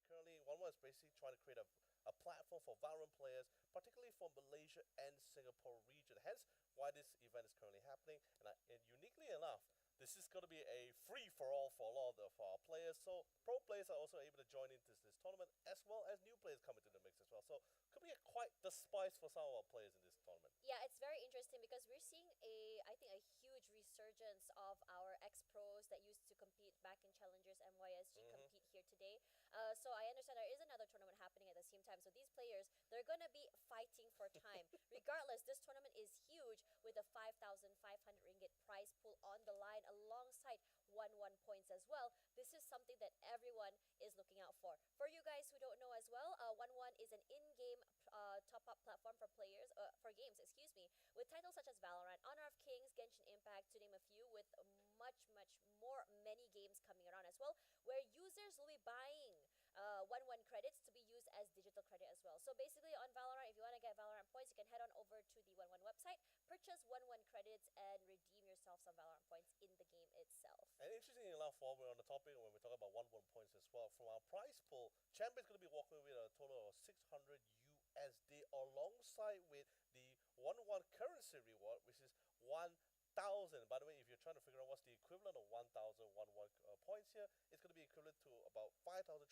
currently OneOne is basically trying to create a platform for Valorant players, particularly for Malaysia and Singapore region. Hence why this event is currently happening. And uniquely enough, this is going to be a free for all for a lot of our players. So pro players are also able to join into this tournament, as well as new players coming to the mix as well. So could be quite the spice for some of our players in this tournament. Yeah, it's very interesting because we're seeing I think a huge resurgence of our ex-pros that used to compete back in Challengers MYSG compete here today. So I understand there is another tournament happening at the same time. So these players, they're going to be fighting for time. Regardless, this tournament is huge with a 5,500 ringgit prize pool on the line alongside OneOne points as well. This is something that everyone is looking out for. For you guys who don't know as well, OneOne is an in-game top-up platform for players, for games, excuse me, with titles such as Valorant, Honor of Kings, Genshin Impact, to name a few, with much more, many games coming around as well, where users will be buying OneOne credits to be used as digital credit as well. So basically on Valorant, if you want to get Valorant points, you can head on over to the OneOne website, purchase OneOne credits, and redeem yourself some Valorant points in the game itself. And interestingly enough, while we're on the topic, when we talk about OneOne points as well, from our prize pool, Champion's going to be walking with a total of 600 USD alongside with the OneOne currency reward, which is 1,000. By the way, if you're trying to figure out what's the equivalent of 1,000 OneOne points here, it's going to be equivalent to about 5,350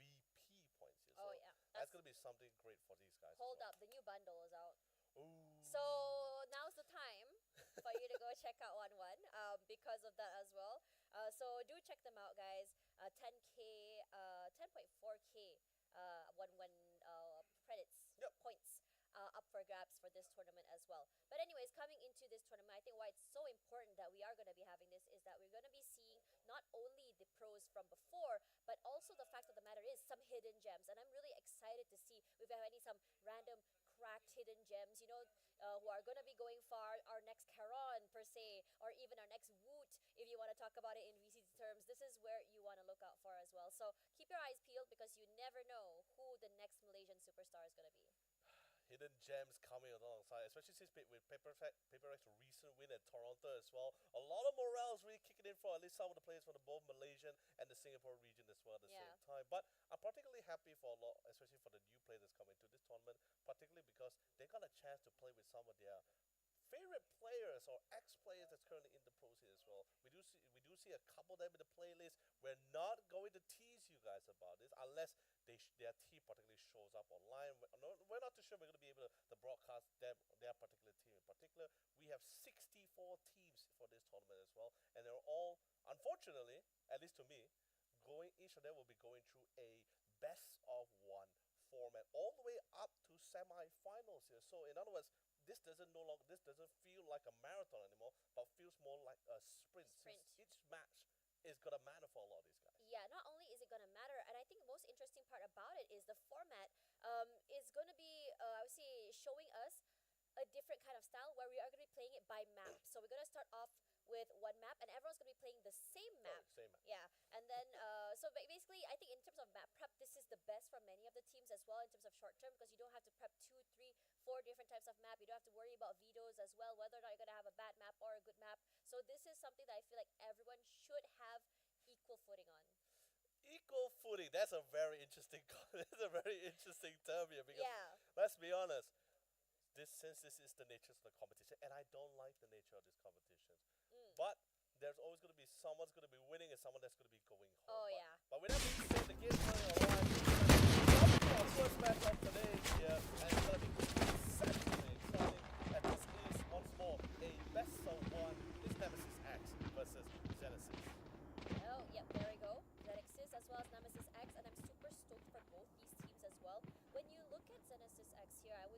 VP points here. Oh, So yeah. that's going to be something great for these guys. Hold as well. up, the new bundle is out. Ooh. So now's the time for you to go check out OneOne because of that as well. So do check them out, guys. 10K, 10.4K OneOne credits, points up for grabs for this tournament as well. But anyways, coming into this tournament, I think why it's so important that we are going to be having this is that we're going to be seeing not only the pros from before, but also the fact of the matter is some hidden gems. And I'm really excited to see if we have some random cracked hidden gems, you know, who are going to be going far, our next Caron per se, or even our next Woot, if you want to talk about it in VC terms. This is where you want to look out for as well. So keep your eyes peeled because you never know who the next Malaysian superstar is going to be. Hidden gems coming alongside, especially since with Paper X's recent win at Toronto as well. A lot of morale is really kicking in for at least some of the players from the both Malaysian and the Singapore region as well at the same time. But I'm particularly happy for a lot, especially for the new players that's coming to this tournament, particularly because they got a chance to play with some of their favorite players or ex-players that's currently in the pros here as well. We do see a couple of them in the playlist. We're not going to tease you guys about this unless their team particularly shows up online. We're not too sure we're going to be able to broadcast their particular team in particular. We have 64 teams for this tournament as well, and they're all, unfortunately, at least to me, each of them will be going through a best of one format all the way up to semi-finals here. So in other words, this doesn't feel like a marathon anymore, but feels more like a sprint. Since each match is gonna matter for a lot of these guys. Yeah, not only is it gonna matter, and I think the most interesting part about it is the format is gonna be I would say showing us a different kind of style where we are gonna be playing it by map. So we're gonna start off with one map, and everyone's gonna be playing the same map. Same map. Yeah, and then so basically, I think in terms of map prep, this is the best for many of the teams as well in terms of short term because you don't have to prep 2, 3, 4 different types of map. You don't have to worry about vetoes as well, whether or not you're gonna have a bad map or a good map. So this is something that I feel like everyone should have equal footing on. Equal footing. That's a very interesting. That's a very interesting term here because let's be honest. Since this is the nature of the competition, and I don't like the nature of these competitions, but there's always going to be someone's going to be winning and someone that's going to be going home. Oh, yeah. But with that being said, the game's running along. Our first match of today here, and it's going to be exceptionally exciting. And this is once more a best of one. It's Nemesis X versus Zenexis. Oh, yep, there we go. Zenexis as well as Nemesis X, and I'm super stoked for both these teams as well. When you look at Zenexis X here, I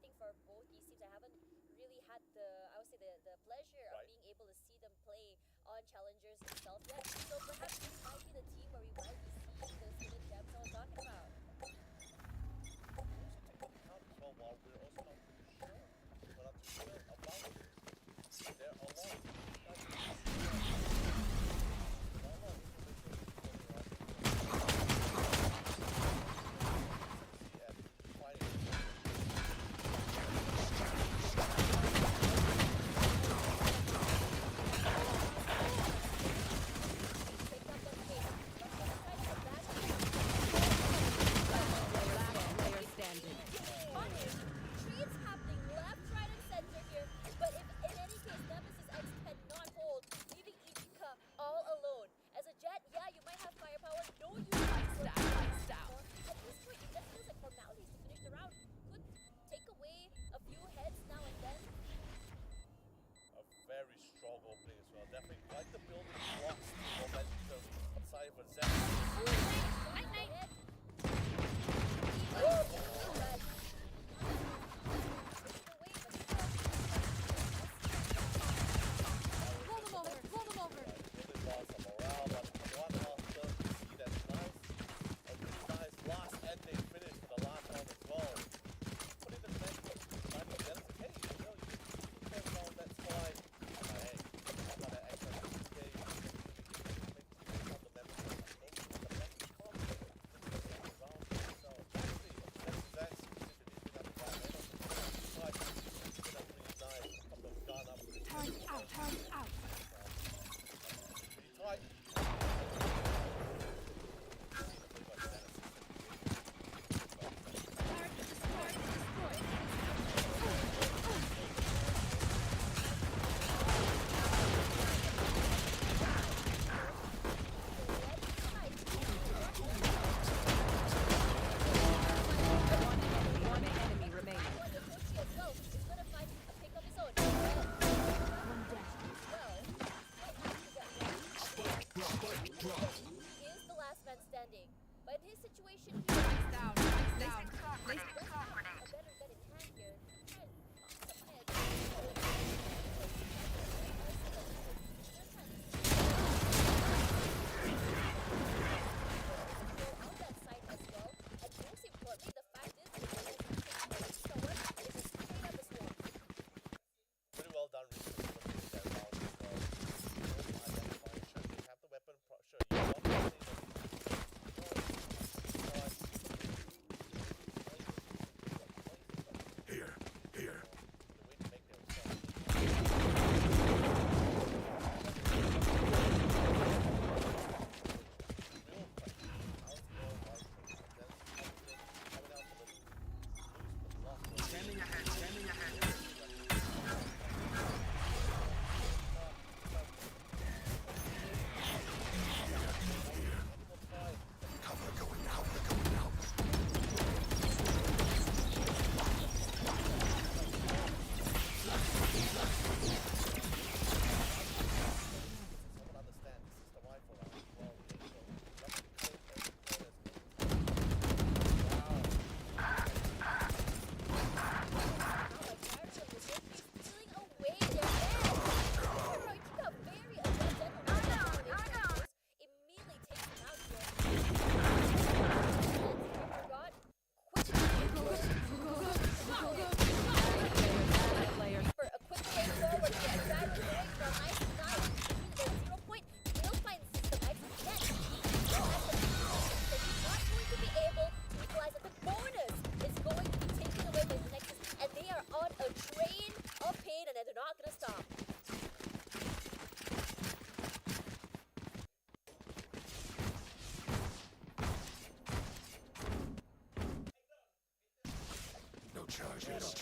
think for both these teams, I haven't really had the pleasure of being able to see them play on Challengers itself yet. So perhaps this might be the team where we might be seeing those hidden gems I was talking about. Also take into account as well, while we're also not too sure. We're not too sure about this. There are a lot of Picked up the for Zenexis.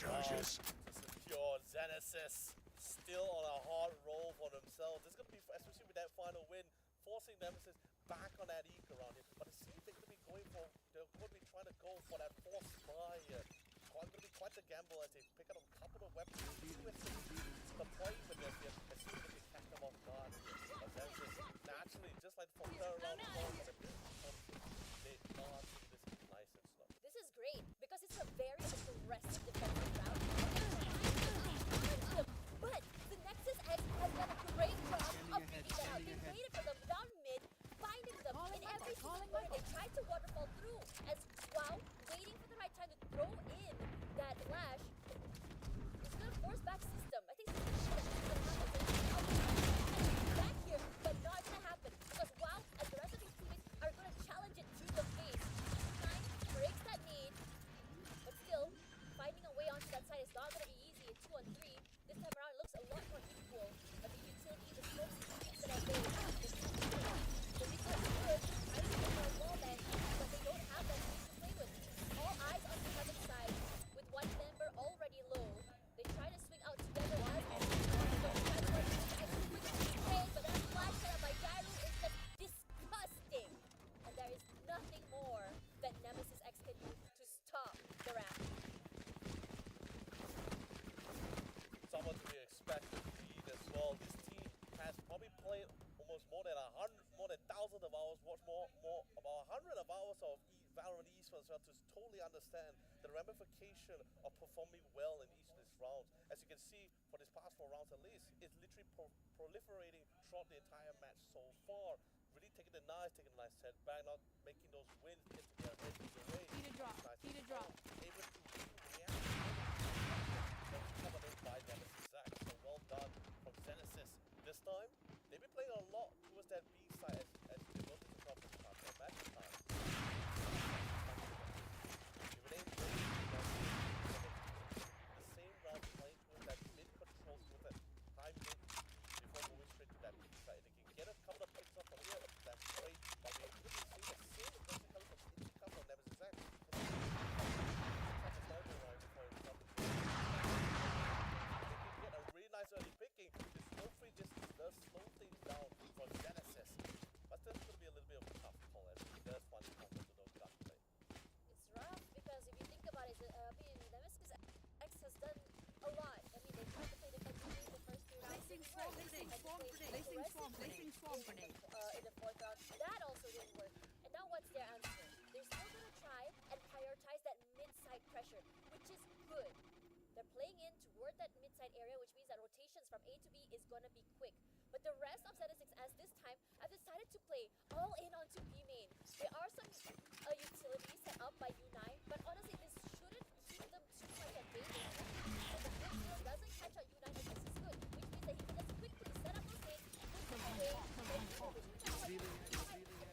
Charges. Secure Zenexis still on a hard roll for themselves. This is going to be, especially with that final win, forcing Nemesis back on that eke around here. But it seems they're going to be going for, they're going to be trying to go for that force buy. Going to be quite the gamble as they pick up a couple of weapons. The play with this here, it seems to be catch them off guard here. But Zenexis naturally, just like from third round to fourth, they can't see this nice and slow. This is great because it's a very aggressive defensive round. But the Nexus X has done a great job of beating that out. They waited for them down mid, finding them in every single corner. They tried to waterfall through as while waiting for the right time to throw in that flash. It's gonna force back system. I think system should have happen. Back almost more than 1,000 of hours, watched about 100 of hours of Valorant esports as well to totally understand the ramification of performing well in each of these rounds. As you can see, for these past 4 rounds at least, it's literally proliferating throughout the entire match so far. Really taking a nice set back, not making those wins into their heads either way. Need a drop. Able to react coming in by Nemesis X. So well done from Zenexis. This time, they've been playing a lot towards that B side as they go to the top of the match time. The same round playing towards that mid control with that high mid before moving straight to that B side. They can get a couple of picks up from here, that's great. But we really see the same aggressive coming from Nemesis X. Get a really nice early picking. The slow free just does slow things down for Zenexis. But that's going to be a little bit of a tough call as he does want to come into those gunplay. It's rough because if you think about it, Nemesis X has done a lot. I mean, they tried to play defensively the first 2 rounds. Placing swamp grenade. In the 4th round, that also didn't work. And now what's their answer? They're still gonna try and prioritize that mid-side pressure, which is good. They're playing in toward that mid-side area, which means that rotations from A to B is gonna be quick. But the rest of Zenexis as this time have decided to play all in onto B main. There are some utilities set up by U9, but honestly, this shouldn't keep them too much at bay. And the good deal doesn't catch out U9 as this is good, which means that he can just quickly set up those mains, push them away, then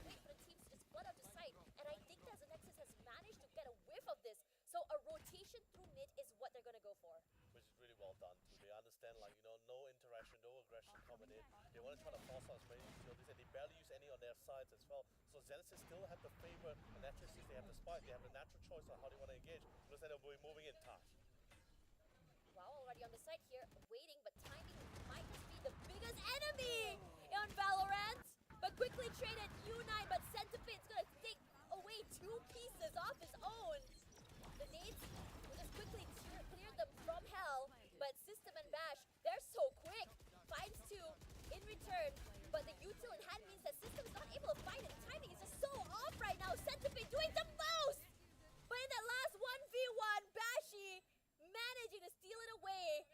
wait for the teams to just flood out to sight. And I think that Zenexis has managed to get a whiff of this. So a rotation through mid is what they're gonna go for. Which is really well done too. They understand, like, no interaction, no aggression coming in. They want to try to force out as many utilities, and they barely use any on their sides as well. So Zenexis still have the favor, and naturally since they have the spike, they have the natural choice on how they want to engage. Looks like they'll be moving in touch. Wow, already on the side here, waiting, but timing might just be the biggest enemy on Valorant. But quickly traded U9, but Centipede's gonna take away 2 pieces off his own. The nades will just quickly clear them from hell, but System and Bash, they're so quick. Finds 2 in return, but the util in hand means that System is not able to find it. Timing is just so off right now. Centipede doing the most! But in that last 1v1, Bashy managing to steal it away.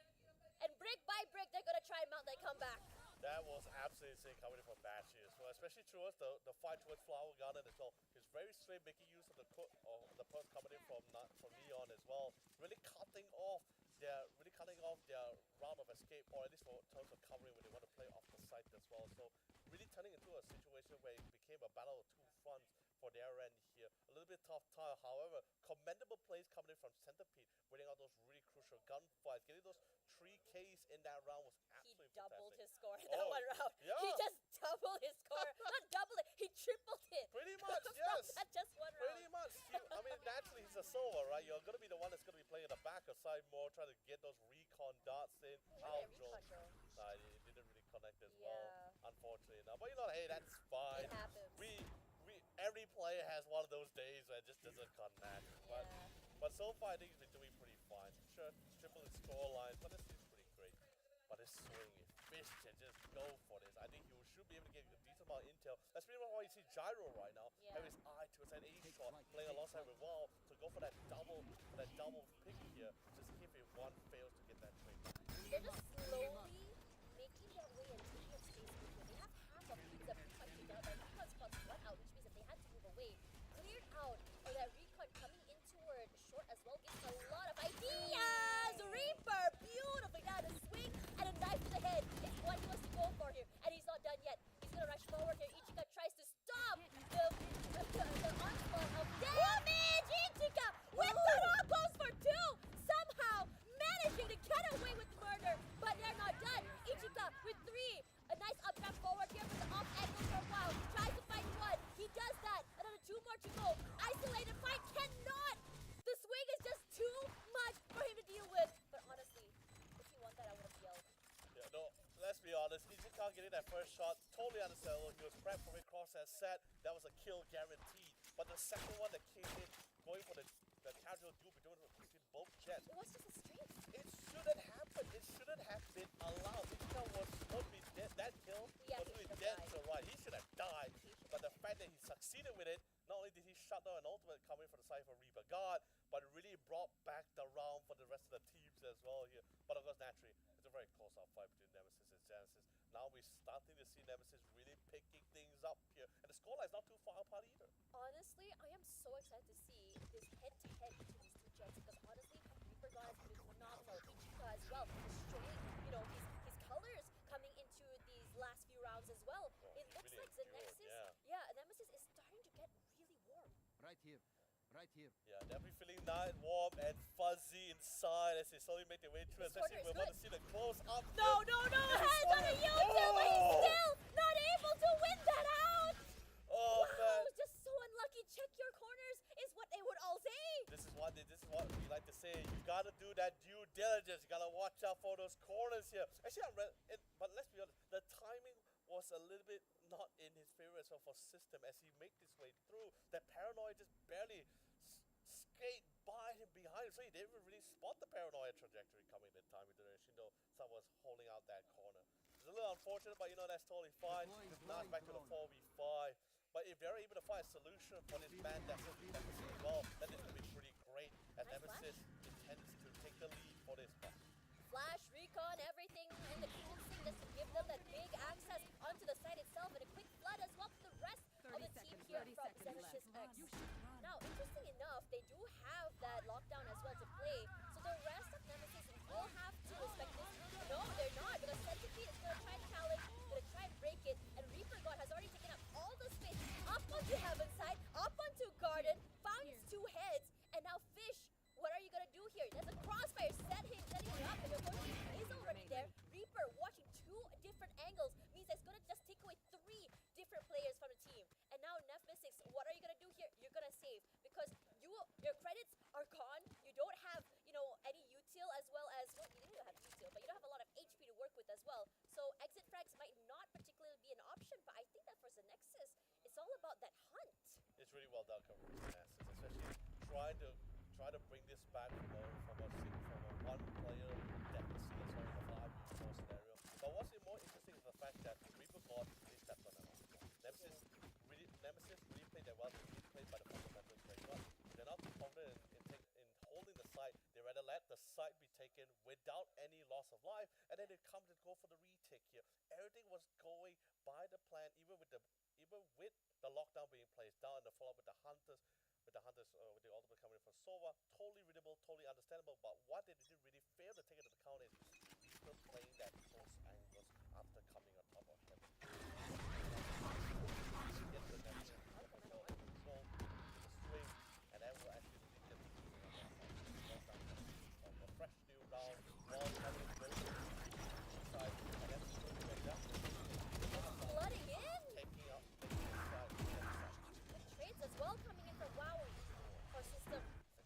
And brick by brick, they're gonna try and mount that comeback. That was absolutely insane coming in from Bashy as well, especially towards the fight towards Flower Garden as well. He's very straight, making use of the pulse coming in from Neon as well, really cutting off their route of escape, or at least for terms of covering when they want to play off the site as well. So really turning into a situation where it became a battle of 2 fronts for their end here. A little bit tough time, however, commendable plays coming in from Centipede, winning out those really crucial gunfights, getting those 3 Ks in that round was absolutely He doubled fantastic. his score in that one round. Yeah. He just doubled his score. Not doubled it, he tripled it. Pretty much, from yes. that just one round. Pretty much. I mean, naturally he's a solo, right? You're going to be the one that's going to be playing the back side more, trying to get those recon darts in. Where did recon go? Nah, it didn't really connect as Yeah. well, unfortunately enough. But hey, that's fine. It happens. Every player has one of those days where it just doesn't connect. But so far, I think he's been doing pretty fine. Sure, triple his score lines, but this is pretty great. But his swing, if Fish can just go for this, I think he should be able to get a decent amount of intel. That's pretty much why you see Gyro right now. Yeah. Have his eye towards that A shot, playing alongside with Wall to go for that double pick here. Just see if one fails to get that trade. They're just slowly making their way and taking up space quickly. They have half of the recon taken out. That recon spots 1 out, which means that they had to move away. Cleared out, or that recon coming in toward short as well gives a lot of ideas. Reaper, beautifully down a swing and a knife to the head. It's what he wants to go for here, and he's not done yet. He's gonna rush forward here. Ichika tries to stop the onslaught of damage. Ichika with the goes for 2. Somehow managing to get away with murder, but they're not done. Ichika with 3. A nice updraft forward here from the off angle for a while. Tries to find 1. He does that. Another 2 more to go. Isolated fight cannot. The swing is just too much for him to deal with. But honestly, if he won that, I would have yelled. Yeah, no, let's be honest. Ichika getting that first shot, totally understandable. He was prepped for it across that set. That was a kill guaranteed. But the second one that came in, going for the casual duel between both jets. It was just a streak. It shouldn't happen. It shouldn't have been allowed. Ichika was supposed to be dead. That kill Yeah, was he really should've dead died. to succeeded with it. Not only did he shut down an ultimate coming from the side for Reaper God, but it really brought back the round for the rest of the teams as well here. But of course, naturally, it's a very close out fight between Nemesis and Zenexis. Now we're starting to see Nemesis really picking things up here. And the scoreline is not too far apart either. Honestly, I am so excited to see this head-to-head between these two Jets because honestly, Reaper God has been phenomenal. Ichika as well, showing, you know, his colors coming into these last few rounds as well. It looks really like the Nexus, Nemesis is starting to get really warm. Right here. Right here. Yeah, definitely feeling nice, warm, and fuzzy inside as they slowly make their way through. Especially we're about to see the close up. No, hands on a yield too, but he's still not able to win that out. Oh Wow, man, just so unlucky. Check your corners is what they would all say. this is what we like to say. You gotta do that due diligence. You gotta watch out for those corners here. Actually, but let's be honest, the timing was a little bit not in his favor as well for System as he made his way through. That paranoia just barely skate by him behind, so he didn't even really spot the paranoia trajectory coming that time into the Shindo. Someone was holding out that corner. It's a little unfortunate, but you know, that's totally fine. Now it's back to the 4v5. But if they're able to find a solution for this man Nemesis as well, then it's going to be pretty great as Nemesis intends to take the lead for this match. Flash, recon, everything in the cool thing just to give them that big access onto the site itself and a quick flood as well to the rest of the team here from Nemesis X. Now, interesting enough, they do have that lockdown as well to play, so the rest of Nemesis will have to respect this. No, they're not, because Centipede is going to try and challenge, going to try and break it, and Reaper God has already taken up all the space up onto Heaven side, up onto Garden, found its two heads, and now Fish. What are you gonna do here? There's a crossfire, setting him up, and Yotoshi is already there. Reaper watching two different angles means it's gonna just take away three different players from the team. And now Nemesis, what are you gonna do here? You're gonna save because your credits are gone. You don't have, you know, any util as well as well, you do have util, but you don't have a lot of HP to work with as well. So exit frags might not particularly be an option, but I think that for Zenexis, it's all about that hunt. It's really well done coverage from Zenexis, especially try to bring this back from a one player deficit as well in a 5v4 scenario. But what's more interesting is the fact that Reaper God really stepped on that one. Nemesis really played their well. They really played by the fundamentals very well. They're not too confident in holding the site. They rather let the site be taken without any loss of life, and then they come to go for the retake here. Everything was going by the plan, even with the lockdown being placed down and the follow-up with the hunters. With the ultimate coming in from Sova, totally readable, totally understandable, but what they didn't really fail to take into account is still playing that close angles after coming on top of him. Get the Nemesis control, the swing, and then we'll actually lead them to a fresh new round, while having both side, and then Flooding in! taking up the side. Good trades as well coming in from WoW for System.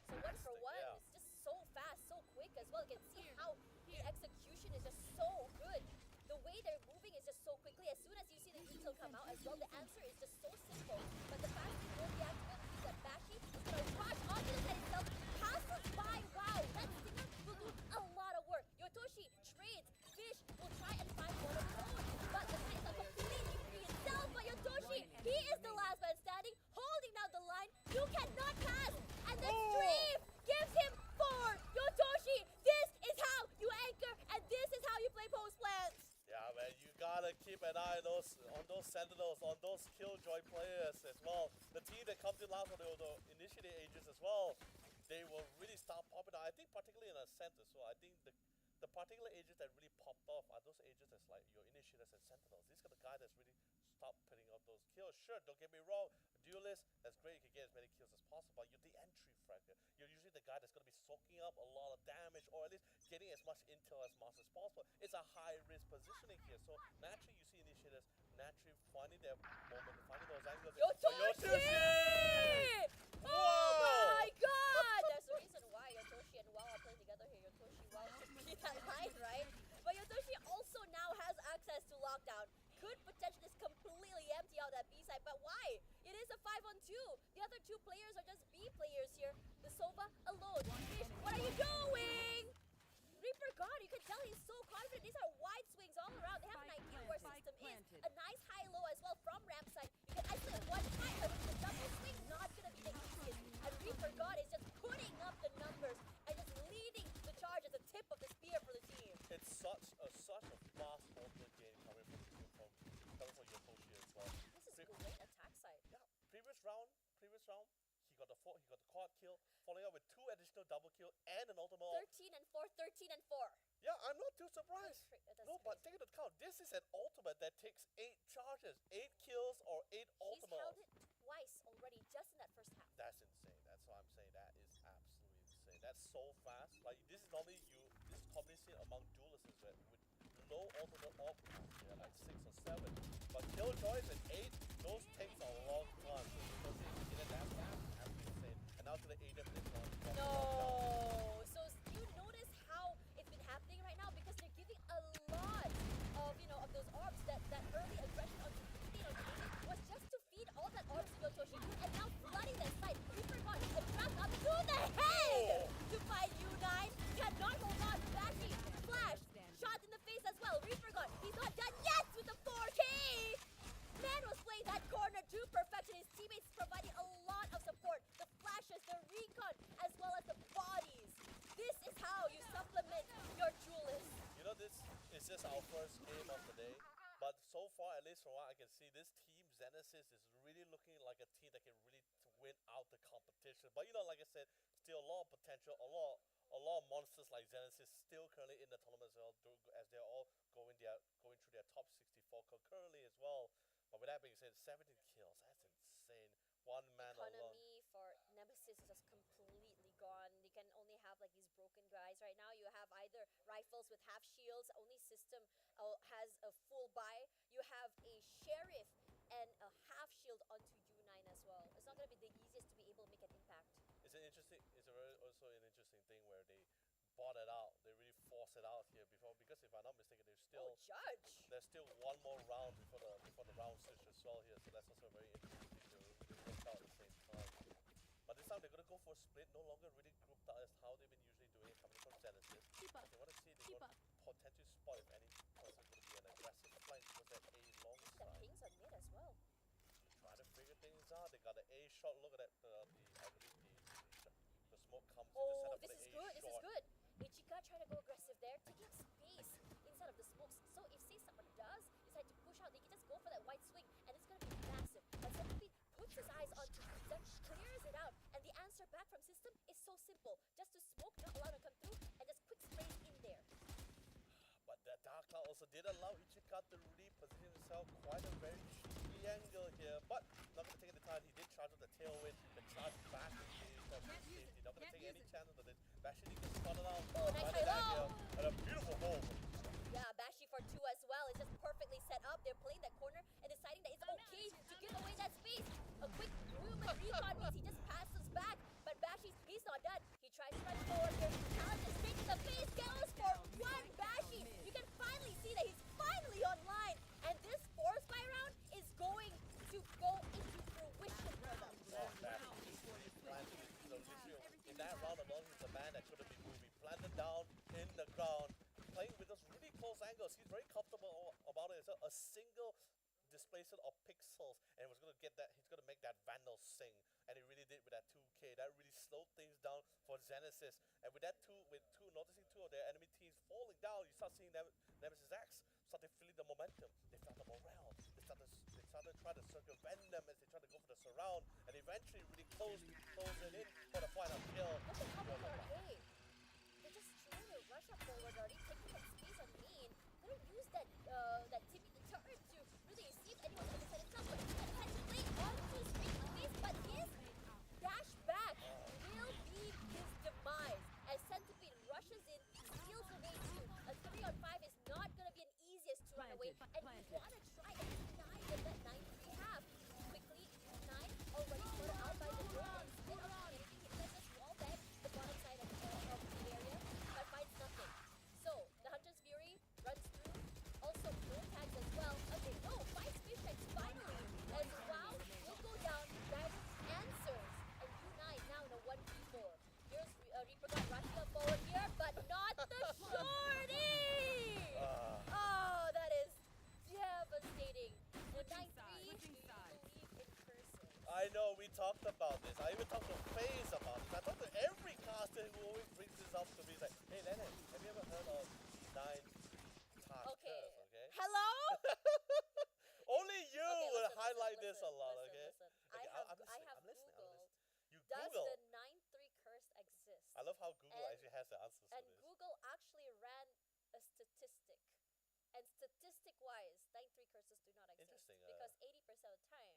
So 1-for-1, it's just so fast, so quick as well. You can see how the execution is just so good. The way they're moving is just so quickly. As soon as you see the util come out as well, the answer is just so simple. But the fast thing will be activated means that Bashi is going to rush onto the side itself, passes by WoW. That Stinger will do a lot of work. Yotoshi trades. Fish will try and find one of his own. But the side is not completely free itself. But Yotoshi, he is the last man standing, holding down the line. You cannot pass. And the stream gives him 4. Yotoshi, this is how you anchor, and this is how you play post plans. Yeah, man, you gotta keep an eye on those sentinels, on those killjoy players as well. The team that comes in last on the initiative ages as well, they will really start popping out. I think particularly in the center, so I think the particular ages that really popped off are those ages that's like your initiators and sentinels. These are the guys that's really start putting out those kills. Sure, don't get me wrong, duelist, that's great, you can get as many kills as possible, but you're the entry fragger. You're usually the guy that's going to be soaking up a lot of damage, or at least getting as much intel as much as possible. It's a high risk positioning here, so naturally you see initiators naturally finding their moment, finding those angles. Yotoshi! Oh my god! There's a reason why Yotoshi and WoW are playing together here. Yotoshi, WoW should be that line, right? But Yotoshi also now has access to lockdown. Could potentially just completely empty out that B side, but why? It is a 5-on-2. The other 2 players are just B players here. The Sova alone. Fish, what are you doing? Reaper God, you can tell he's so confident. These are wide swings all around. They have an idea where system is. A nice high-low as well from ramp side. You can isolate one time, but such a fast ultimate game coming from Yotoshi as well. This is great attack side. Yeah, previous round, he got the quad kill, following up with 2 additional double kill and an ultimate. 13 and 4, 13 and 4. Yeah, I'm not too surprised. That's No, but take into account, this is an ultimate that takes 8 charges, 8 kills or 8 ultimates. He's held it twice already, just in that first half. That's insane. That's why I'm saying that is absolutely insane. That's so fast. Like this is normally this is commonly seen among duelists with low ultimate orb counts, like 6 or 7. But killjoys and 8, those takes a long time. So you get that fast, absolutely insane. And now to the AW this one. No. So you notice how it's been happening right now because they're giving a lot of of those orbs. That early aggression on was just to feed all that orbs to Yotoshi, and now flooding that side. We forgot a drop up to the head to find U9. Cannot hold on. Bashy flash shot in the face as well. We forgot he's not done yet with the 4K. Man was playing that corner to perfection. His teammates providing a lot of support. The flashes, the recon, as well as the bodies. This is how you supplement your duelist. You know, this is just our first game of the day. But so far, at least from what I can see, this team, Zenexis, is really looking like a team that can really win out the competition. But like I said, still a lot of potential, a lot of monsters like Zenexis still currently in the tournament as well, as they're all going through their top 64 currently as well. But with that being said, 17 kills, that's insane. One man alone. Economy for Nemesis is just completely gone. They can only have like these broken guys right now. You have either rifles with half shields, only system has a full buy. You have a sheriff and a half shield onto U9 as well. It's not going to be the easiest to be able to make an impact. It's also an interesting thing where they bought it out. They really forced it out here because if I'm not mistaken, there's still one more round before the round switch as well here. So that's also a very interesting thing to work out at the same time. But this time they're gonna go for a split, no longer really grouped out as how they've been usually doing it coming from Zenexis. They want to see they want potentially spot if any person is gonna be an aggressive flank towards that A long The side. pings on mid as well. Try to figure things out. They got an A shot. Look at that. I believe the smoke comes in to set up This the is A good. shot. This is good. Ichika trying to go aggressive there, taking space inside of the smokes. So if say someone does decide to push out, they can just go for that white swing, and it's gonna be massive. But Centipede puts his eyes onto that, clears it out, and the answer back from system is so simple: just to smoke, not allow them to come through, and just quick sprays in there. But the Dark Cloud also did allow Ichika to really position himself quite a very cheeky angle here. But not gonna take any time. He did charge with the tailwind, the charge back in safety. Not gonna take any chance of this. Bashley can spot it out. Nice high low. And a beautiful hole. Yeah, Bashy for 2 as well. It's just perfectly set up. They're playing that corner and deciding that it's okay to give away that space. A quick movement recon means he just passes back. But he's not done. He tries to run forward here. Challenges straight to the face. Goes for 1. Bashy. You can finally see that he's finally online. And this force buy round is going to go into fruition for them. In that round alone, he's the man that couldn't be moving. Planted down in the ground, playing with those really close angles. He's very comfortable about it. So a single displacement of pixels, and he's gonna make that Vandal sing, and he really did with that 2K. That really slowed things down for Zenexis. And with noticing 2 of their enemy teams falling down, you start seeing Nemesis X started feeling the momentum. They felt the morale. They started trying to circumvent them as they tried to go for the surround, and eventually really closed it in for the final kill. Look at how they are A. They're just trying to rush up forward already, taking that space on main. They don't use that Timmy the turret to really see if anyone's on the side itself. But he decides to play onto straight face, but his dash back will be his demise. As Centipede rushes in, steals the nade too. A 3-on-5 is not going to be an easiest to run away. And you want to try and deny them that 9-3 half. Quickly, 9 already put out by the drone. Instead of doing anything, he tries to wall back the bottom side of the area, but finds nothing. So, the Hunter's Fury runs through. Also, no tags as well. Okay, no, 5 fish tags finally. As WoW will go down, Diamond answers. And U9 now in a 1v4. Here's Reaper got rushing up forward here, but not the shorty! Oh, that is devastating. The 9-3, do you believe in curses? I know, we talked about this. I even talked to FaZe about this. I talked to every caster who always brings this up to me. He's like, hey, Lennon, have you ever heard of 9 hard Okay. curve, okay? Hello? Only you Okay, would listen, highlight listen, this a lot, listen, okay? listen. Okay, I I'm listening, have I'm listening, I'm Googled, listening. You does Google. the 9-3 curse exist? I love how Google And- actually has the answers And for this. Google actually ran a statistic. And statistic-wise, 9-3 curses do not exist. Interesting, Because 80% of the time,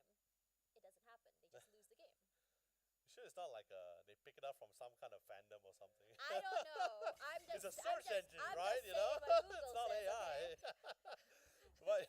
it doesn't happen. They just lose the game. You sure it's not like they pick it up from some kind of fandom or something? I don't know. I'm just It's a search engine, I'm right? just You know, saying what Google it's not says, AI. okay? but,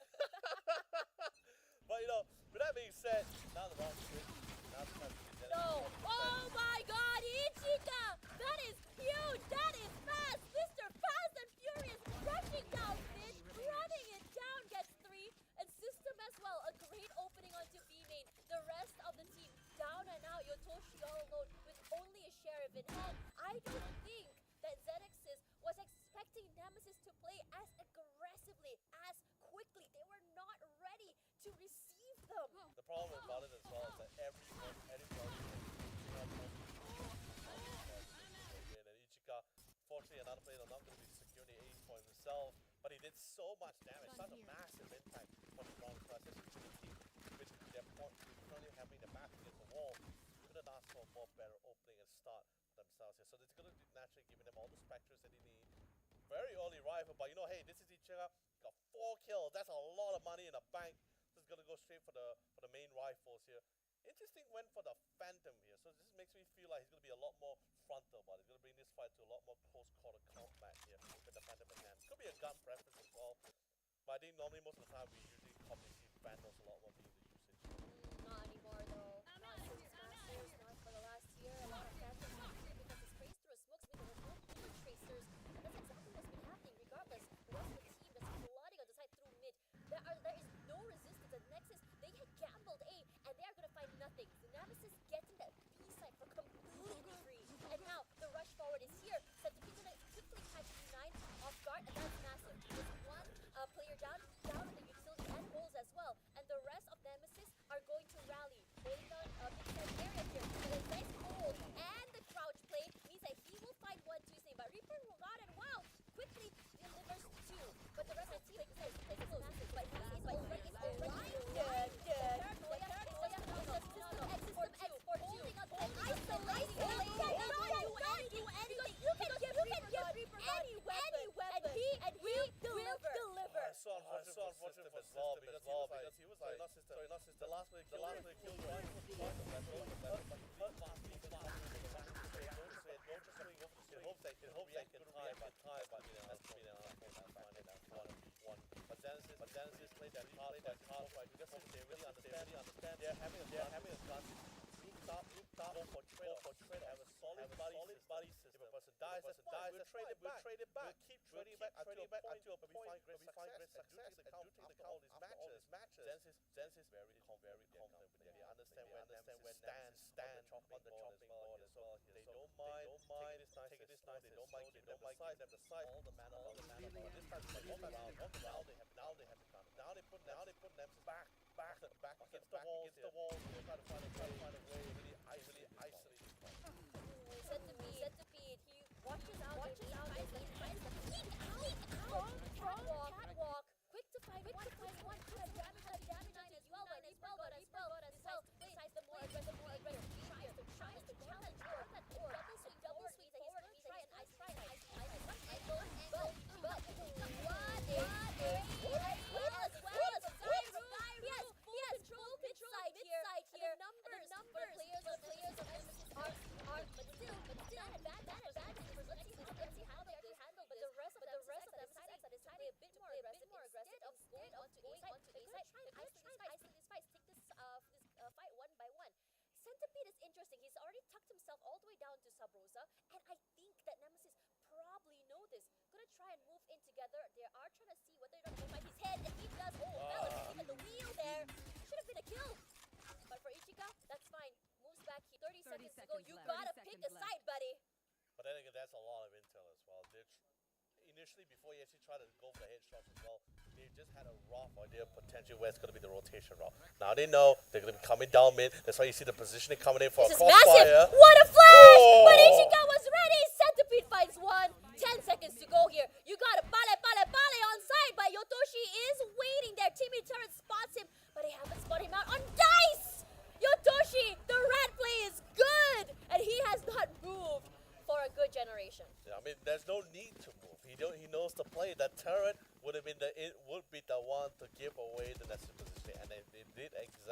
but you know, with that being said, now the round switch. Now it's time to get No. Oh my god, Ichika! That is huge! That is fast! Mr. Fast and Furious rushing down mid, running it down, gets 3, and System as well. A great opening onto B main. The rest of the team down and out. Yotoshi all alone with only a sheriff in hand. I don't think that Zenexis was expecting Nemesis to play as aggressively, as quickly. They were not ready to receive them. The problem about it as well is that anybody and Ichika, fortunately, another player not going to be securing the ace for himself, but he did so much damage, such a massive impact for the wrong class. This is the team which they're currently having their back against the wall. Couldn't ask for a more better opening and start for themselves here. So it's going to be naturally giving them all the specters that they need. Very early rifle, but you know, hey, this is Ichika. Got 4 kills. That's a lot of money in the bank. This is gonna go straight for the main rifles here. Interesting went for the Phantom here, so this makes me feel like he's gonna be a lot more frontal, but he's gonna bring this fight to a lot more close quarter combat here with the Phantom in hand. Could be a gun preference as well, but I think normally most of the time we usually probably see Phantoms a lot more being the usage. Not anymore though. Not since Masters, not for the last year. A lot of Phantoms not here because it's phased through a smoke screen. There's no Boomer Tracers. And that's exactly what's been happening regardless. The rest of the team that's flooding on the side through mid. There is no resistance. And Nexus, they had gambled A and they are gonna find nothing. The Nemesis getting that B side for completely free. And now the rush forward is here. Centipede's gonna quickly catch B9 off guard, and that's massive. There's one player down in the utility and holes as well. And the rest of Nemesis are going to rally, holding down a big set area here. So the nice hold and the crouch play means that he will find 1 to his name. But Reaper got it well. Quickly delivers 2. But the rest of the team is massive. But he is already dead. System X for 2. Holding up and isolating. You can give Reaper any weapon. And he will deliver. So unfortunate for System as well because he was like, sorry, not System. The last player killed right but he hurt last week. It hopes they can tie, but you know, that's fine. That's 1-1. But Zenexis played that card right because they really understand. They're having a classic loop top, go for trade, have a solid body system. If a person dies, we'll trade it back. We'll keep trading back until a point where we find great success. And do take the count all these matches. Zenexis very confident with that. They understand where Nemesis stands on the chopping board as well. They don't mind taking this nice. They don't mind giving them the size, all the mana. But this time, now they have it done. Now they put Nemesis back against the wall. They try to find a way, really isolate this fight. Centipede. He watches out and finds the peek out. Catwalk. Quick to find one. Damage as well. But Reaper got as well. Decides the more aggressive. Tries to challenge that door. Double swing forward. He's gonna try and ice. Angle. But what a as well as he has full control mid-side here. And the numbers for players of Nemesis are but still bad. Let's see how they handle. But the rest of them decided a bit more aggressive instead of going onto A side. They're gonna try and isolate this fight. Take this fight 1 by 1. Centipede is interesting. He's already tucked himself all the way down to Sub Rosa, and I think that Nemesis probably know this. Gonna try and move in together. They are trying to see whether or not they find his head, and he does. Valorant at the wheel there. Should have been a kill. But for Ichika, that's fine. Moves back here. 30 seconds to go. You gotta pick a side, buddy. But then again, that's a lot of intel as well. Initially, before you actually try to go for the headshots as well, they just had a rough idea potentially where it's going to be the rotation route. Now they know they're going to be coming down mid. That's why you see the positioning coming in for a crossfire. Massive! What a flash! Oh. But Ichika was ready. Centipede finds 1. 10 seconds to go here. You got to bale on side,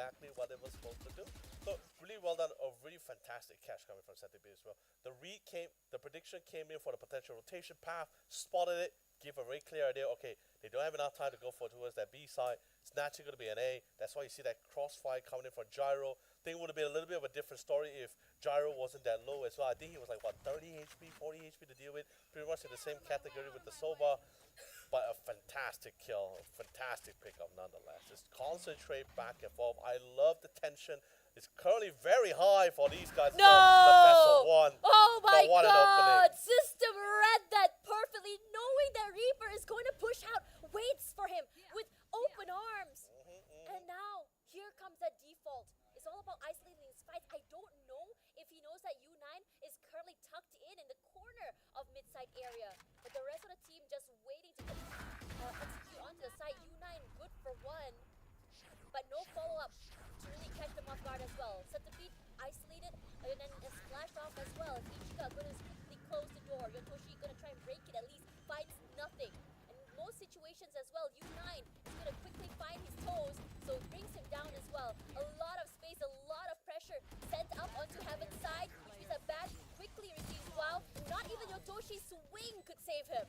exactly what it was supposed to do. So really well done, a really fantastic catch coming from Centipede as well. The prediction came in for the potential rotation path, spotted it, give a very clear idea, okay, they don't have enough time to go towards that B side. It's naturally going to be an A. That's why you see that crossfire coming in from Gyro. I think it would have been a little bit of a different story if Gyro wasn't that low as well. I think he was like, what, 30 HP, 40 HP to deal with. Pretty much in the same category with the Soba. But a fantastic kill, a fantastic pickup nonetheless. Just concentrate back and forth. I love the tension. It's currently very high for these guys. No! The best of one. Oh my But what an opening. god! System read that perfectly, knowing that Reaper is going to push out, waits for him with open arms. And now, here comes that default. It's all about isolating his fights. I don't know if he knows that U9 is currently tucked in the corner of mid-side area. But the rest of the team just waiting to execute onto the side. U9 good for one, but no follow-up to really catch them off guard as well. Centipede isolated and then splashed off as well. Ichiga gonna quickly close the door. Yotoshi gonna try and break it at least, finds nothing. And in most situations as well, U9 is gonna quickly find his toes, so it brings him down as well. A lot of space, a lot of pressure sent up onto Heaven's side, which means that Bash quickly receives wow. Not even Yotoshi's swing could save him.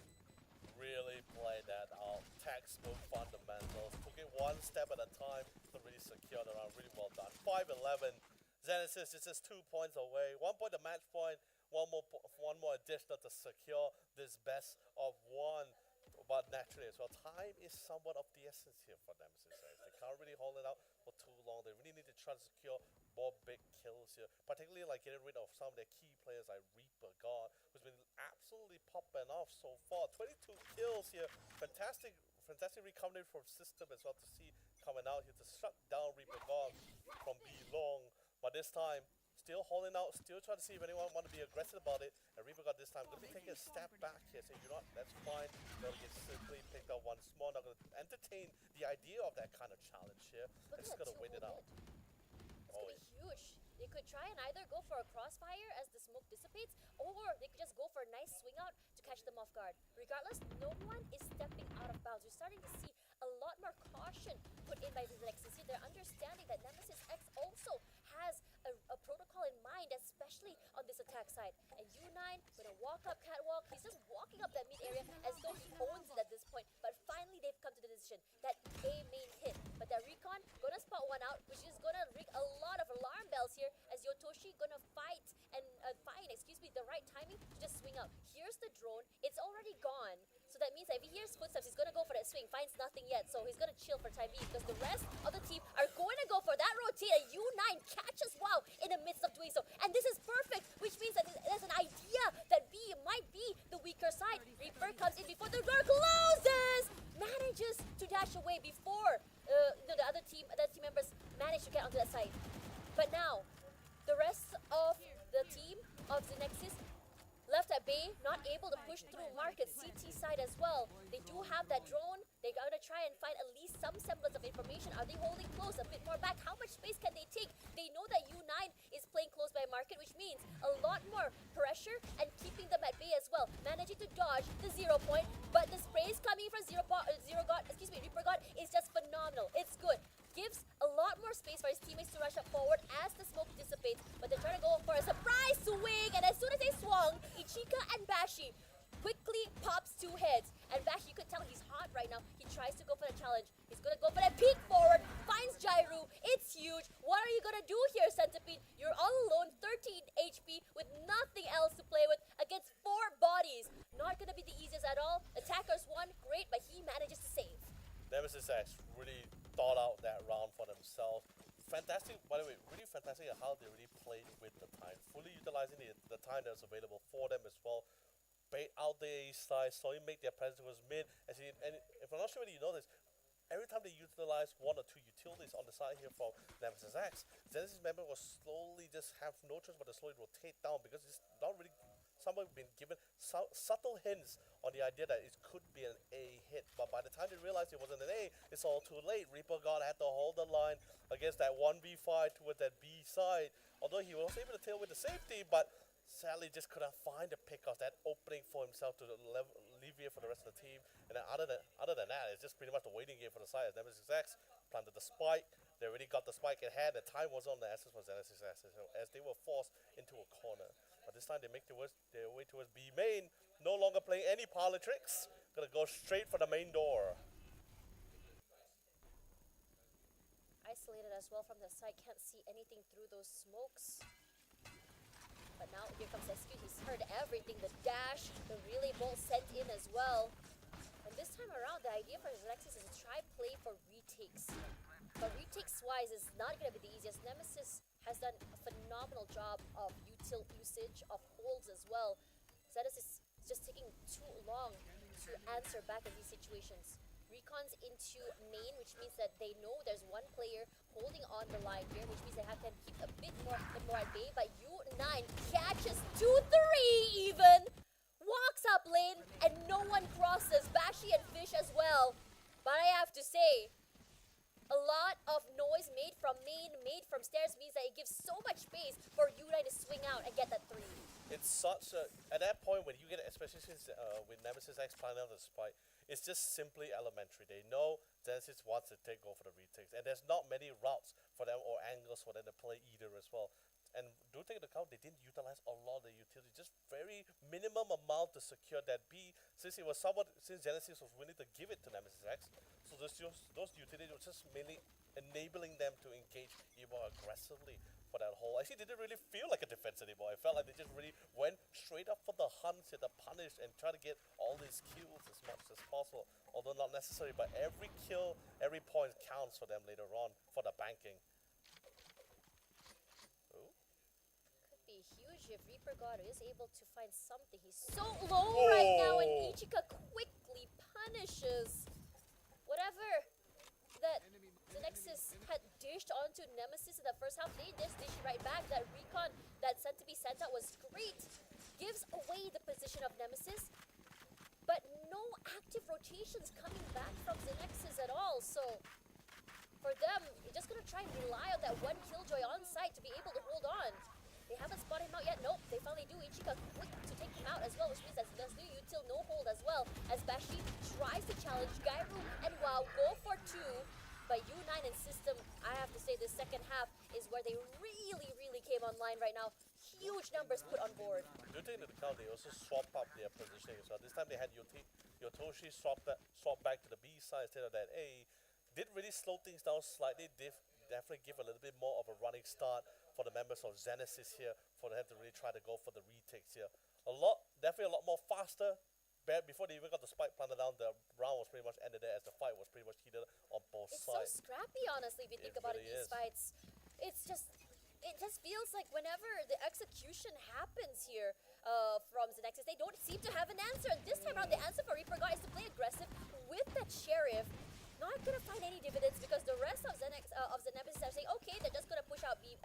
Really played that out. Textbook fundamentals. Took it one step at a time to really secure the round. Really well done. 5-11. Zenexis is just 2 points away. 1 point a match point. One more additional to secure this best of one. But naturally as well, time is somewhat of the essence here for Nemesis X. They can't really hold it out for too long. They really need to try to secure more big kills here. Particularly like getting rid of some of their key players like Reaper God, who's been absolutely popping off so far. 22 kills here. Fantastic recovery from system as well to see coming out here to shut down Reaper God from B long. But this time, still holding out, still trying to see if anyone want to be aggressive about it. And Reaper God this time going to be taking a step back here, saying, you know what, that's fine. They'll get simply picked up once more. Not going to entertain the idea of that kind of challenge here. They're just going to wait it out. It's going to be huge. They could try and either go for a crossfire as the smoke dissipates, or they could just go for a nice swing out to catch them off guard. Regardless, no one is stepping out of bounds. We're starting to see a lot more caution put in by the Zenexis. They're understanding that Nemesis X also has a protocol in mind, especially on this attack side. And U9 gonna walk up catwalk. He's just walking up that mid area as though he owns it at this point. But finally, they've come to the decision that A main hit. But that recon gonna spot one out, which is gonna ring a lot of alarm bells here as Yotoshi gonna find the right timing to just swing out. Here's the drone. It's already gone. So that means that if he hears footsteps, he's gonna go for that swing. Finds nothing yet, so he's gonna chill for time being because the rest of the team are going to go for that rotate. And U9 catches wow in the midst of doing so. And this is perfect, which means that there's an idea that B might be the weaker side. Reaper comes in before the door closes, manages to dash away before the other team members manage to get onto that side. But now, the rest of the team of Zenexis left at bay, not able to push through market CT side as well. They do have that drone. They're going to try and find at least some semblance of information. Are they holding close, a bit more back? How much space can they take? They know that U9 is playing close by market, which means a lot more pressure and keeping them at bay as well. Managing to dodge the 0 point, but the sprays coming from Reaper God is just phenomenal. It's good. Gives a lot more space for his teammates to rush up forward as the smoke dissipates, but they're trying to go for a surprise swing, and as soon as they swung, Ichika and Bashi quickly pops 2 heads. And Bashi, you could tell he's hot right now. He tries to go for the challenge. He's gonna go for that peek forward, finds Jairu. It's huge. What are you gonna do here, Centipede? You're all alone, 13 HP with nothing else to play with against 4 bodies. Not gonna be the easiest at all. Attackers won, great, but he manages to save. Nemesis X really thought out that round for themselves. Fantastic, by the way, really fantastic at how they really played with the time. Fully utilizing the time that was available for them as well. Bait out the A side, slowly make their presence towards mid. And if I'm not sure whether you know this, every time they utilize 1 or 2 utilities on the side here from Nemesis X, Zenexis member will slowly just have no choice but to slowly rotate down because it's not really someone been given subtle hints on the idea that it could be an A hit, but by the time they realized it wasn't an A, it's all too late. Reaper God had to hold the line against that 1v5 towards that B side, although he was able to tail with the safety, but sadly just couldn't find the pickoff, that opening for himself to alleviate for the rest of the team. And then other than that, it's just pretty much the waiting game for the side as Nemesis X planted the spike, They already got the spike in hand. The time was on the essence for Zenexis as they were forced into a corner. But this time they make their way towards B main. No longer playing any parlor tricks. Gonna go straight for the main door. Isolated as well from the side, can't see anything through those smokes. But now here comes SQ, he's heard everything, the dash, the relay bolt sent in as well. And this time around, the idea for Zenexis is to try play for retakes. But retakes wise is not going to be the easiest. Nemesis has done a phenomenal job of util usage, of holds as well. Zenexis is just taking too long to answer back in these situations. Recon's into main, which means that they know there's one player holding on the line here, which means they have to keep a bit more at bay. But U9 catches 2-3 even, walks up lane, and no one crosses. Bashi and Fish as well. But I have to say, a lot of noise made from main, made from stairs means that it gives so much space for U9 to swing out and get that 3. It's such a, at that point when you get, especially since with Nemesis X planning out the spike, it's just simply elementary. They know Zenexis wants to go for the retakes, and there's not many routes for them or angles for them to play either as well. And do take into account they didn't utilize a lot of the utility, just very minimum amount to secure that B. Since it was since Zenexis was willing to give it to Nemesis X, so those utilities were just mainly enabling them to engage even more aggressively for that hole. Actually, didn't really feel like a defense anymore. I felt like they just really went straight up for the hunt, to the punish, and try to get all these kills as much as possible. Although not necessary, but every kill, every point counts for them later on for the banking. Could be huge if Reaper God is able to find something. He's so low right now, and Ichika quickly punishes whatever that Zenexis had dished onto Nemesis in the first half. They just dished right back. That recon that sent to be sent out was great. Gives away the position of Nemesis, but no active rotations coming back from Zenexis at all. So for them, you're just gonna try and rely on that one Killjoy on site to be able to hold on. They haven't spotted him out yet. Nope, they finally do. Ichika quick to take him out as well, which means that there's no util, no hold as well. As Bashi tries to challenge Gairu and WoW go for 2. But U9 and System, I have to say, this second half is where they really came online right now. Huge numbers put on board. Do take into account they also swap up their positioning as well. This time they had Yotoshi swap back to the B side instead of that A. Did really slow things down slightly. Definitely give a little bit more of a running start for the members of Zenexis here, for them to really try to go for the retakes here. Definitely a lot more faster. Before they even got the spike planted down, the round was pretty much ended there as the fight was pretty much heated on both sides. It's so scrappy, honestly, if you think about it, these fights. It just feels like whenever the execution happens here from Zenexis, they don't seem to have an answer. And this time around, the answer for Reaper God is to play aggressive with that Sheriff. Not gonna find any dividends because the rest of Nemesis are saying, okay, they're just gonna push out B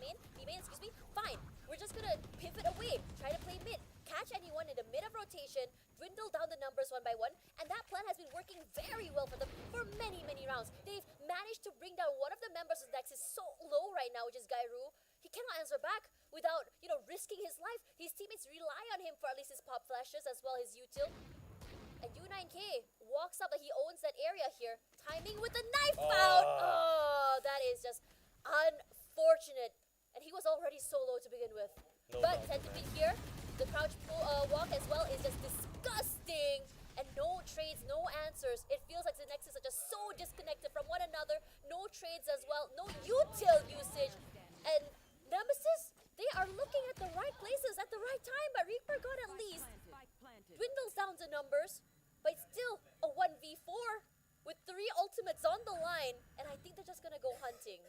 main, excuse me. Fine, we're just gonna pivot away, try to play mid, catch anyone in the mid of rotation, dwindle down the numbers one by one, and that plan has been working very well for them for many rounds. They've managed to bring down one of the members of Nexus so low right now, which is Gairu. He cannot answer back without, risking his life. His teammates rely on him for at least his pop flashes as well as util. And U9K walks up like he owns that area here. Timing with the knife out. Oh, that is just unfortunate. And he was already so low to begin with. But Centipede here, the crouch walk as well is just disgusting. And no trades, no answers. It feels like the Nexus are just so disconnected from one another. No trades as well. No util usage. And Nemesis, they are looking at the right places at the right time. But Reaper God at least dwindles down to numbers, but it's still a 1v4 with 3 ultimates on the line, and I think they're just gonna go hunting.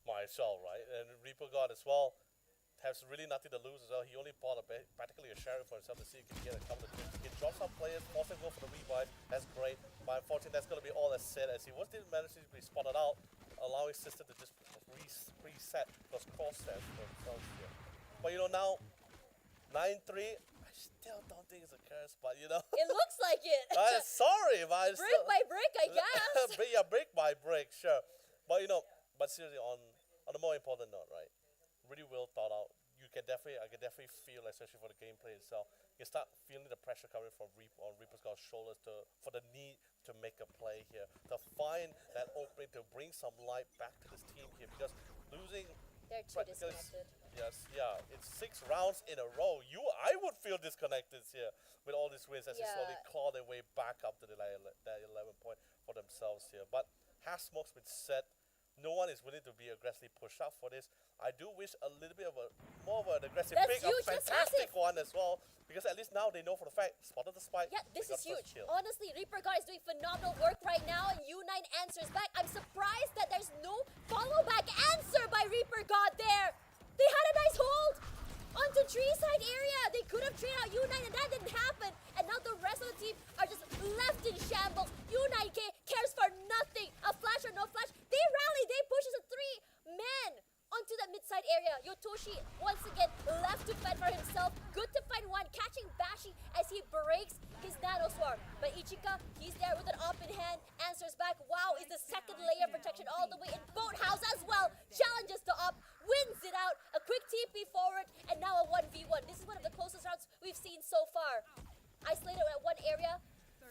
Might as well, right? And Reaper God as well has really nothing to lose as well. He only bought practically a Sheriff for himself to see if he can get a couple of kills. He can drop some players, force him to go for the revive. That's great, but unfortunately that's gonna be all that's said as he didn't manage to be spotted out, allowing System to just reset those cross stats for themselves here. But now 9-3. Still don't think it's a curse, but It looks like it. Sorry, but brick by brick, I guess. Yeah, brick by brick, sure. But but seriously, on a more important note, right? Really well thought out. I can definitely feel, especially for the gameplay itself, you start feeling the pressure coming from Reaper's God's shoulders for the need to to make a play here, to find that opening, to bring some light back to this team here, because losing. They're too disconnected. Yes, yeah, it's 6 rounds in a row. I would feel disconnected here with all these wins as they slowly claw their way back up to that 11 point for themselves here. But half smoke's been set. No one is willing to be aggressively pushed out for this. I do wish a little bit of more of an aggressive pick, a fantastic one as well, because at least now they know for the fact, spotted the spike. Yeah, this is huge. Honestly, Reaper God is doing phenomenal work right now, and U9 answers back. I'm surprised that there's no follow back answer by Reaper God there. They had a nice hold onto tree side area. They could have traded out U9 and that didn't happen. And now the rest of the team are just left in shambles. U9K cares for nothing. A flash or no flash. They rally. They push as a 3-man onto that mid-side area. Yotoshi once again left to fend for himself. Good to find one, catching Bashi as he breaks his nano swarm. But Ichika, he's there with an op in hand, answers back. Wow, is the second layer of protection all the way in Boathouse as well. Challenges the op, wins it out. A quick TP forward, and now a 1v1. This is one of the closest rounds we've seen so far. Isolated at one area,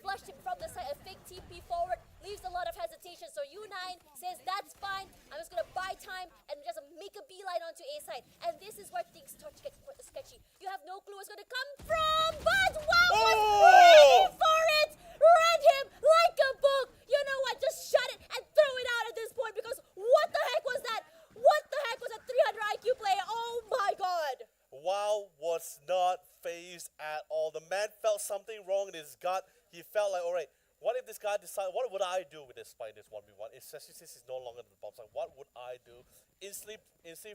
flushed him from the side, a fake TP forward, leaves a lot of hesitation. So U9 says, that's fine, I'm just gonna buy time and just make a beeline onto A side. And this is where things start to get sketchy. You have no clue what's gonna come from, but wow, was ready for it! Read him like a book! You know what, just shut it and throw it out at this point, because what the heck was that? What the heck was a 300 IQ play? Oh my god! WoW was not phased at all. The man felt something wrong in his gut. He felt like, alright, what if this guy decided, what would I do with this fight, this 1v1, especially since he's no longer in the bomb site? What would I do? Instantly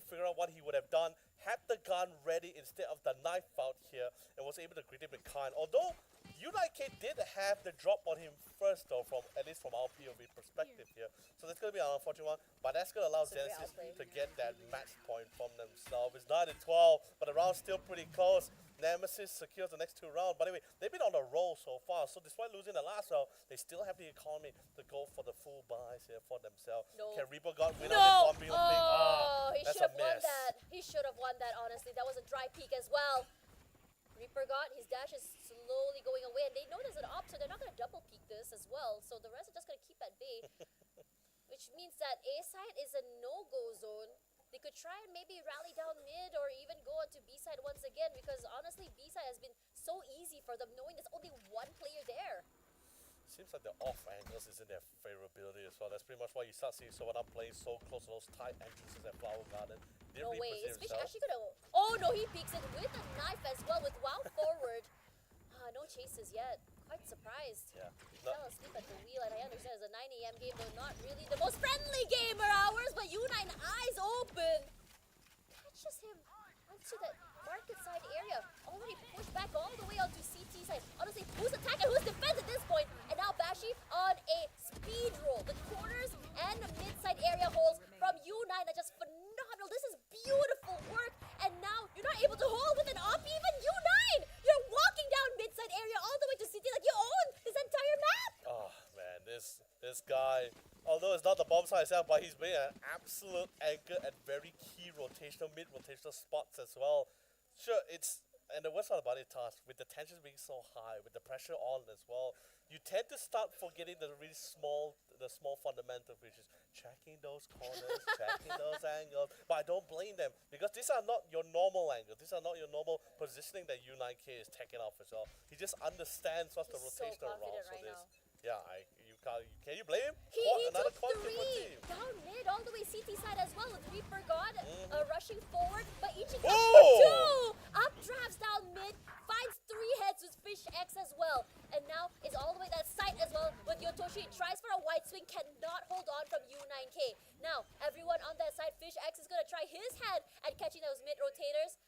figure out what he would have done, had the gun ready instead of the knife out here, and was able to greet him with kind. Although, UNIK did have the drop on him first though, at least from our POV perspective here. So that's going to be an unfortunate one, but that's going to allow Zenexis to get that match point from themselves. It's 9-12, but the round's still pretty close. Nemesis secures the next 2 rounds. By the way, they've been on a roll so far, so despite losing the last round, they still have the economy to go for the full buys here for themselves. Can Reaper God win on this 1v1 pick? He should have won that. He should have won that, honestly. That was a dry peak as well. Reaper God, his dash is slowly going away, and they know there's an op, so they're not going to double peek this as well. So the rest are just going to keep at bay, which means that A side is a no-go zone. They could try and maybe rally down mid or even go on to B side once again, because honestly, B side has been so easy for them, knowing there's only one player there. Seems like the off angles is in their favorability as well. That's pretty much why you start seeing someone up playing so close to those tight entrances at Flower Garden. No way, is Fish actually gonna... Oh no, he peeks it with a knife as well, with WoW forward. No chases yet. Quite surprised. Yeah. Fell asleep at the wheel, and I understand it's a 9 AM game, though not really the most friendly gamer hours, but U9 eyes open. Catches him onto that market side area. Already pushed back all the way onto CT side. Honestly, who's attacking, who's defense at this point? And now Bashi on a speed roll. The corners and the mid-side area holes from U9 are just phenomenal. This is beautiful work. And now you're not able to hold with an op even. U9! You're walking down mid-side area all the way to CT like you own this entire map. Oh man, this guy, although it's not the bomb side itself, but he's been an absolute anchor at very key rotational, mid-rotational spots as well. Sure, and the worst part about it, Task, with the tensions being so high, with the pressure on as well, you tend to start forgetting the really small fundamentals, which is checking those corners, checking those angles. But I don't blame them, because these are not your normal angles. These are not your normal positioning that U9K is taking off as well. He just understands what's the rotational routes for this. Yeah, can you blame him? He took 3 down mid all the way CT side as well, with Reaper God rushing forward, but Ichika 2 updrafts down mid, finds 3 heads with Fish X as well, and now is all the way that side as well with Yotoshi. Tries for a wide swing, cannot hold on from U9K. Now everyone on that side, Fish X is gonna try his hand at catching those mid rotators,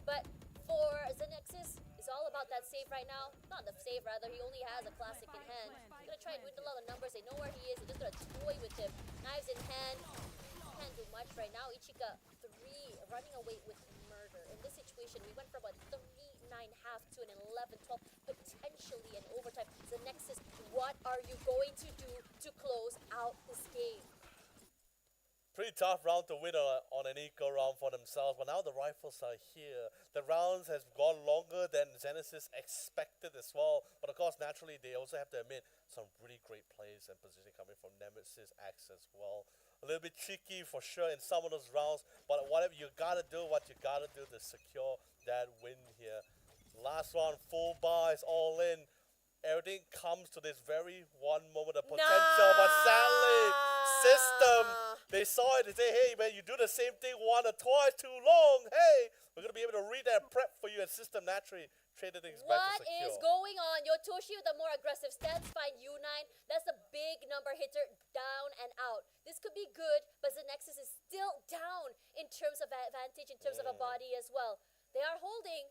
but for Zenexis, it's all about that save right now. Not the save, rather. He only has a classic in hand. He's gonna try and dwindle out the numbers. They know where he is. They're just gonna toy with him. Knives in hand. Can't do much right now. Ichika 3 running away with murder. In this situation, we went from a 3-9 half to an 11-12, potentially an overtime. Zenexis, what are you going to do to close out this game? Pretty tough round to win on an eco round for themselves, but now the rifles are here. The rounds has gone longer than Zenexis expected as well, but of course, naturally, they also have to admit some really great plays and positioning coming from Nemesis X as well. A little bit tricky for sure in some of those rounds, but whatever you gotta do, what you gotta do to secure that win here. Last round, full bars, all in. Everything comes to this very one moment of potential, but sadly, system, they saw it, they say, hey man, you do the same thing one or twice too long, hey, we're going to be able to read that prep for you, and system naturally traded things back to secure. What is going on? Yotoshi with a more aggressive stance, find U9, that's a big number hitter, down and out. This could be good, but Zenexis is still down in terms of advantage, in terms of a body as well. They are holding.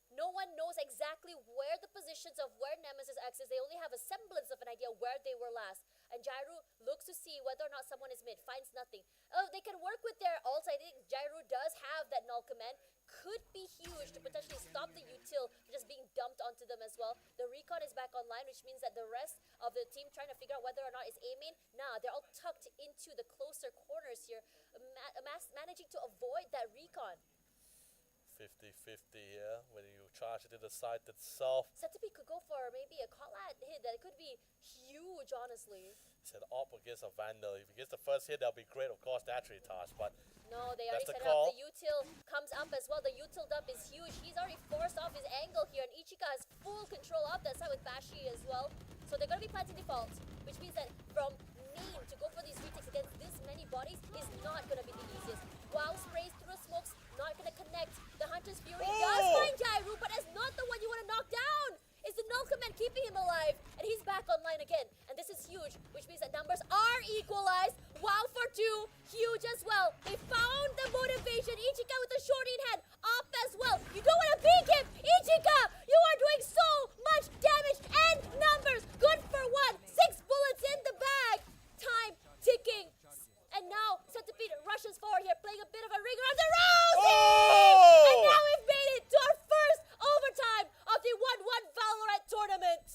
No one knows exactly where the positions of where Nemesis X is. They only have a semblance of an idea where they were last. And Jairu looks to see whether or not someone is mid, finds nothing. Oh, they can work with their ults. I think Jairu does have that null command. Could be huge to potentially stop the util from just being dumped onto them as well. The recon is back online, which means that the rest of the team trying to figure out whether or not it's A-main. Nah, they're all tucked into the closer corners here, managing to avoid that recon. 50-50 here, when you charge it to the side itself. Centipede could go for maybe a call-out hit that could be huge, honestly. It's an op against a Vandal. If he gets the first hit, that'll be great, of course, naturally Tosh, but no, they already set call. up. The util comes up as well. The util dump is huge. He's already forced off his angle here, and Ichika has full control of that side with Bashi as well. So they're going to be planting default, which means that from main to go for these retakes against this many bodies is not going to be the easiest. Wow sprays through the smokes, not going to connect. The Hunter's Fury does find Jairu, but that's not the one you want to knock down. It's the null command keeping him alive, and he's back online again. And this is huge, which means that numbers are equalized. Wow for 2, huge as well. They found the motivation. Ichika with the shorty in hand, off as well. You don't want to peek him, Ichika. You are doing so much damage, and numbers good for 1. 6 bullets in the bag. Time ticking. And now Centipede rushes forward here, playing a bit of a ring around the Rousey! Oh! And now we've made it to our first overtime of the OneOne Valorant tournament.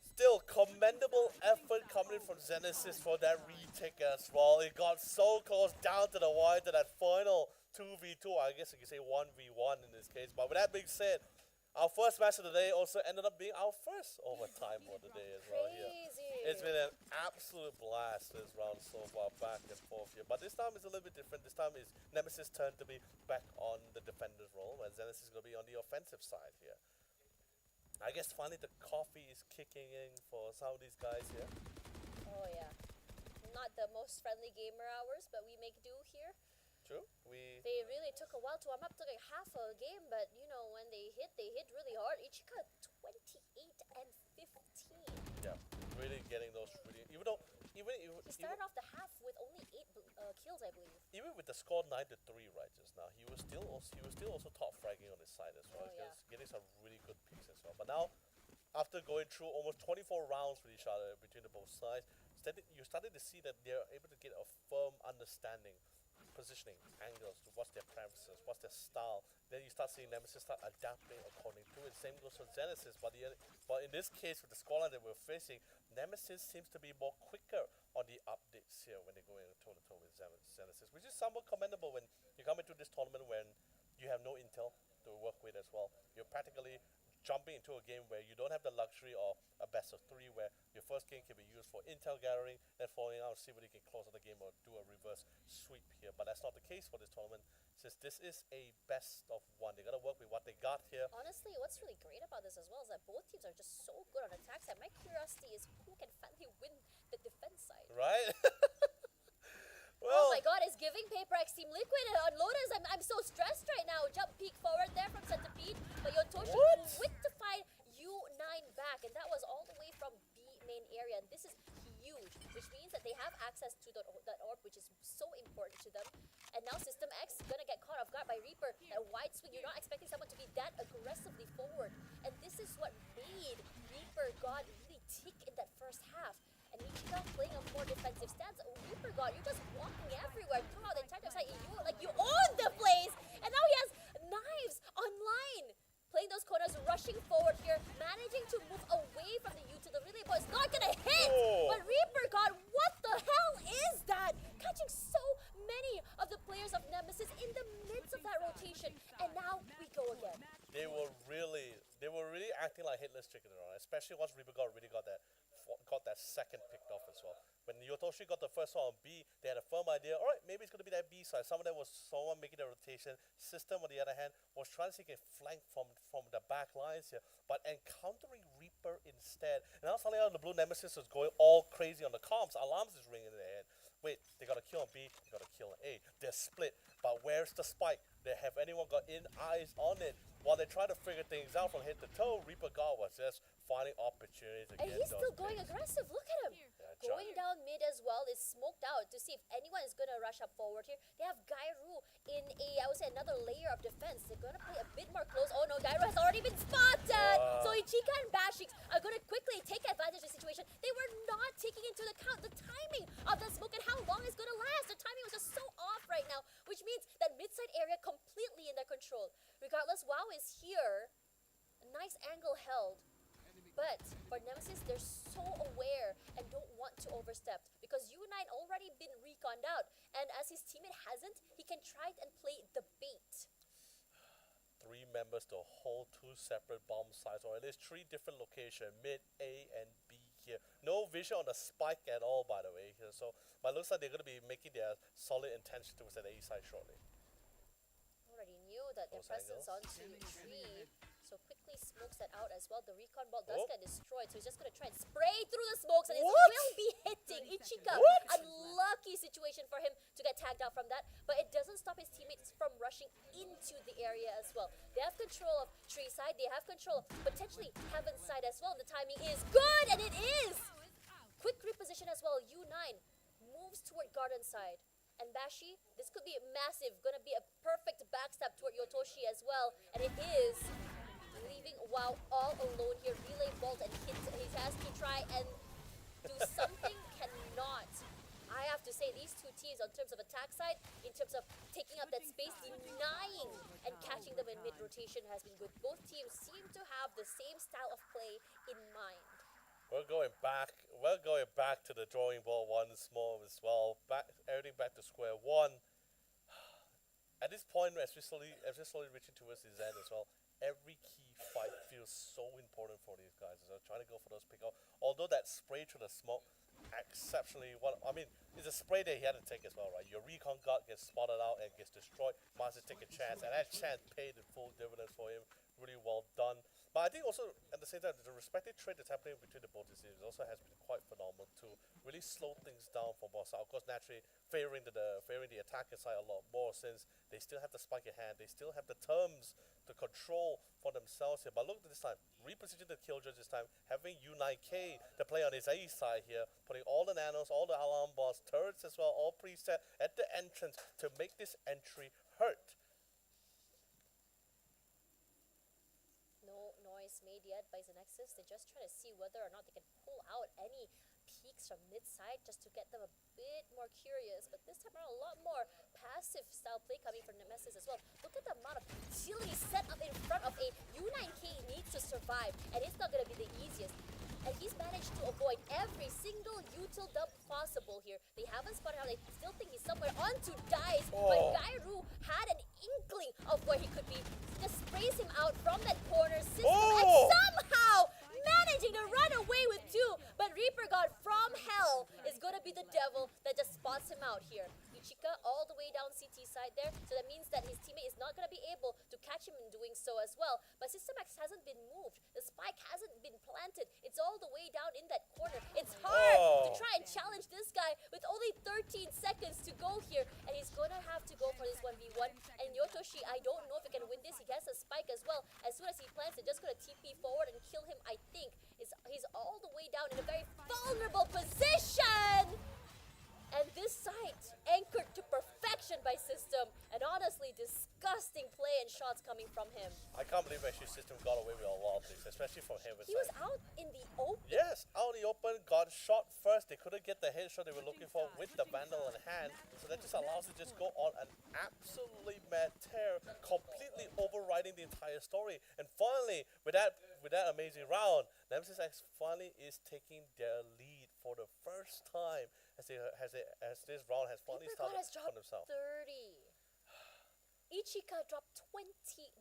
Still, commendable effort coming from Zenexis for that retake as well. It got so close down to the wire to that final 2v2. I guess you could say 1v1 in this case. But with that being said, our first match of the day also ended up being our first overtime of the day as well here. It's been an absolute blast this round so far, back and forth here. But this time is a little bit different. This time is Nemesis' turn to be back on the defender's role, and Zenexis is going to be on the offensive side here. I guess finally the coffee is kicking in for some of these guys here. Oh yeah. Not the most friendly gamer hours, but we make do here. True. They really took a while to warm up. Took like half a game, but you know when they hit really hard. Ichika 28 and 15. Yeah, really getting those really. Even he started off the half with only 8 kills, I believe. Even with the score 9-3 right just now, he was still also top fragging on his side as well. Oh, yeah. Getting some really good picks as well. But now, after going through almost 24 rounds with each other between the both sides, you're starting to see that they're able to get a firm understanding. Positioning, angles, what's their preferences, what's their style. Then you start seeing Nemesis start adapting according to it. Same goes for Zenexis, but in this case, with the scoreline that we're facing, Nemesis seems to be more quicker on the updates here when they go in toe-to-toe with Zenexis, which is somewhat commendable when you come into this tournament when you have no intel to work with as well. You're practically jumping into a game where you don't have the luxury of a best of 3 where your first game can be used for intel gathering, then following out, see whether you can close out the game or do a reverse sweep here. But that's not the case for this tournament, since this is a best of 1. They gotta work with what they got here. Honestly, what's really great about this as well is that both teams are just so good on attack side. My curiosity is who can finally win the defense side. Right? Well, oh my god, it's giving Paper X Team Liquid and Unloaders. I'm so stressed right now. Jump peek forward there from Centipede, but Yotoshi quick to find U9 back, and that was all the way from B main area. And this is huge, which means that they have access to that orb, which is so important to them. And now System X gonna get caught off guard by Reaper. That wide swing, you're not expecting someone to be that aggressively forward. And this is what made Reaper God really tick in that first half. And Ichika playing a more defensive stance. Reaper God, you're just walking everywhere throughout the entire side. You own the place! And now he has knives online! Playing those corners, rushing forward here, managing to move away from the util. The relay ball is not gonna hit! But Reaper God, what the hell is that? Catching so many acting like hitless chicken around, especially once Reaper really got that second picked off as well. When Yotoshi got the first one on B, they had a firm idea, alright, maybe it's going to be that B side. Some of them was someone making the rotation. System, on the other hand, was trying to see if he can flank from the back lines here, but encountering Reaper instead. And now suddenly out of the blue, Nemesis is going all crazy on the comms. Alarms is ringing in their head. Wait, they got a kill on B, they got a kill on A. They're split, but where's the spike? Have anyone got eyes on it? While they try to figure things out from head to toe, Reaper God was just finding opportunities to and get he's still going aggressive. Look at him. Going down mid as well is smoked out to see if anyone is going to rush up forward here. They have Gairu in I would say, another layer of defense. They're going to play a bit more close. Oh no, Gairu has already been spotted. So Ichika and Bashix are going to quickly take advantage of the situation. They were not taking into account the timing of the smoke and how long it's going to last. The timing was just so off right now, which means that mid-side area completely in their control. Regardless, WoW is here. A nice angle held. But for Nemesis, they're so aware and don't want to overstep because U9 already been reconned out, and as his teammate hasn't, he can try and play the bait. 3 members to hold 2 separate bomb sites, or at least 3 different locations, mid, A, and B here. No vision on the spike at all, by the way. Here. So, but it looks like they're going to be making their solid intention towards the A side shortly. Already knew that their Those presence angles. onto tree, so quickly smokes that out as well. The recon ball does get destroyed, so he's just going to try and spray through the smokes, and it will be hitting Ichika. Unlucky situation for him to get tagged out from that, but it doesn't stop his teammates from rushing into the area as well. They have control of tree side, they have control of potentially heaven side as well. The timing is good, and it is! Quick reposition as well. U9 moves toward garden side. And Bashi, this could be massive, gonna be a perfect backstab toward Yotoshi as well, and it is. Leaving WoW all alone here, relay bolt and hit. He has to try and do something, cannot. I have to say, these two teams, in terms of attack side, in terms of taking up that space, denying and catching them in mid-rotation has been good. Both teams seem to have the same style of play in mind. We're going back to the drawing board once more as well. Everything back to square one. At this point, as we're slowly reaching towards the end as well, every key fight feels so important for these guys as well, trying to go for those pick-off. Although that spray through the smoke, exceptionally, it's a spray that he had to take as well, right? Your recon guard gets spotted out and gets destroyed. Must take a chance, and that chance paid the full dividends for him. Really well done. But I think also, at the same time, the respective trade that's happening between the both teams also has been quite phenomenal too. Really slow things down for both sides. Of course, naturally, favoring the attacking side a lot more since they still have the spike in hand. They still have the terms to control for themselves here. But look at this time. Repositioning the Killjoys this time. Having U9K to play on his A side here. Putting all the nanos, all the alarm bars, turrets as well, all preset at the entrance to make this entry hurt. Made yet by Zenexis. They just try to see whether or not they can pull out any peaks from mid-side just to get them a bit more curious, but this time around a lot more passive style play coming from Nemesis as well. Look at the amount of utility set up in front of A. U9K needs to survive, and it's not going to be the easiest. And he's managed to avoid every single util dump possible here. They haven't spotted out. They still think he's somewhere onto dice, but Gairu had an inkling of where he could be. Just sprays him out from that corner system and somehow managing to run away with 2. But Reaper God from hell is going to be the devil that just spots him out here. Ichika all the way down CT side there, so that means that his teammate is not going to be able to catch him in doing so as well. But System X hasn't been moved. The spike hasn't been planted. It's all the way down in that corner. It's hard to try and challenge this guy with only 13 seconds to go here, and he's going to have to go for this 1v1. And Yotoshi, I don't know if he can win this. He has a spike as well. As soon as he plants, they're just going to TP forward and kill him, I think. He's all the way down in a very vulnerable position! And this site, anchored to perfection by System, and honestly, disgusting play and shots coming from him. I can't believe actually System got away with a lot of things, especially from him. He was out in the open. Yes, out in the open, got shot first. They couldn't get the headshot they were looking for with the Vandal in hand. So that just allows it to just go on an absolutely mad tear, completely overriding the entire story. And finally, with that amazing round, Nemesis X finally is taking their lead for the first time as this round has finally started for themselves. 30. Ichika dropped 29.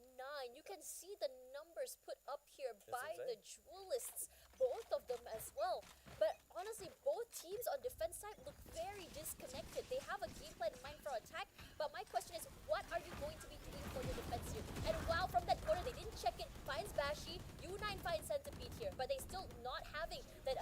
You can see the numbers put up here by the duelists, both of them as well. But honestly, both teams on defense side look very disconnected. They have a game plan in mind for attack, but my question is, what are you going to be doing for your defense here? And wow, from that corner, they didn't check it. Finds Bashi, U9 finds Centipede here, but they still not having that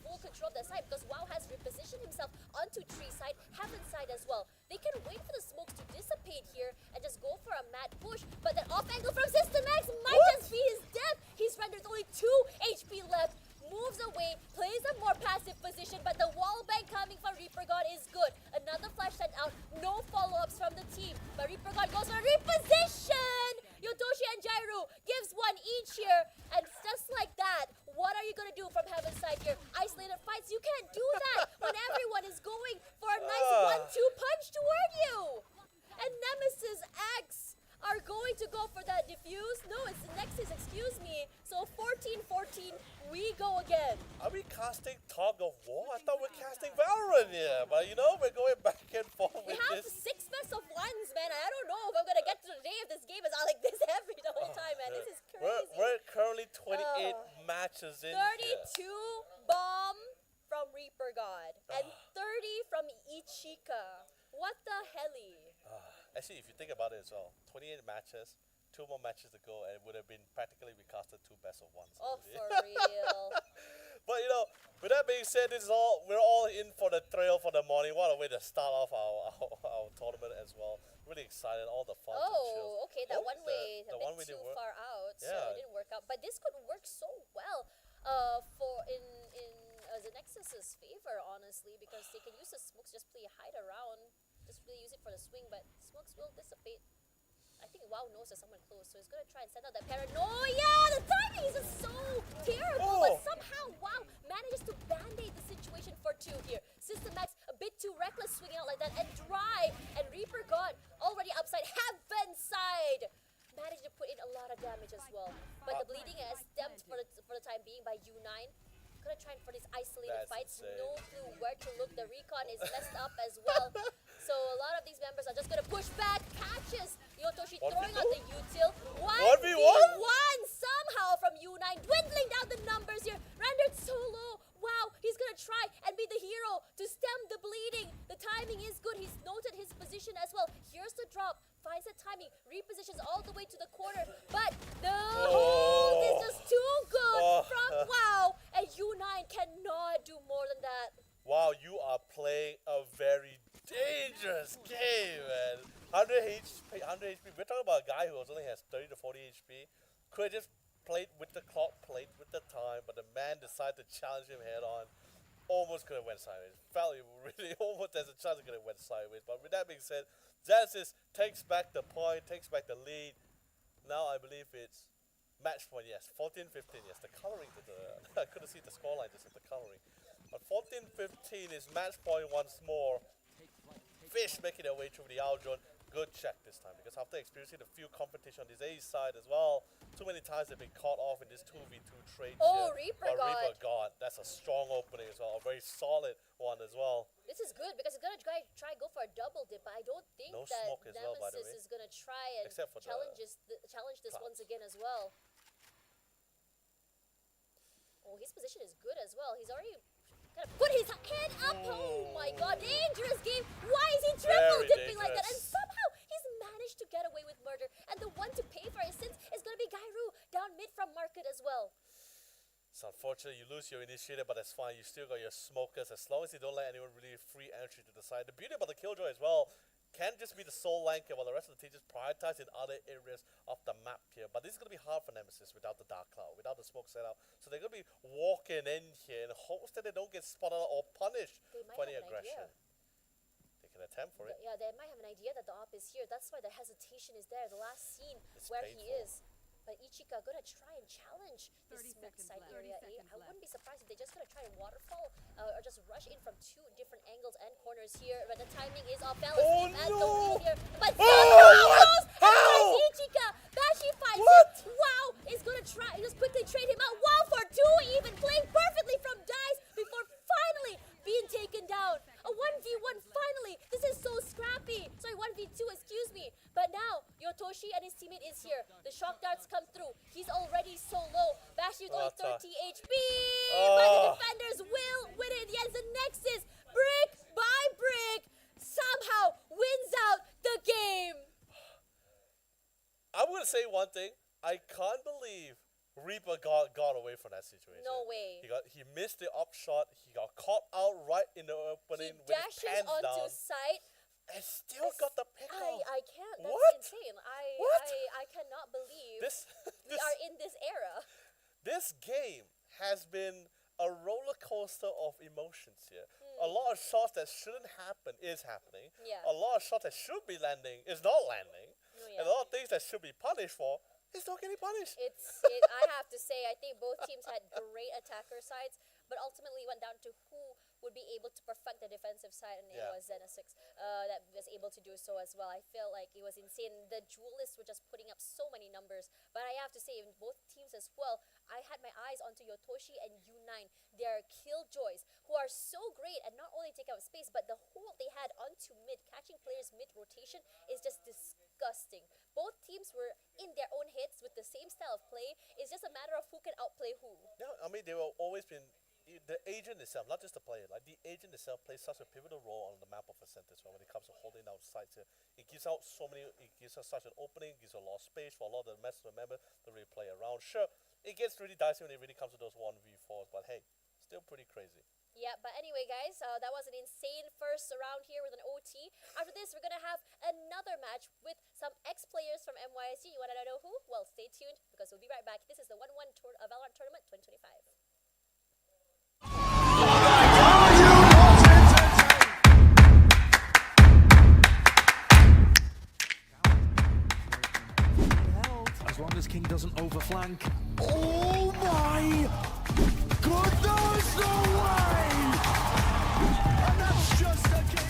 full control of the side because WoW has repositioned himself onto tree side, heaven side as well. They can wait for the smokes to dissipate here and just go for a mad push, but that off angle from System X might just be his death. He's rendered only 2 HP left, moves away, plays a more passive position, but the wall bang coming from Reaper God is good. Another flash sent out, no follow-ups from the team, but Reaper God goes for a reposition! Yotoshi and Jairu gives one each here, and just like that, what are you gonna do from heaven side here? Isolated fights, you can't do that when everyone is going for a nice 1-2 punch toward you! And Nemesis X are going to go for that diffuse. No, it's Zenexis, excuse me. So 14-14, we go again. Are we casting Tug of War? I thought we're casting Valorant here, but you know, we're going back and forth We with have this. 6 best of ones, man. I don't know if I'm gonna get to the day if this game is all like this every time, man. This is crazy. We're currently 28 matches in 32 here. bomb from Reaper God and 30 from Ichika. What the helly? Actually, if you think about it as well, 28 matches, 2 more matches to go, and it would have been practically recasted 2 best of ones. Oh, already. for real. But you know, with that being said, we're all in for the thrill for the morning. What a way to start off our tournament as well. Really excited, all the fun. Oh, okay, that Oh, one way the a one way bit too didn't work. far out, so Yeah. it didn't work out. But this could work so well for in Zenexis' favor, honestly, because they can use the smokes, just play hide around, just really use it for the swing, but smokes will dissipate. I think WoW knows there's someone close, so he's gonna try and send out that paranoia. The timing is just so terrible, but somehow WoW manages to band-aid the situation for 2 here. System X a bit too reckless swinging out like that, and Dry and Reaper God already upside heaven side. Managed to put in a lot of damage as well, but the bleeding has stemmed for the time being by U9. Gonna try for these isolated fights. Insane. No clue where to look. The recon is messed up as well. So a lot of these members are just gonna push back. Catches Yotoshi throwing out the util. 1v1 somehow from U9, dwindling down the numbers here. Rendered so low. Wow, he's gonna try and be the hero to stem the bleeding. The timing is good. He's noted his position as well. Here's the drop. Finds the timing. Repositions all the way to the corner. But the hold is just too good from WoW. And U9 cannot do more than that. Wow, you are playing a very dangerous game, man. 100 HP, 100 HP. We're talking about a guy who only has 30 to 40 HP. Could have just played with the clock, played with the time, but the man decided to challenge him head on. Almost could have went sideways. Value really almost has a chance it could have went sideways. But with that being said, Zenexis takes back the point, takes back the lead. Now I believe it's match point, yes. 14-15, yes. The coloring to the I couldn't see the scoreline, just the coloring. But 14-15 is match point once more. Fish making their way through the out zone. Good check this time, because after experiencing a few competition on this A side as well, too many times they've been caught off in this 2v2 trade. Oh, Reaper God. Reaper God. That's a strong opening as well. A very solid one as well. This is good because he's gonna try go for a double dip, but I don't think No that smoke as well, by the Nemesis way. is gonna try and Except for the challenge this clouds. once again as well. Oh, his position is good as well. He's already gonna put his head up. Oh my God, dangerous game. Why is he triple dipping like that? And somehow he's managed to get away with murder. And the one to pay for his sins is gonna be Gairu down mid from market as well. So unfortunately, you lose your initiator, but that's fine. You still got your smokers. As long as you don't let anyone really free entry to the side. The beauty about the Killjoy as well can just be the sole lanker while the rest of the team just prioritize in other areas of the map here. But this is going to be hard for Nemesis without the Dark Cloud, without the smoke setup. So they're going to be walking in here in hopes that they don't get spotted or punished for any aggression. They can attempt for it. Yeah, they might have an idea that the op is here. That's why the hesitation is there. The last scene It's where painful. he is. But Ichika gonna try and challenge this smoke side area. I wouldn't be surprised if they just gonna try and waterfall or just rush in from 2 different angles and corners here. But the timing is off balance. Oh, At the no! lead here. But what? How? Ichika, Bashi fights it. Wow is gonna try just quickly trade him out. Wow for 2 even, playing perfectly from dice before finally being taken down. A 1v1 finally. This is so scrappy. Sorry, 1v2, excuse me. But now Toshi and his teammate is here. The shock darts come through. He's already so low. Bashy going 30 HP. But the defenders will win it in the end. Zenexis, brick by brick, somehow wins out the game. I'm gonna say one thing. I can't believe Reaper got away from that situation. No way. He missed the upshot. He got caught out right in the opening He with his dashes pants onto down. site. And still got the pick off. I can't. That's What? insane. What? I cannot believe This we are in this era. this game has been a roller coaster of emotions here. A lot of shots that shouldn't happen is happening. Yeah. A lot of shots that should be landing is not landing. Oh, And a lot of things that should be punished for is not getting punished. I have to say, I think both teams had great attacker sides, but ultimately went down to who would be able to perfect the defensive side, and it was Zenexis that was able to do so as well. I feel like it was insane. The duelists were just putting up so many numbers, but I have to say, in both teams as well, I had my eyes onto Yotoshi and U9. They are killjoys who are so great and not only take up space, but the hold they had onto mid, catching players mid-rotation is just disgusting. Both teams were in their own hits with the same style of play. It's just a matter of who can outplay who. Yeah, I mean, they will always been the agent itself, not just the player. Like the agent itself plays such a pivotal role on the map of Ascent as well when it comes to holding down sites here. It gives out so many. It gives us such an opening. Gives a lot of space for a lot of the Master members to really play around. Sure, it gets really dicey when it really comes to those 1v4s, but hey, still pretty crazy. Yeah, but anyway, guys, that was an insane first round here with an OT. After this, we're gonna have another match with some ex-players from MYSG. You wanna know who? Well, stay tuned because we'll be right back. This is the OneOne Valorant Tournament 2025. As long as King doesn't overflank. Oh my goodness, no way! And that's just a game.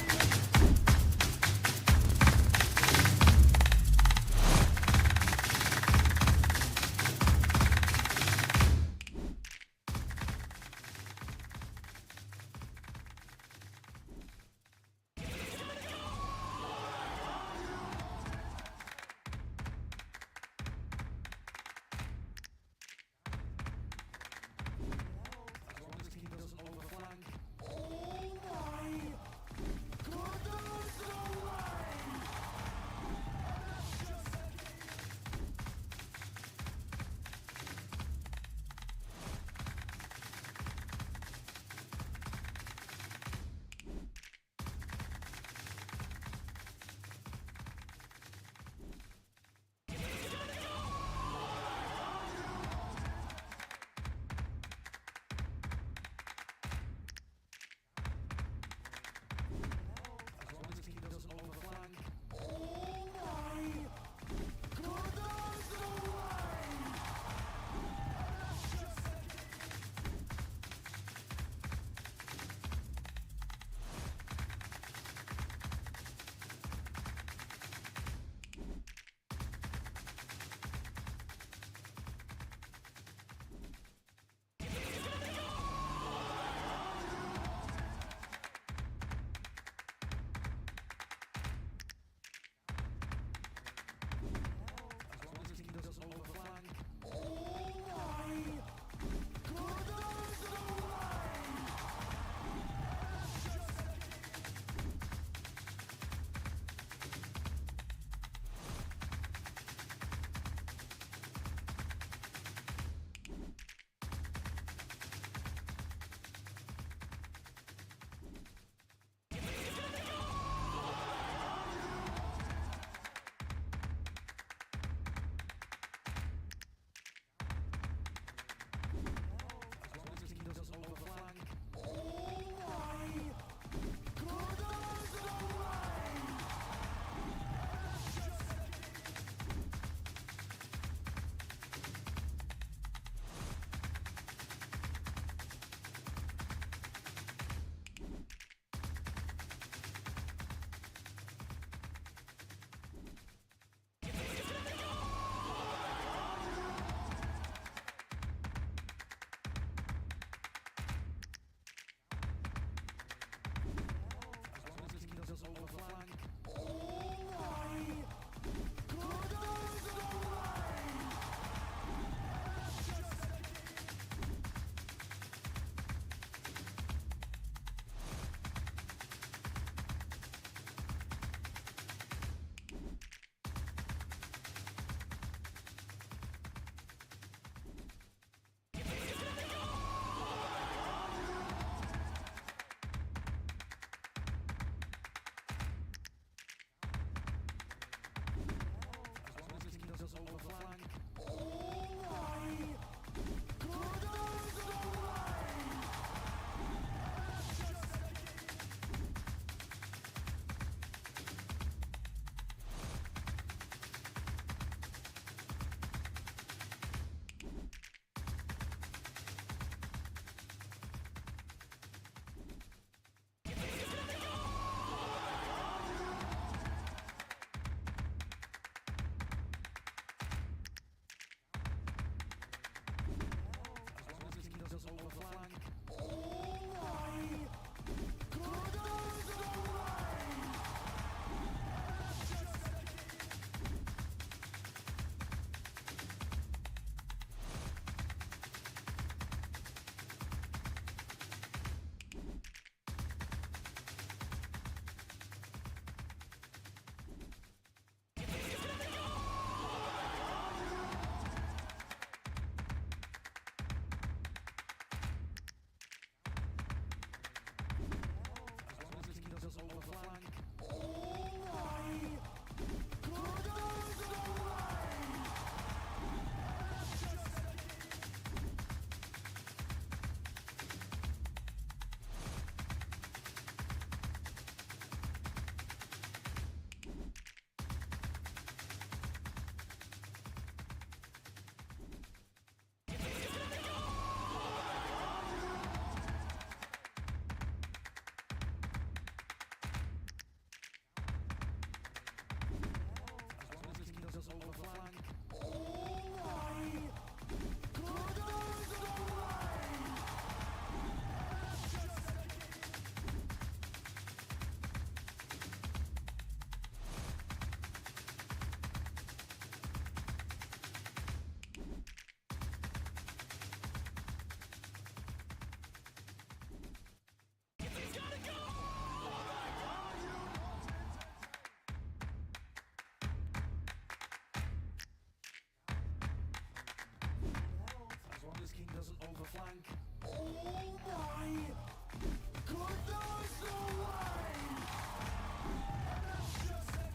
Goodness away! And that's just a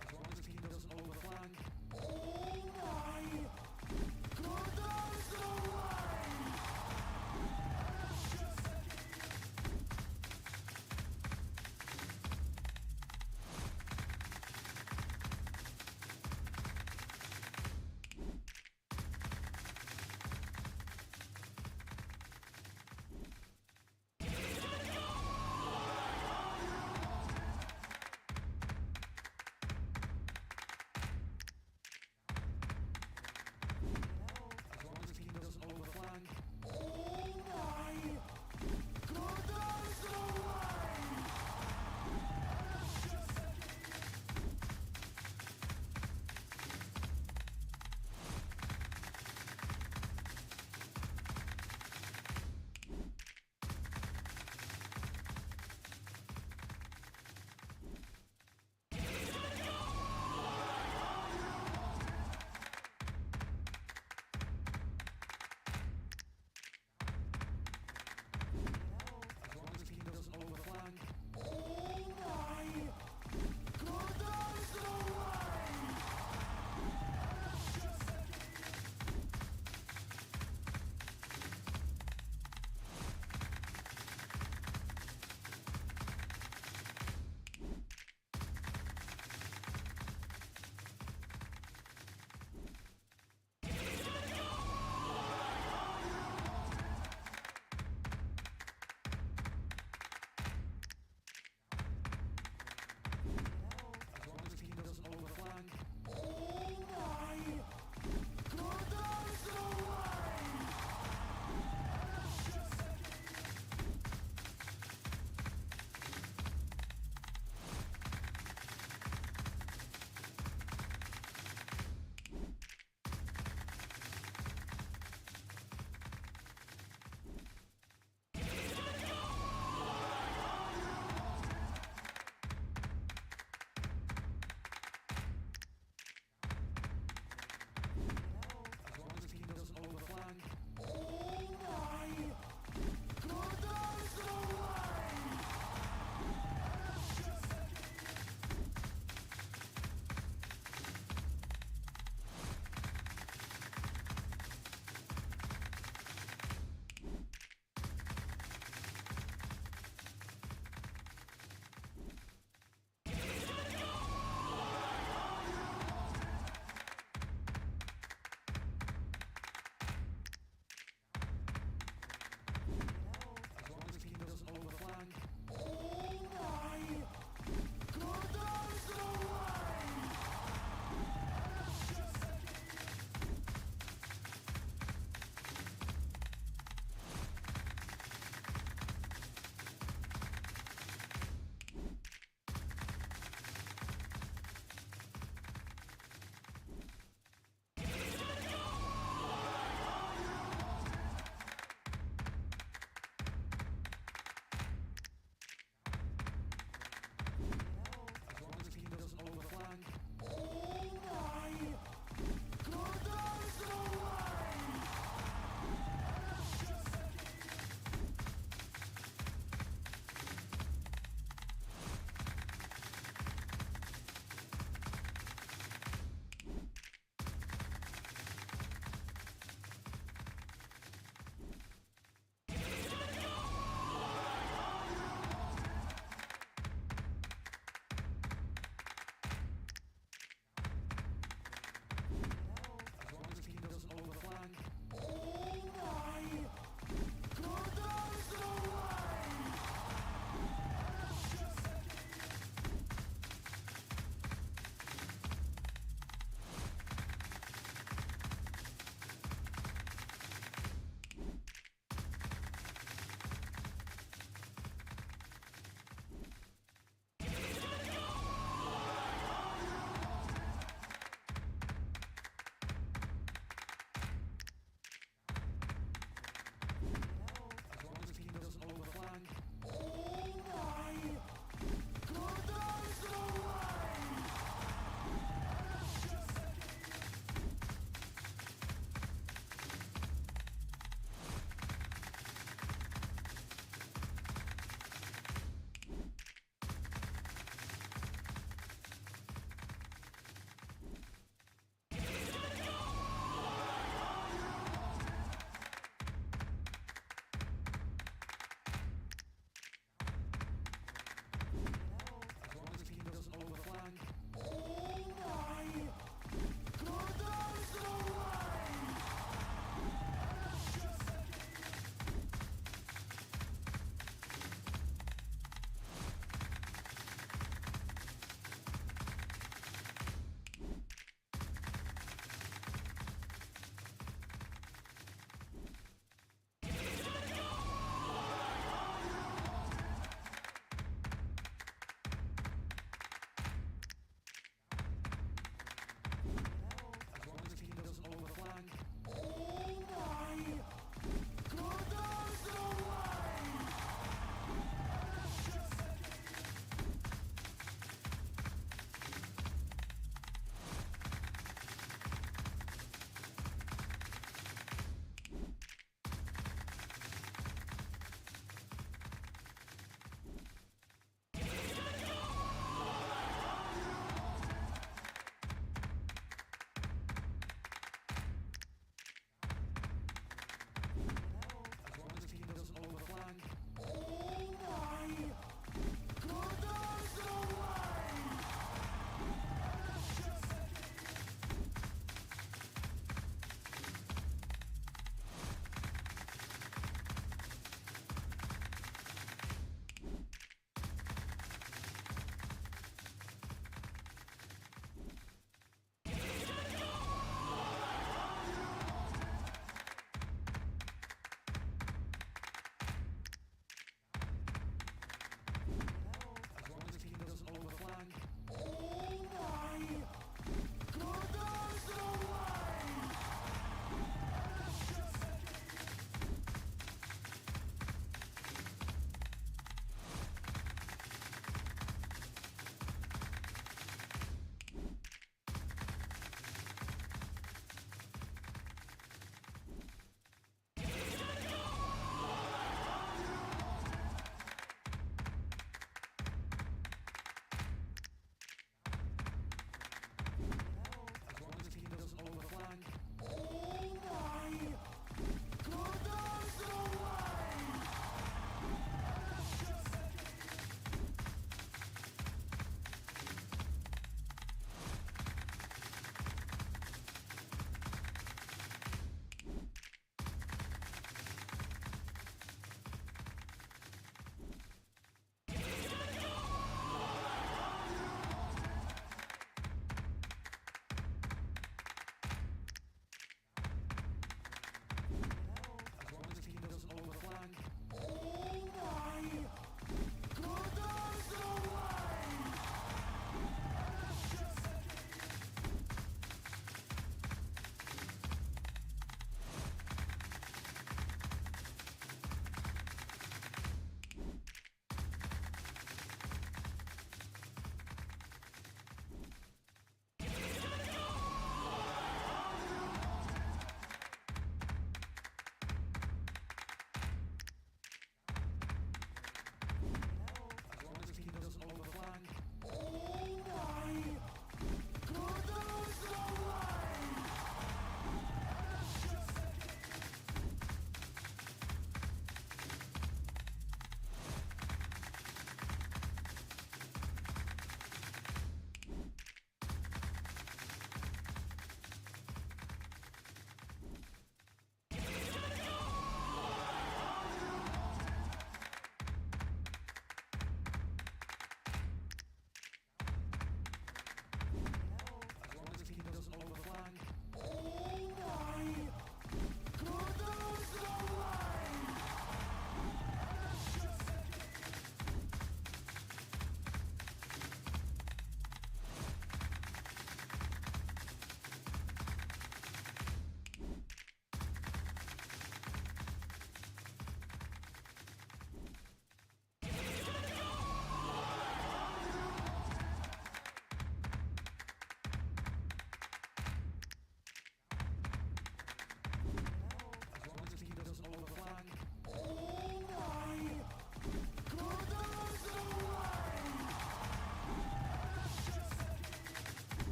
As long as King doesn't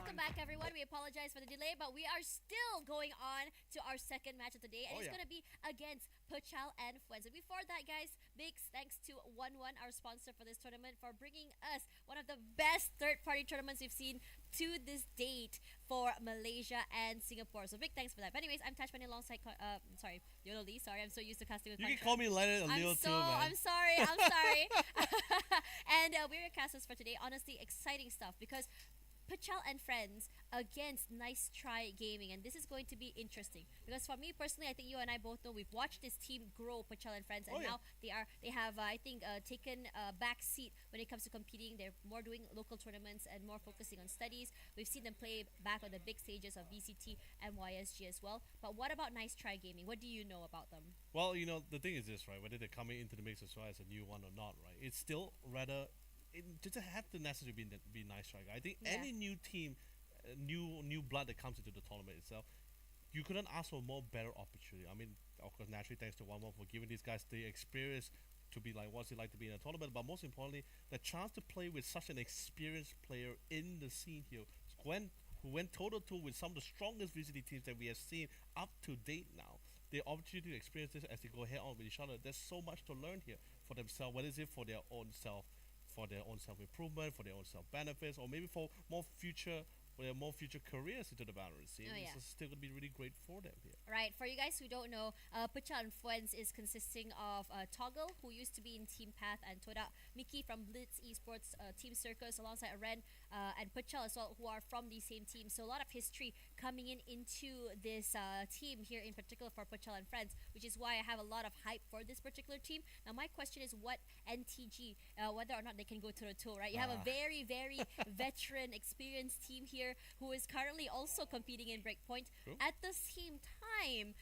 welcome back, everyone. We apologize for the delay, but we are still going on to our second match of the day, and it's going to be against Patel and Friends. And before that, guys, big thanks to OneOne, our sponsor for this tournament, for bringing us one of the best third-party tournaments we've seen to this date for Malaysia and Singapore. So big thanks for that. But anyways, I'm Tashmani alongside, Yola Lee. Sorry, I'm so used to casting with You can call me Leonard and Leo too, man. I'm sorry. And we're your casters for today. Honestly, exciting stuff because Patel and Friends against Nice Try Gaming, and this is going to be interesting because for me personally, I think you and I both know we've watched this team grow, Patel and Friends, and now they have taken a back seat when it comes to competing. They're more doing local tournaments and more focusing on studies. We've seen them play back on the big stages of VCT and YSG as well. But what about Nice Try Gaming? What do you know about them? Well, the thing is this, right? Whether they're coming into the mix as well as a new one or not, right? It's still rather. It doesn't have to necessarily be Nice Try. I think any new team, new blood that comes into the tournament itself, you couldn't ask for more better opportunity. I mean, of course, naturally, thanks to OneOne for giving these guys the experience to be like, what's it like to be in a tournament, but most importantly, the chance to play with such an experienced player in the scene here, who went toe-to-toe with some of the strongest VCT teams that we have seen up to date now. The opportunity to experience this as they go head on with each other, there's so much to learn here for themselves, whether it's for their own self-improvement, for their own self-benefits, or maybe for more future careers into the Valorant scene. This is still going to be really great for them here. Right. For you guys who don't know, Patel and Friends is consisting of Toggle, who used to be in Team Path, and Toda, Mickey from Blitz Esports Team Circus, alongside Aren and Patel as well, who are from the same team. So a lot of history coming into this team here, in particular for Patel and Friends, which is why I have a lot of hype for this particular team. Now, my question is, what NTG, whether or not they can go toe-to-toe, right? You have a very, very veteran, experienced team here who is currently also competing in Breakpoint. True. At the same time,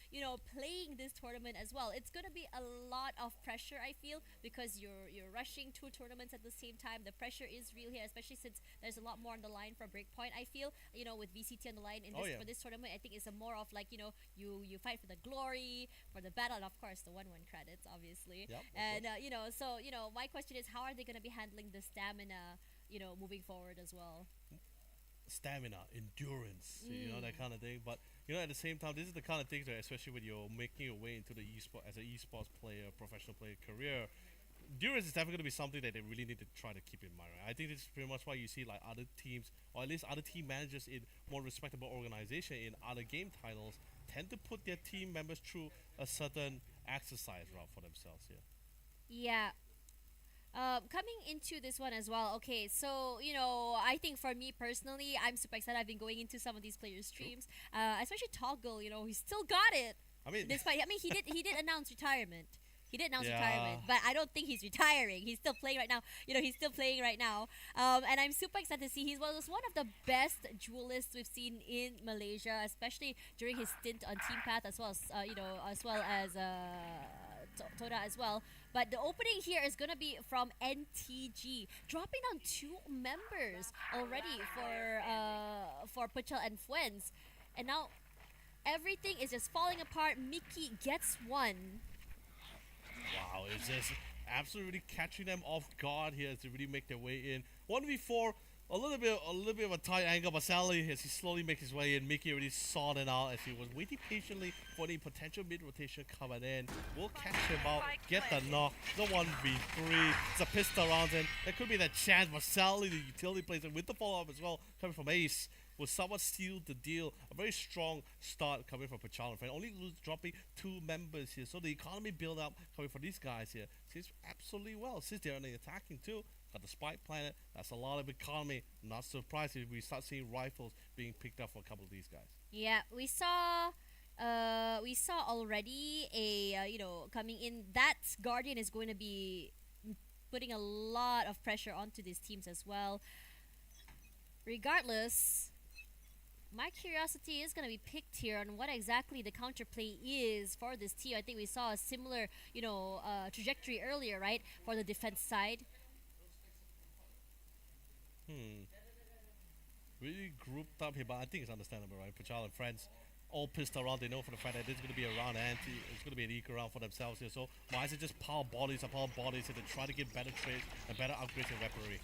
playing this tournament as well. It's going to be a lot of pressure, I feel, because you're rushing two tournaments at the same time. The pressure is real here, especially since there's a lot more on the line for Breakpoint, I feel. With VCT on the line for this tournament, I think it's a more of like, you fight for the glory, for the battle, and of course the OneOne credits, obviously. Yep, and my question is, how are they going to be handling the stamina, moving forward as well? Stamina, endurance, that kind of thing. But at the same time, this is the kind of things that, especially when you're making your way into the esport as an esports player, professional player career, endurance is definitely going to be something that they really need to try to keep in mind. Right? I think this is pretty much why you see like other teams, or at least other team managers in more respectable organization in other game titles, tend to put their team members through a certain exercise route for themselves here. Yeah. Coming into this one as well, okay, so, I think for me personally, I'm super excited. I've been going into some of these players' streams, especially Toggle, he still got it. Despite, he did announce retirement. He did announce retirement, but I don't think he's retiring. He's still playing right now. And I'm super excited to see he was one of the best duelists we've seen in Malaysia, especially during his stint on Team Path, as well as Toda as well. But the opening here is going to be from NTG, dropping down 2 members already for Patel and Friends. And now everything is just falling apart. Mickey gets one. Wow, it's just absolutely catching them off guard here as they really make their way in. 1v4, a little bit of a tight angle, but Sally, as he slowly makes his way in, Mickey already sought it out as he was waiting patiently for any potential mid-rotation coming in. We'll catch him out, get the knock, the 1v3, it's a pistol round in. There could be that chance, but Sally, the utility player, with the follow-up as well, coming from Ace, will somewhat seal the deal. A very strong start coming from Patel and Friends, only dropping 2 members here. So the economy build up coming for these guys here seems absolutely well. Since they're only attacking too, got the Spike Planet, that's a lot of economy. Not surprised if we start seeing rifles being picked up for a couple of these guys. Yeah, we saw already coming in. That Guardian is going to be putting a lot of pressure onto these teams as well. Regardless, my curiosity is going to be picked here on what exactly the counterplay is for this team. I think we saw a similar, trajectory earlier, right, for the defense side. Really grouped up here, but I think it's understandable, right? Patel and Friends all pissed around. They know for the fact that this is going to be a round it's going to be an equal round for themselves here. So why is it just power bodies and to try to get better trades and better upgrades in weaponry?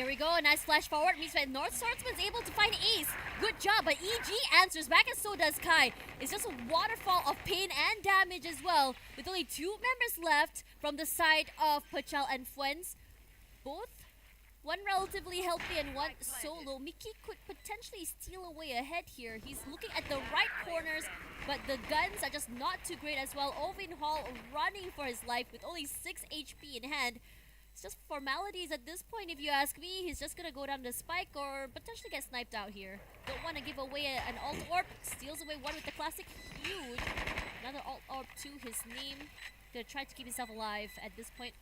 Here we go, a nice flash forward. Means that North Swordsman's able to find Ace. Good job, but EG answers back and so does Kai. It's just a waterfall of pain and damage as well. With only 2 members left from the side of Patel and Friends. Both, one relatively healthy and one solo. Mickey could potentially steal away ahead here. He's looking at the right corners, but the guns are just not too great as well. Ovin Hall running for his life with only 6 HP in hand. It's just formalities at this point, if you ask me. He's just gonna go down the spike or potentially get sniped out here. Don't want to give away an alt orb. Steals away one with the classic. Huge. Another alt orb to his name. Gonna try to keep himself alive at this point.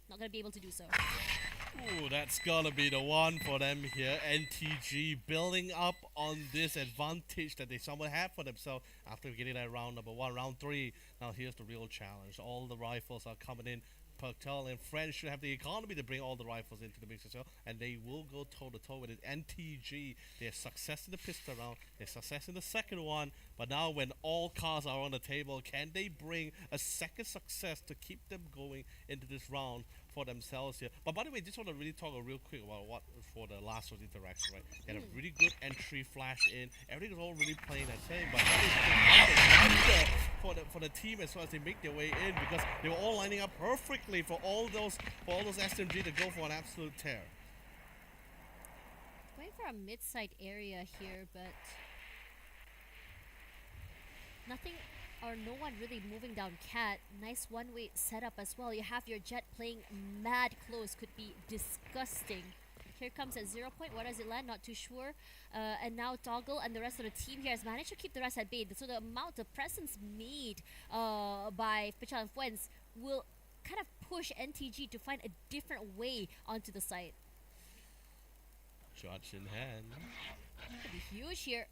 Not gonna be able to do so. Ooh, that's gonna be the one for them here. NTG building up on this advantage that they somewhat have for themselves after getting that round number 1, round 3. Now here's the real challenge. All the rifles are coming in. Patel and Friends should have the economy to bring all the rifles into the mix as well, and they will go toe-to-toe with it. NTG, they have success in the pistol round, they have success in the second one, but now when all cards are on the table, can they bring a second success to keep them going into this round for themselves here? But by the way, just want to really talk real quick about what for the last of the interaction, right? They had a really good entry flash in, everything was all really playing the same, but that is for the team as well as they make their way in, because they were all lining up perfectly for all those SMG to go for an absolute tear. Going for a mid-side area here, but nothing or no one really moving down Cat. Nice one-way setup as well. You have your Jet playing mad close, could be disgusting. Here comes at 0 point. Where does it land? Not too sure. And now Toggle and the rest of the team here has managed to keep the rest at bay. So the amount of presence made by Patel and Friends will kind of push NTG to find a different way onto the site. Shots in hand. Could be huge here.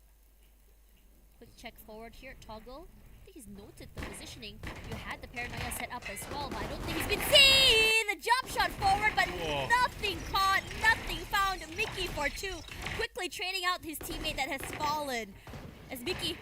Quick check forward here. Toggle. I think he's noted the positioning. You had the paranoia set up as well, but I don't think he's been seen! The jump shot forward, but nothing caught, nothing found. Mickey for 2. Quickly trading out his teammate that has fallen. As Mickey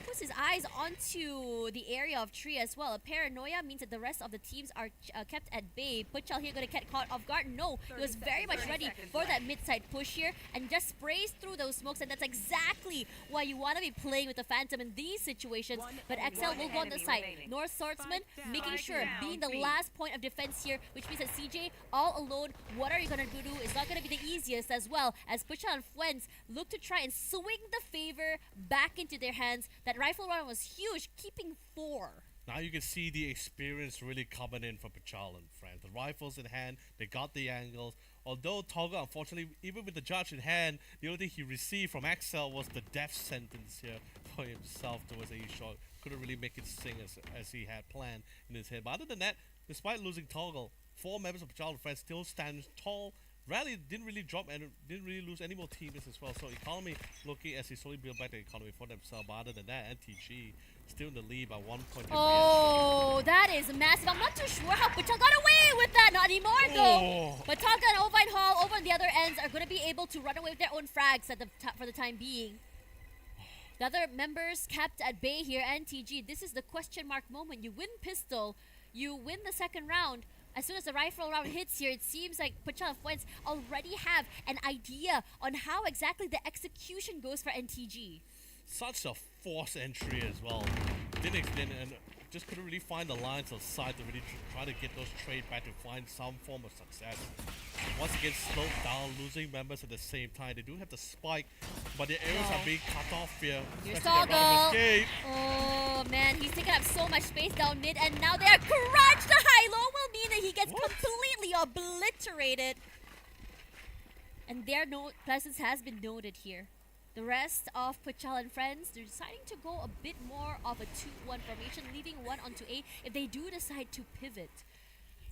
puts his eyes onto the area of tree as well. A paranoia means that the rest of the teams are kept at bay. Puchal here going to get caught off guard. No, he was very much ready for that mid-side push here and just sprays through those smokes, and that's exactly why you want to be playing with the Phantom in these situations. But XL will go on the side. North Swordsman making sure, being the last point of defense here, which means that CJ all alone, what are you going to do? It's not going to be the easiest as well, as Puchal and Friends look to try and swing the favor back into their hands. That rifle run was huge, keeping 4. Now you can see the experience really coming in for Patel and Friends. The rifles in hand, they got the angles. Although Toga, unfortunately, even with the judge in hand, the only thing he received from Axel was the death sentence here for himself towards a shot. Couldn't really make it sing as he had planned in his head. But other than that, despite losing Toggle, 4 members of Patel and Friends still stand tall. Rally didn't really drop and didn't really lose any more teammates as well. So economy looking as they slowly build back the economy for themselves. But other than that, NTG still in the lead by 1 point. Oh, that is massive. I'm not too sure how Patel got away with that. Not anymore though. But Tonka and Ovine Hall over on the other ends are going to be able to run away with their own frags at for the time being. The other members kept at bay here. NTG, this is the question mark moment. You win pistol, you win the second round. As soon as the rifle round hits here, it seems like Patel and Friends already have an idea on how exactly the execution goes for NTG. Such a forced entry as well. Didn't extend and just couldn't really find the lines of sight to really try to get those trade back to find some form of success. Once again, slowed down, losing members at the same time. They do have the spike, but the arrows are being cut off here. Here's Toggle. Oh man, he's taking up so much space down mid, and now they are crunched. The high-low will mean that he gets completely obliterated. And their presence has been noted here. The rest of Patel and Friends, they're deciding to go a bit more of a 2-1 formation, leaving 1 onto A if they do decide to pivot.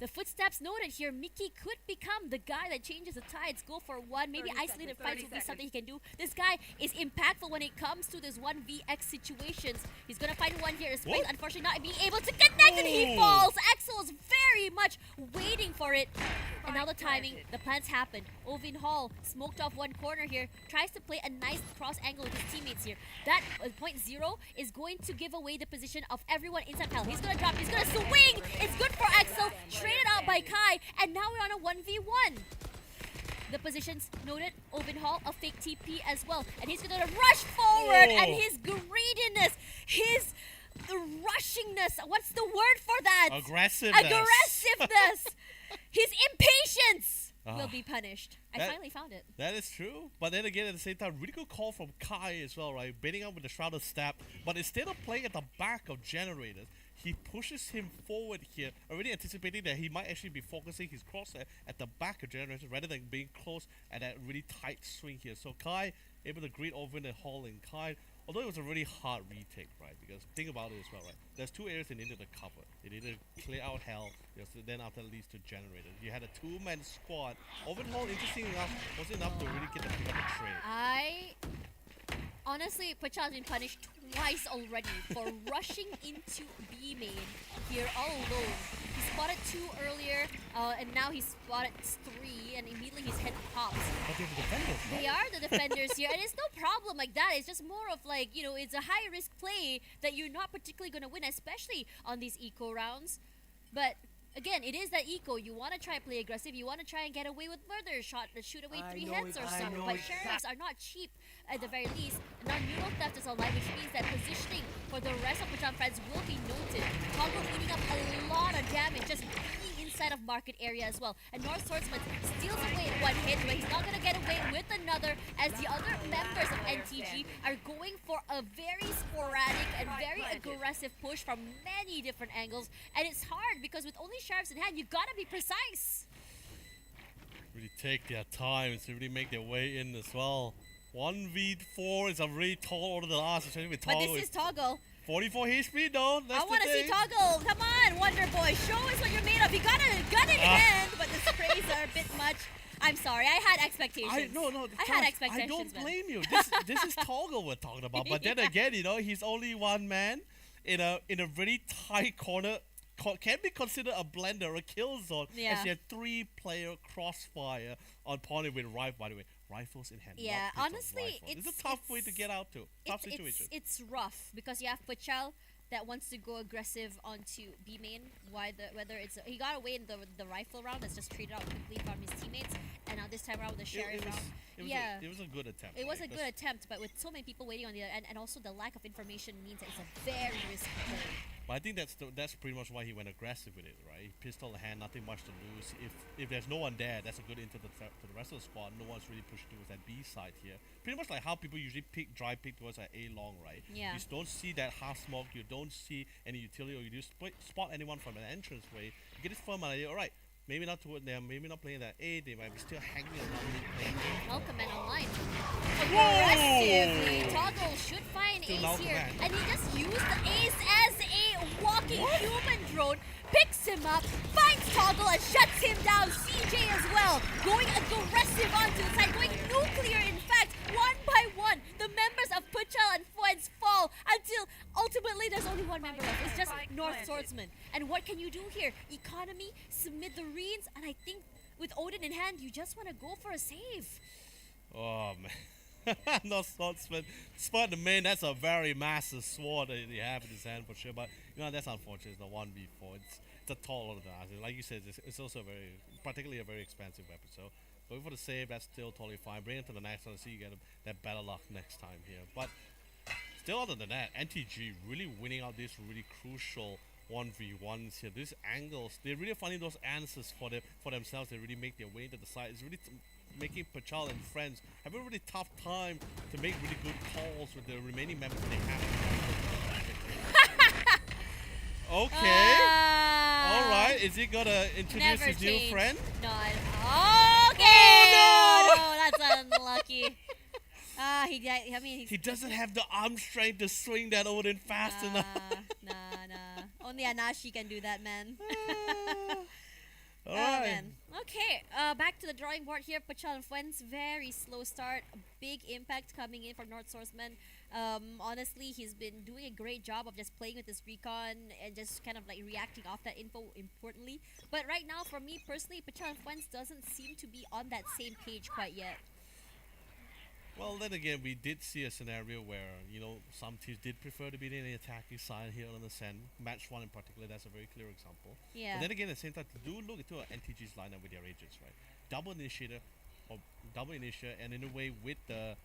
The footsteps noted here. Mickey could become the guy that changes the tides. Go for 1. Maybe isolated fights will be something he can do. This guy is impactful when it comes to this 1vx situations. He's going to find 1 here. Space, unfortunately, not being able to connect, and he falls. Axel is very much waiting for it. And now the timing, the plans happen. Ovin Hall smoked off 1 corner here. Tries to play a nice cross angle with his teammates here. That point 0 is going to give away the position of everyone inside Pal. He's going to drop. He's going to swing. It's good for Axel. Traded out by Kai. And now we're on a 1v1. The positions noted. Open Hall, a fake TP as well. And he's going to rush forward. And his greediness, his rushingness. What's the word for that? Aggressiveness. His impatience will be punished. I finally found it. That is true. But then again, at the same time, really good call from Kai as well, right? Baiting up with the Shrouded Stab. But instead of playing at the back of Generators, he pushes him forward here, already anticipating that he might actually be focusing his crosshair at the back of Generators rather than being close at that really tight swing here. So Kai able to greet over the Hall in Kai. Although it was a really hard retake, right? Because think about it as well, right? There's two areas they needed to cover. They needed to clear out Hell, then after that leads to Generator. You had a two-man squad. Overhaul, interesting enough, wasn't enough to really get the pick up a trade. Honestly, Patel has been punished twice already for rushing into B main here all alone. He spotted 2 earlier, and now he spotted 3, and immediately his head pops. But they're the defenders, right? They are the defenders here, and it's no problem like that. It's just more of like, you know, it's a high-risk play that you're not particularly going to win, especially on these eco rounds. But again, it is that eco. You want to try and play aggressive. You want to try and get away with murder, shoot away 3 heads or so. But sheriffs are not cheap at the very least. And now neural theft is online, which means that positioning for the rest of Patel and Friends will be noted. Toggle eating up a lot of damage, just being inside of market area as well. And North Swordsman steals away 1 hit, but he's not going to get away with another, as the other members of NTG are going for a very sporadic and very aggressive push from many different angles. And it's hard because with only sheriffs in hand, you gotta be precise. Really take their time to really make their way in as well. 1v4 is a really tall order to last, especially with Toggle. But this is Toggle. 44 hit speed though. I want to see Toggle. Come on, Wonder Boy. Show us what you're made of. You got a gun in hand, but the sprays are a bit much. I'm sorry, I had expectations. I had expectations. I don't blame you. This is Toggle we're talking about. But then again, you know, he's only one man in a very tight corner. Can be considered a blender or a kill zone, as you have 3-player crossfire on opponent with rifle. By the way, rifles in hand. Yeah, honestly, it's a tough way to get out to. Tough situation. It's rough because you have Patel that wants to go aggressive onto B main. Whether it's he got away in the rifle round that's just traded out quickly from his teammates, and now this time around with the sheriff round. It was a good attempt. It was a good attempt, but with so many people waiting on the other end, and also the lack of information means that it's a very risky play. But I think that's pretty much why he went aggressive with it, right? Pistol in hand, nothing much to lose. If there's no one there, that's a good into to the rest of the squad. No one's really pushing towards that B side here. Pretty much like how people usually drive pick towards that A long, right? Yeah. You don't see that half smoke. You don't see any utility, or you just spot anyone from an entrance way. You get this firm idea. All right. Maybe not toward them, maybe not playing that A, they might be still hanging around. Welcome and online. Aggressively, Toggle should find Ace here. And he just used the Ace as a walking human drone, picks him up, finds Toggle and shuts him down. CJ as well, going aggressive onto the side, going nuclear in fact. 1 by 1, the members of Patel and Friends fall until ultimately there's only one member left. It's just North Swordsman. And what can you do here? Economy, submit the reins, and I think with Odin in hand, you just want to go for a save. Oh man. North Swordsman. Spot the main, that's a very massive sword that he have in his hand for sure. But you know, that's unfortunate. It's the 1v4. It's a tall order. Like you said, it's also particularly a very expensive weapon. So going for the save, that's still totally fine. Bring it to the next one, see you get that better luck next time here. But still, other than that, NTG really winning out these really crucial 1v1s here. These angles, they're really finding those answers for themselves. They really make their way into the side. It's really making Patel and Friends have a really tough time to make really good calls with the remaining members they have. Okay. Alright, is he gonna introduce his new friend? No. Okay! Oh, no, that's unlucky. He doesn't have the arm strength to swing that Odin fast enough. Nah. Only Anashi can do that, man. Alright. Man. Okay, back to the drawing board here. Patel and Friends, very slow start. Big impact coming in from North Swordsman. Honestly, he's been doing a great job of just playing with his recon and just kind of like reacting off that info importantly. But right now, for me personally, Patel and Friends doesn't seem to be on that same page quite yet. Well, then again, we did see a scenario where, you know, some teams did prefer to be in the attacking side here on the Sen. Match 1 in particular, that's a very clear example. Yeah. But then again, at the same time, do look into NTG's lineup with their agents, right? Double initiator, or double initial, and in a way with the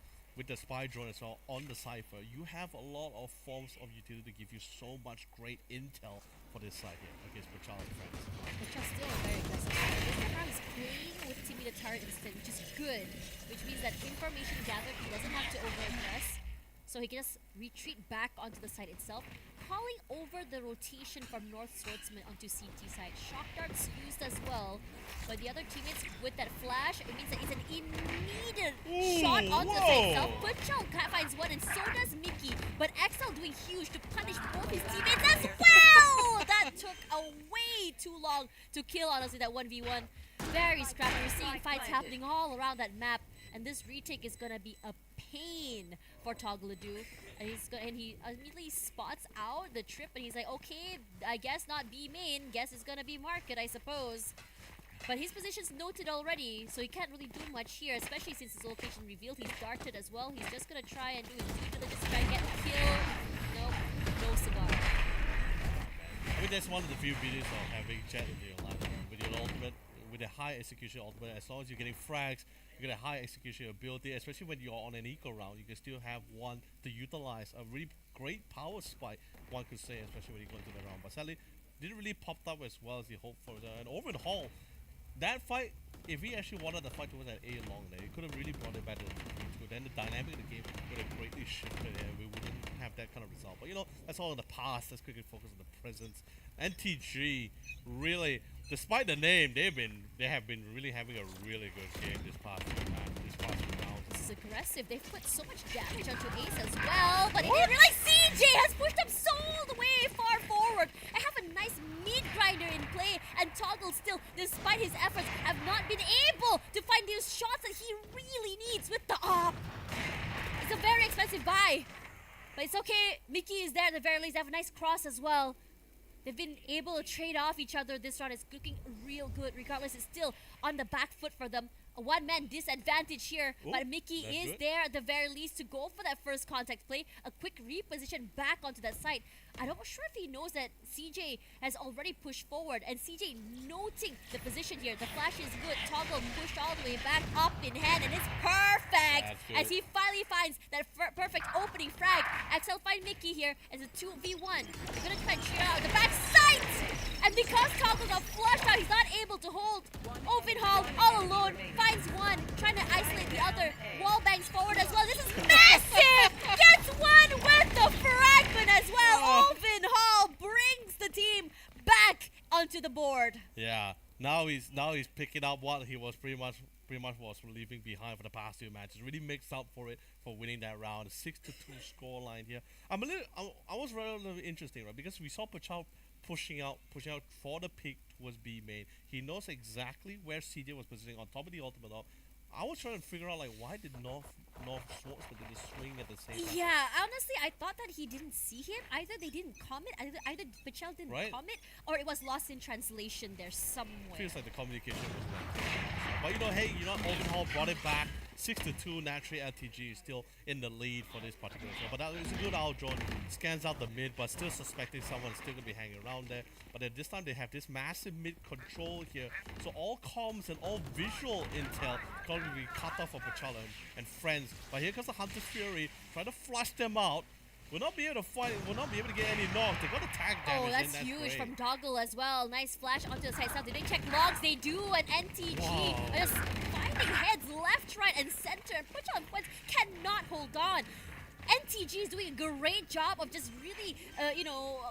spy drone as well on the cipher, you have a lot of forms of utility to give you so much great intel for this side here against Patel and Friends. Which is still very aggressive. This time around is playing with TB the turret instead, which is good. Which means that information gathered, he doesn't have to over-aggress. So he can just retreat back onto the side itself, calling over the rotation from North Swordsman onto CT side. Shock darts used as well, but the other teammates with that flash, it means that it's an immediate shot onto the side itself. Patel finds one, and so does Mickey. But XL doing huge to punish both his teammates as well! That took a way too long to kill, honestly, that 1v1. Very scrappy. We're seeing fights happening all around that map, and this retake is gonna be a pain for Toggleadoo. And he immediately spots out the trip, and he's like, okay, I guess not B main, guess it's gonna be market, I suppose. But his position's noted already, so he can't really do much here, especially since his location revealed. He's darted as well. He's just gonna try and do his due diligence, try and get a kill. Nope, no cigar. I mean, that's one of the few beauties of having Jet in your lineup. With your ultimate, with a high execution ultimate, as long as you're getting frags, you get a high execution ability, especially when you're on an eco round, you can still have one to utilize a really great power spike, one could say, especially when you go into the round. But sadly, didn't really pop up as well as he hoped for. And overall, that fight, if he actually wanted the fight towards that A long there, he could have really brought it back to the then the dynamic of the game would have greatly shifted and we wouldn't have that kind of result. But you know, that's all in the past. Let's quickly focus on the present. NTG really, despite the name, they have been really having a really good game this past few rounds. This is aggressive. They've put so much damage onto Ace as well, but he didn't realize CJ has pushed them so the way far forward. I have a nice meat grinder in play, and Toggle still, despite his efforts, have not been able to find those shots that he really needs with the op. It's a very expensive buy, but it's okay. Mickey is there at the very least. They have a nice cross as well. They've been able to trade off each other. This round is looking real good. Regardless, it's still on the back foot for them. A one-man disadvantage here, but Mickey is there at the very least to go for that first contact play. A quick reposition back onto that side. I'm not sure if he knows that CJ has already pushed forward, and CJ noting the position here. The flash is good. Toggle pushed all the way back, up in hand, and it's perfect as he finally finds that perfect opening frag. Axel find Mickey here as a 2v1. They're gonna try and shoot out the back sight, and because Toggle got flushed out, he's not able to hold. Ovenhall all alone finds one, trying to isolate the other. Wall bangs forward as well. This is massive. Gets one with the fragment as well. Ovenhall brings the team back onto the board. Yeah, now he's picking up what he was pretty much was leaving behind for the past two matches. Really makes up for it for winning that round. 6-2 scoreline here. I was relatively interesting, right? Because we saw Pachal pushing out for the pick towards B main. He knows exactly where CJ was positioning on top of the ultimate up. I was trying to figure out like why did North Swordsman did the swing at the same time. Yeah, honestly, I thought that he didn't see him. Either they didn't comment, either Pachel didn't comment, or it was lost in translation there somewhere. Feels like the communication was wrong. But you know, hey, Ovenhall brought it back. 6-2, naturally LTG is still in the lead for this particular show. But that is a good out drone. Scans out the mid, but still suspecting someone's still going to be hanging around there. But at this time, they have this massive mid control here. So all comms and all visual intel going to be cut off for Patel and Friends. But here comes the Hunter's Fury, trying to flush them out. Will not be able to fight, will not be able to get any knocks. They got attack damage. Oh, that's huge great. from Doggle as well. Nice flash onto the side stuff. They didn't check logs, they do, and NTG just finding heads left, right, and center. And Patel and Friends cannot hold on. NTG is doing a great job of just really,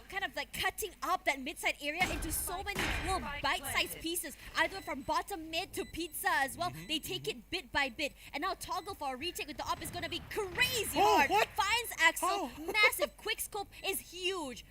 kind of like cutting up that mid-side area into so many little bite-sized pieces, either from bottom mid to pizza as well. They take it bit by bit, and now Toggle for a retake with the op is going to be crazy hard. Finds Axel, massive quick scope is huge.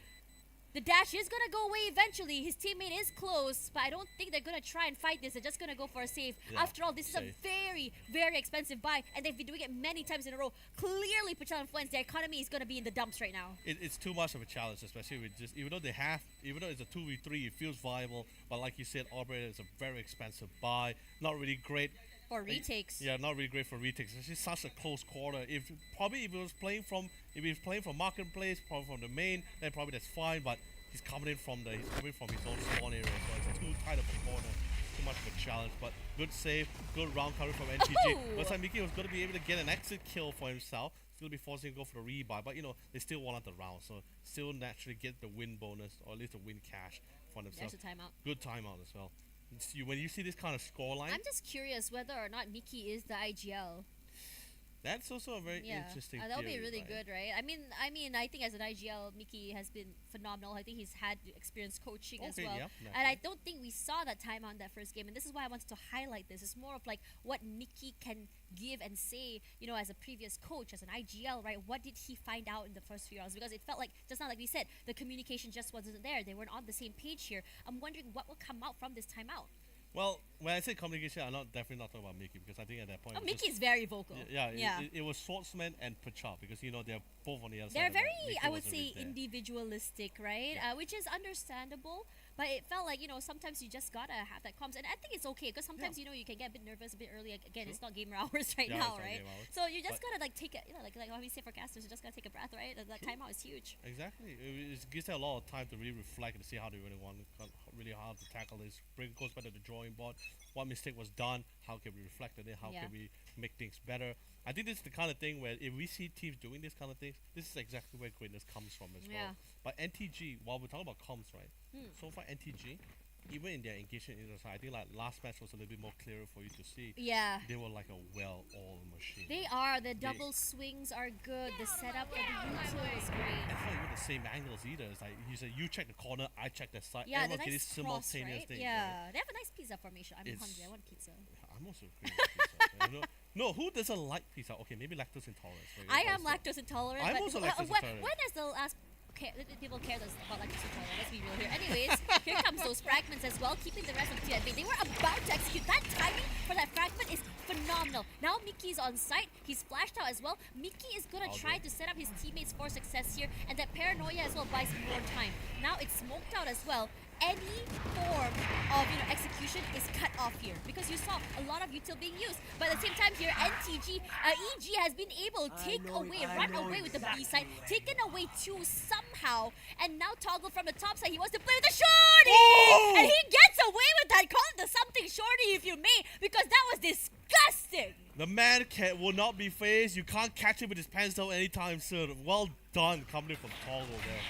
The dash is going to go away eventually. His teammate is close, but I don't think they're going to try and fight this. They're just going to go for a save. Yeah, after all, this is a very, very expensive buy, and they've been doing it many times in a row. Clearly, Patel and Friends, their economy is going to be in the dumps right now. It's too much of a challenge, especially with just, even though it's a 2v3, it feels viable. But like you said, Operator is a very expensive buy. Not really great. For retakes. Yeah, not really great for retakes. It's just such a close quarter. If he was playing from marketplace, probably from the main, then probably that's fine. But he's coming from his own spawn area, so it's too tight of a corner. too much of a challenge. But good save, good round coverage from NTG. Oh! Looks like Mickey was going to be able to get an exit kill for himself. Still be forcing to go for the rebuy, but they still won out the round, so still naturally get the win bonus or at least the win cash for themselves. There's a timeout. Good timeout as well. When you see this kind of scoreline, I'm just curious whether or not Mickey is the IGL. that's also a very interesting. That'll be theory, really right? good, right? I mean, I think as an IGL, Mickey has been phenomenal. I think he's had experience coaching as well, Yep, and I don't think we saw that time on that first game. And this is why I wanted to highlight this. It's more of like what Mickey can give and say, as a previous coach, as an IGL, right? What did he find out in the first few rounds? Because it felt like, just not like we said, the communication just wasn't there. They weren't on the same page here. I'm wondering what will come out from this timeout. Well, when I say communication, I'm definitely not talking about Mickey, because I think at that point... Oh, Mickey's very vocal. It was Swordsman and Patel, because they're both on the other They're side. very, I would say, individualistic, right? Yeah. Which is understandable. But it felt like, sometimes you just gotta have that comms. And I think it's okay, because sometimes, you can get a bit nervous a bit early. Again, True. It's not gamer hours right Yeah, now, it's not right? game hours. So you just gotta, take it, like how we say for casters, you just gotta take a breath, right? That timeout is huge. Exactly. It gives them a lot of time to really reflect and see how they really want, really how to tackle this. Goes back to the drawing board. What mistake was done? How can we reflect on it? How can we make things better? I think this is the kind of thing where if we see teams doing this kind of things, this is exactly where greatness comes from as well. But NTG, while we're talking about comms, right? So far NTG, even in their engagement in the side, I think like last match was a little bit more clearer for you to see. Yeah. They were like a well-oiled machine. They are. The double swings are good. The setup of the util is great. It's not even the same angles either. It's like you say you check the corner, I check the side. Yeah, the Everyone nice can cross, simultaneous right? thing. Yeah, they have a nice pizza formation. I'm It's- hungry. I want pizza. I'm also craving pizza. No, who doesn't like pizza? Okay, maybe lactose intolerance. Right? I am lactose intolerant. I'm but also lactose intolerant. When is the last people care about lactose intolerance? Let's be real here. Anyways, here comes those fragments as well, keeping the rest of the team at bay. They were about to execute. That timing for that fragment is phenomenal. Now Mickey's on site. He's flashed out as well. Mickey is gonna try to set up his teammates for success here, and that paranoia as well buys more time. Now it's smoked out as well. Any form of execution is cut off here, because you saw a lot of util being used. But at the same time here, NTG, EG has been able to run away with the B side, taken away 2 somehow, and now Toggle from the top side, he wants to play with the shorty! And he gets away with that. Call it the something shorty if you may, because that was disgusting. The man will not be phased. You can't catch him with his pants down anytime soon. Well done, coming from Toggle there.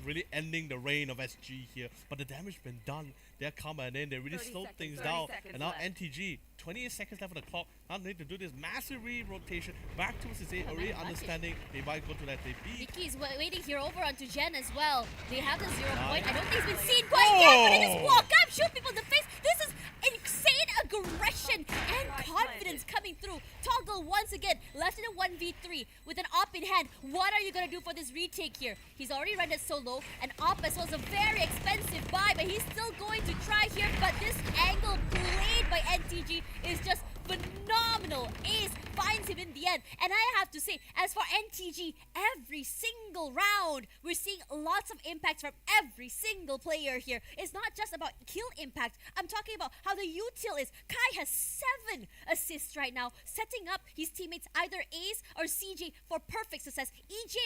Really ending the reign of SG here. But the damage been done. They're coming in. They really slowed things down. And now NTG, 28 seconds left on the clock. Now they need to do this massive re-rotation back towards his A, already understanding they might go to that B. Mickey's waiting here over onto Jen as well. They have the 0 point. I don't think he's been seen quite yet, but they just walk up, shoot people in the face. This is insane aggression and confidence coming through. Toggle once again left in a 1v3 with an op in hand. What are you gonna do for this retake here? He's already rendered so low, and op as well is a very expensive buy, but he's still going to try here. But this angle played by NTG is just phenomenal. Ace finds him in the end. And I have to say, as for NTG, every single round, we're seeing lots of impact from every single player here. It's not just about kill impact. I'm talking about how the util is. Kai has 7 assists right now, setting up his teammates, either Ace or CJ, for perfect success. EG,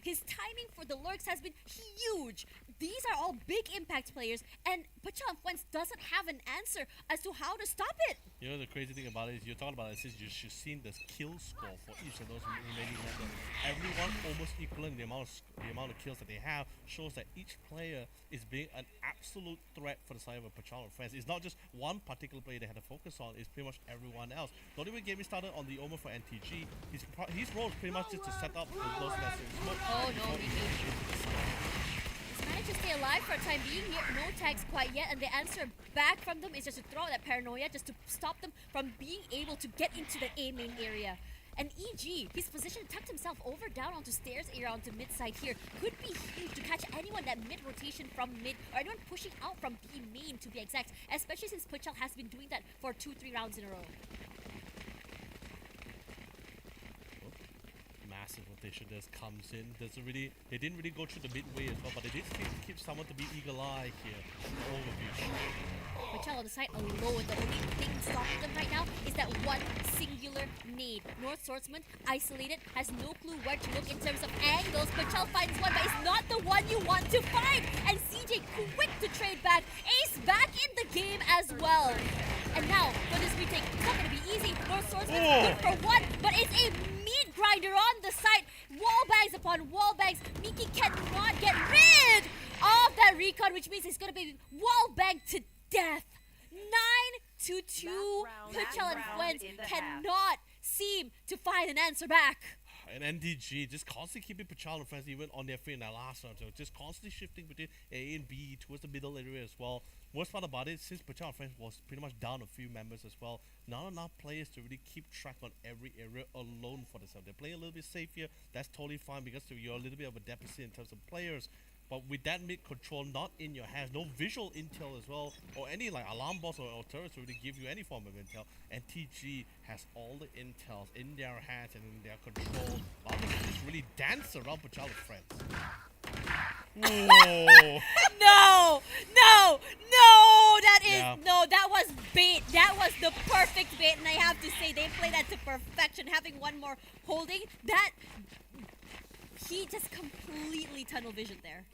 his timing for the lurks has been huge. These are all big impact players, and Patel and Friends doesn't have an answer as to how to stop it. The crazy thing about it is you're talking about assists, you should see the kill score for each of those remaining members. Everyone almost equaling the amount of kills that they have shows that each player is being an absolute threat for the side of Patel and Friends. It's not just one particular player they had to focus on, it's pretty much everyone else. Don't even get me started on the Omen for NTG. His role is pretty much just to set up those messages. Oh no, He's managed to stay alive for a time being here. No tags quite yet, and the answer back from them is just to throw out that paranoia, just to stop them from being able to get into the A main area. And EG, his position tucked himself over down onto stairs area onto mid side here. Could be huge to catch anyone that mid rotation from mid, or anyone pushing out from B main to be exact, especially since Patel has been doing that for 2-3 rounds in a row. Massive rotation just comes in. They didn't really go through the midway as well, but they did keep someone to be eagle-eye here. Overview. Patel on the side alone. The only thing stopping them right now is that one singular nade. North Swordsman, isolated, has no clue where to look in terms of angles. Patel finds one, but it's not the one you want to find. And CJ quick to trade back. Ace back in the game. 12. And now, for this retake, it's not going to be easy. More swordsmen, good for one, but it's a meat grinder on the side. Wall bangs upon wall bangs. Miki cannot get rid of that recon, which means it's going to be wall banged to death. 9-2. Patel and Friends cannot seem to find an answer back. And NDG just constantly keeping Patel and Friends even on their feet in that last round. So just constantly shifting between A and B towards the middle area as well. Worst part about it, since Patel and Friends was pretty much down a few members as well, not enough players to really keep track on every area alone for themselves. They're playing a little bit safe here. That's totally fine because you're a little bit of a deficit in terms of players. But with that mid control not in your hands, no visual intel as well, or any like alarm bots or turrets to really give you any form of intel, and TG has all the intels in their hands and in their control. All they can just really dance around Patel and Friends. Whoa! No, that was bait. That was the perfect bait, and I have to say they played that to perfection. Having one more holding, that he just completely tunnel vision there.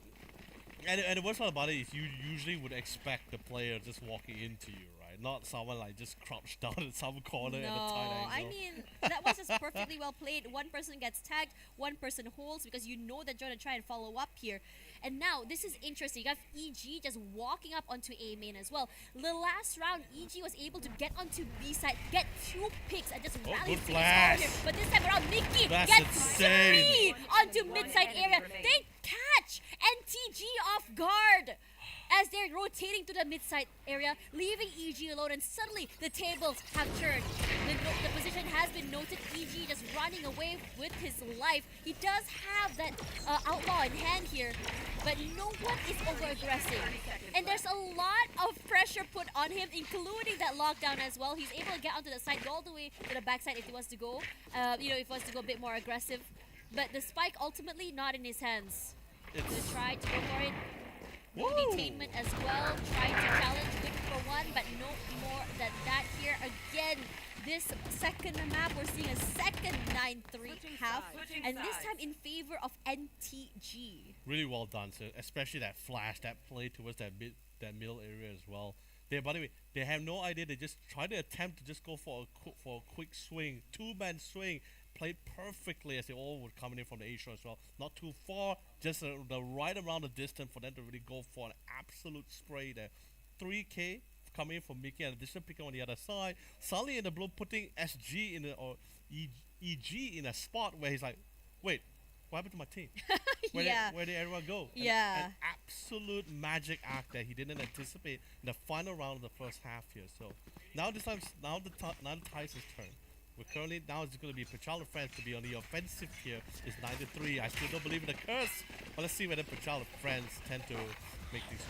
And the worst part about it is you usually would expect the player just walking into you, right? Not someone like just crouched down in some corner at a tight angle. I mean, that was just perfectly well played. One person gets tagged, one person holds because you know that you're going to try and follow up here. And now, this is interesting. You have EG just walking up onto A main as well. The last round, EG was able to get onto B side, get 2 picks, and just rally to his corner. But this time around, Mickey gets 3 onto mid side area. They catch NTG off guard as they're rotating to the mid-side area, leaving EG alone, and suddenly the tables have turned. The position has been noted. EG just running away with his life. He does have that outlaw in hand here, but no one is over-aggressive. And there's a lot of pressure put on him, including that lockdown as well. He's able to get onto the side, go all the way to the backside if he wants to go. If he wants to go a bit more aggressive. But the spike ultimately not in his hands. Gonna try to go for it. No detainment as well. Trying to challenge, good for one, but no more than that here. Again, this second map, we're seeing a second 9-3 half, and this time in favor of NTG. Really well done, sir. Especially that flash, that play towards that middle area as well. By the way, they have no idea. They just try to attempt to just go for a quick swing, 2-man swing. Played perfectly as they all were coming in from the A shore as well. Not too far, just the right around the distance for them to really go for an absolute spray there. 3K coming in from Mickey and a distant picker on the other side. Suddenly in the blue, putting SG in EG in a spot where he's like, wait, what happened to my team? Where did everyone go? An absolute magic act that he didn't anticipate in the final round of the first half here. So now the Tice's turn. Currently, now it's going to be Patel and Friends to be on the offensive here. It's 9-3. I still don't believe in the curse. But let's see whether Patel and Friends tend to make these.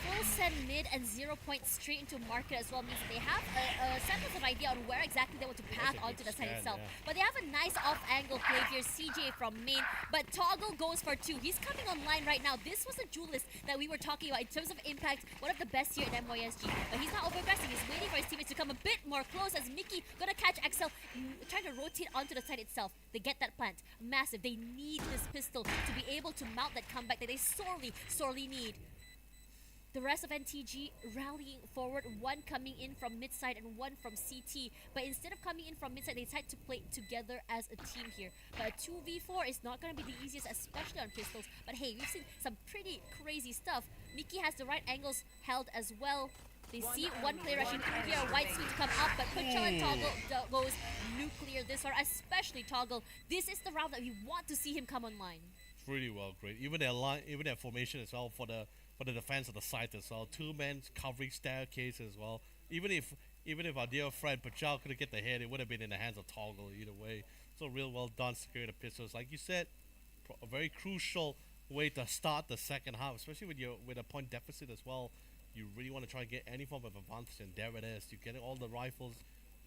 Full send mid and 0 points straight into market as well means that they have a semblance of idea on where exactly they want to path onto the side itself. Yeah. But they have a nice off-angle play here. CJ from main, but Toggle goes for 2. He's coming online right now. This was a duelist that we were talking about in terms of impact. One of the best here at MYSG. But he's not over-aggressing. He's waiting for his teammates to come a bit more close as Mickey gonna catch Axel, trying to rotate onto the side itself. They get that plant. Massive. They need this pistol to be able to mount that comeback that they sorely need. The rest of NTG rallying forward, one coming in from mid-side and one from CT. But instead of coming in from mid-side, they decide to play together as a team here. But a 2v4 is not going to be the easiest, especially on pistols. But hey, we've seen some pretty crazy stuff. Mickey has the right angles held as well. They see one player rushing through here, White Sweet to come up, but Patel and Toggle goes nuclear this round, especially Toggle. This is the round that we want to see him come online. Really well, great. Even their formation as well for the defense of the site as well. 2-men covering staircase as well. Even if our dear friend Patel couldn't get the head, it would have been in the hands of Toggle either way. So real well done securing the pistols. Like you said, a very crucial way to start the second half, especially with a point deficit as well. You really want to try and get any form of advantage, and there it is. You're getting all the rifles.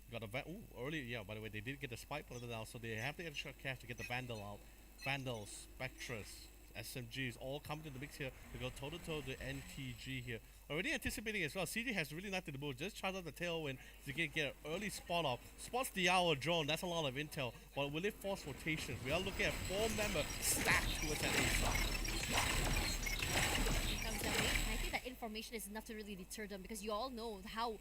You got a early, yeah. By the way, they did get the spike planted now, so they have the extra cash to get the Vandal out. Vandals, Spectres, SMGs all coming to the mix here to go toe-to-toe to NTG here. Already anticipating as well, CJ has really nothing to move. Just charge out the tailwind to get an early spot off. Spots the hour drone, that's a lot of intel. But will it force rotations? We are looking at 4-member stacked towards that A side. Here comes that wave, and I think that formation is enough to really deter them, because you all know how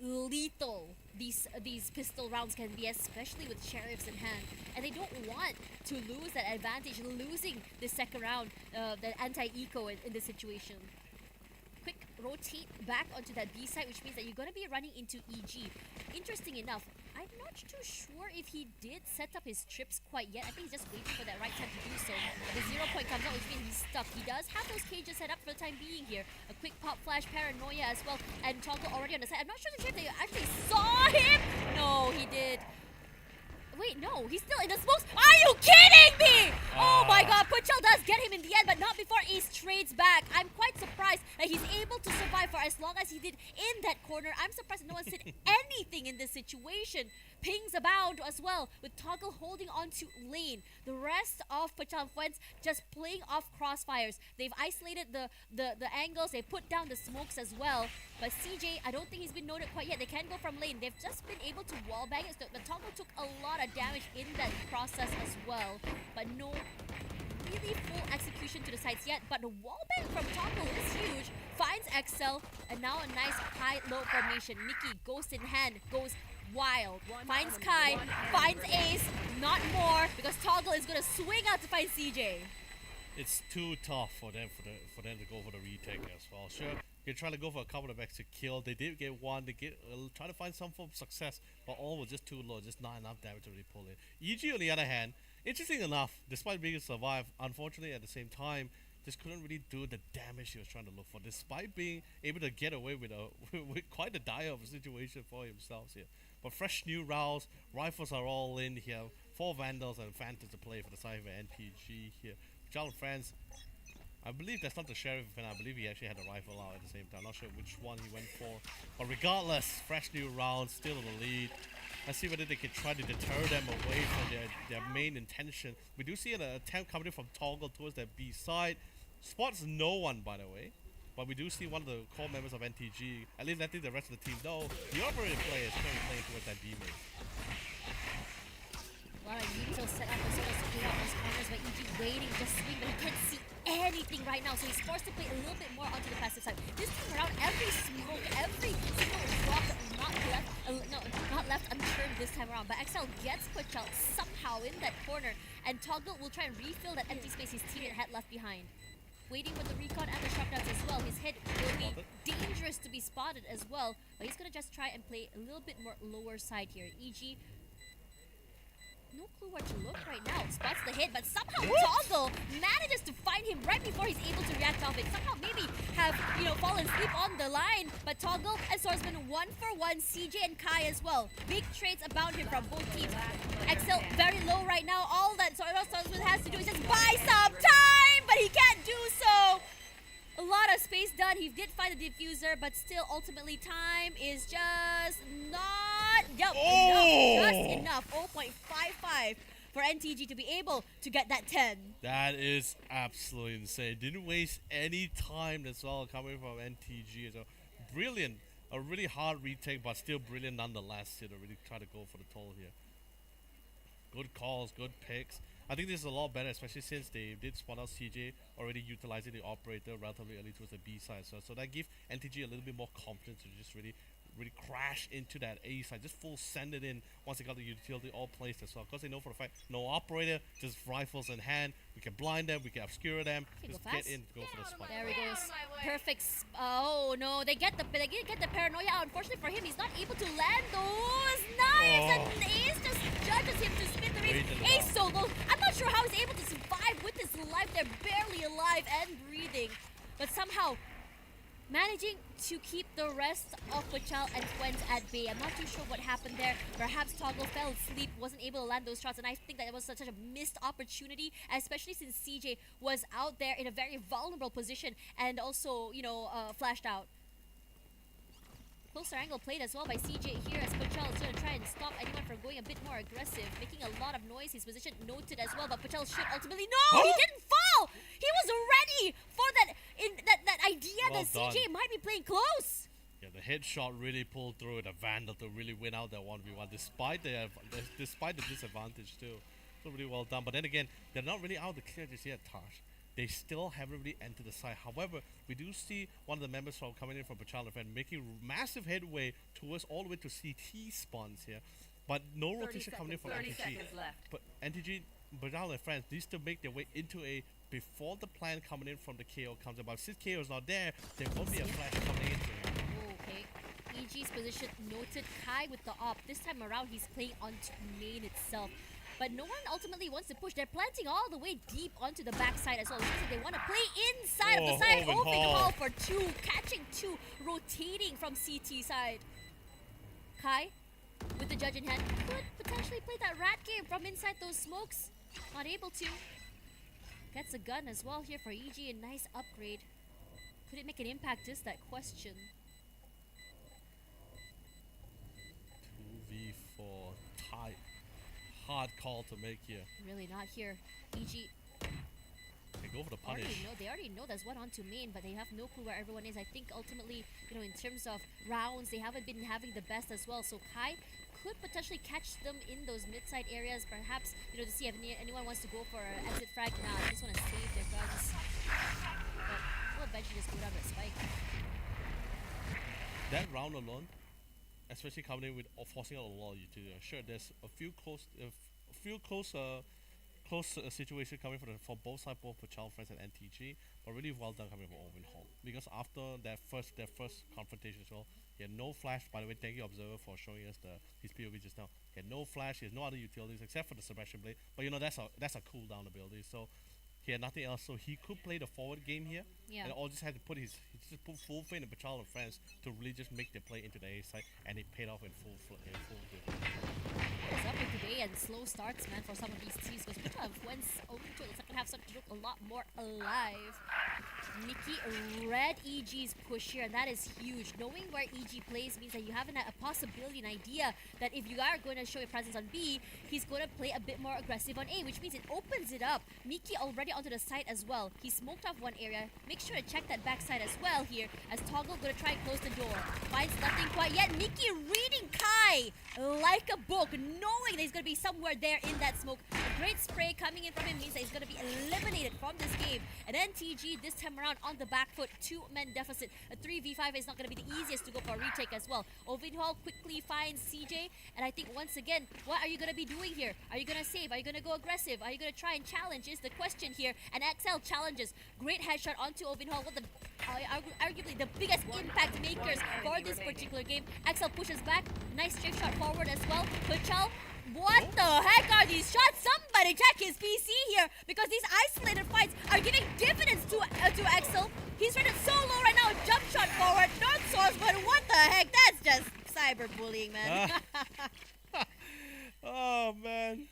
lethal these pistol rounds can be, especially with sheriffs in hand, and they don't want to lose that advantage, losing the second round, the anti-eco in this situation. Quick rotate back onto that B side, which means that you're going to be running into EG. Interesting enough, I'm not too sure if he did set up his trips quite yet. I think he's just waiting for that right time to do so. The 0 point comes out, which means he's stuck. He does have those cages set up for the time being here. A quick pop flash, paranoia as well, and Toggle already on the side. I'm not sure if they actually saw him. No, he did. Wait, no, he's still in the smokes. Are you kidding me? Oh my god, Patel does get him in the end, but not before Ace trades back. I'm quite surprised that he's able to survive for as long as he did in that corner. I'm surprised that no one said anything in this situation. Pings abound as well, with Toggle holding on to lane. The rest of Patel and Friends just playing off crossfires. They've isolated the angles, they put down the smokes as well. But CJ, I don't think he's been noted quite yet. They can go from lane. They've just been able to wallbang it. But Toggle took a lot of damage in that process as well. But no really full execution to the sides yet. But the wallbang from Toggle is huge. Finds Excel, and now a nice high-low formation. Mickey, ghost in hand, goes wild. Finds Kai, finds Ace, not more, because Toggle is going to swing out to find CJ. It's too tough for them to go for the retake as well. Sure, they're trying to go for a couple of extra kill. They did get one. They try to find some form of success, but all was just too low. Just not enough damage to really pull in. EG on the other hand, interesting enough, despite being survived, unfortunately at the same time, just couldn't really do the damage he was trying to look for, despite being able to get away with with quite a dire of a situation for himself here. But fresh new rounds, rifles are all in here. 4 Vandals and Phantoms to play for the side of NTG here. Patel and Friends, I believe that's not the Sheriff, and I believe he actually had a rifle out at the same time. Not sure which one he went for. But regardless, fresh new rounds, still in the lead. Let's see whether they can try to deter them away from their main intention. We do see an attempt coming from Toggle towards that B side. Spots no one, by the way. But we do see one of the core members of NTG, at least letting the rest of the team know, the operating player is currently playing towards that B main. A lot of util set up as well as to clear out those corners, but EG waiting, just swing, but he can't see anything right now, so he's forced to play a little bit more onto the passive side. This time around, every smoke, every single rock not left unturned this time around. But XL gets pushed out somehow in that corner, and Toggle will try and refill that empty space his teammate had left behind. Waiting with the recon and the shotguns as well. His head will be dangerous to be spotted as well, but he's gonna just try and play a little bit more lower side here. EG, no clue where to look right now. Spots the hit, but somehow Toggle manages to find him right before he's able to react off it. Somehow maybe have, fallen asleep on the line, but Toggle and Swordsman 1-for-1, CJ and Kai as well. Big trades abound him from both teams. Excel very low right now. All that Swordsman has to do is just buy some time, but he can't do so. A lot of space done. He did find the diffuser, but still, ultimately, time is just not just enough. 0.55 for NTG to be able to get that 10. That is absolutely insane. Didn't waste any time as well coming from NTG. So brilliant. A really hard retake, but still brilliant nonetheless here to really try to go for the toll here. Good calls, good picks. I think this is a lot better, especially since they did spot out CJ already utilizing the operator relatively early towards the B side. So that gives NTG a little bit more confidence to just really crash into that A side. Just full send it in once they got the utility all placed as well. Because they know for the fact, no operator, just rifles in hand. We can blind them, we can obscure them. Just get in, go for the spot. There he goes. Perfect. Oh no, they get the paranoia out. Unfortunately for him, he's not able to land those knives, and Ace just judges him to spin the race. Ace solo. I'm not sure how he's able to survive with his life. They're barely alive and breathing, but somehow managing to keep the rest of Patel and Friends at bay. I'm not too sure what happened there. Perhaps Toggle fell asleep, wasn't able to land those shots, and I think that it was such a missed opportunity, especially since CJ was out there in a very vulnerable position and also, flashed out. Closer angle played as well by CJ here, as Patel is going to try and stop anyone from going a bit more aggressive, making a lot of noise. His position noted as well, but Patel should ultimately... No! He didn't fall! He was ready for that idea that CJ might be playing close! Yeah, the headshot really pulled through the Vandal to really win out that 1v1, despite the disadvantage too. So really well done. But then again, they're not really out of the clear just yet, Tosh. they still haven't really entered the site. However, we do see one of the members from coming in from Patel and Friends making massive headway towards all the way to CT spawns here. But no rotation coming in from 30 NTG. seconds left. But NTG, Patel and Friends needs to make their way into A before the plan coming in from the KO comes in. But since KO is not there won't be a flash coming into it. Okay. EG's position noted. Kai with the op. This time around, he's playing onto main itself. But no one ultimately wants to push. They're planting all the way deep onto the backside as well. It means that they want to play inside of the side. Opening hall for 2. Catching 2. Rotating from CT side. Kai, with the judge in hand, could potentially play that rat game from inside those smokes. Not able to. Gets a gun as well here for EG. A nice upgrade. Could it make an impact? Is that question. 2v4 tight. Hard call to make here. Really not here. EG They go for the punish. they already know there's one onto main, but they have no clue where everyone is. I think ultimately, in terms of rounds, they haven't been having the best as well. So Kai could potentially catch them in those mid-side areas, perhaps, to see if anyone wants to go for an exit frag. Nah, they just want to save their guns. But we'll eventually just go down to a spike. That round alone, especially coming in with forcing out a lot of utility. Sure, there's a few close situation coming from both sides, both for Patel and Friends and NTG, but really well done coming from OneOne. Because after their first confrontation as well, he had no flash. By the way, thank you Observer for showing us his POV just now. He had no flash. He has no other utilities except for the suppression blade. But that's a cooldown ability. So he had nothing else. So he could play the forward game here. Yeah. And all just had to put full faith in Patel and Friends to really just make their play into the A side, and it paid off in full good. It's up in today and slow starts, man, for some of these teams. Because Patel and Friends over to the second half started to look a lot more alive. Nikki read EG's push here, and that is huge. Knowing where EG plays means that you have a possibility, an idea that if you are going to show your presence on B, he's going to play a bit more aggressive on A, which means it opens it up. Nikki already onto the site as well. He smoked off one area. Make sure to check that backside as well here, as Toggle going to try and close the door. Finds nothing quite yet. Nikki reading Kai like a book, knowing that he's going to be somewhere there in that smoke. A great spray coming in from him means that he's going to be eliminated from this game. And NTG this time around on the back foot, 2-man deficit. A 3v5 is not going to be the easiest to go for a retake as well. OvenHall quickly finds CJ, and I think once again, what are you going to be doing here? Are you going to save? Are you going to go aggressive? Are you going to try and challenge is the question here. And XL challenges. Great headshot onto OvenHall. One of the arguably the biggest impact makers for this particular game. XL pushes back. Nice straight shot forward as well. Patel, what the heck are these shots? Somebody check his PC here, because these isolated fights are giving dividends to XL. He's rated so low right now. Jump shot forward. Not source, but what the heck? That's just cyberbullying, man. Oh man.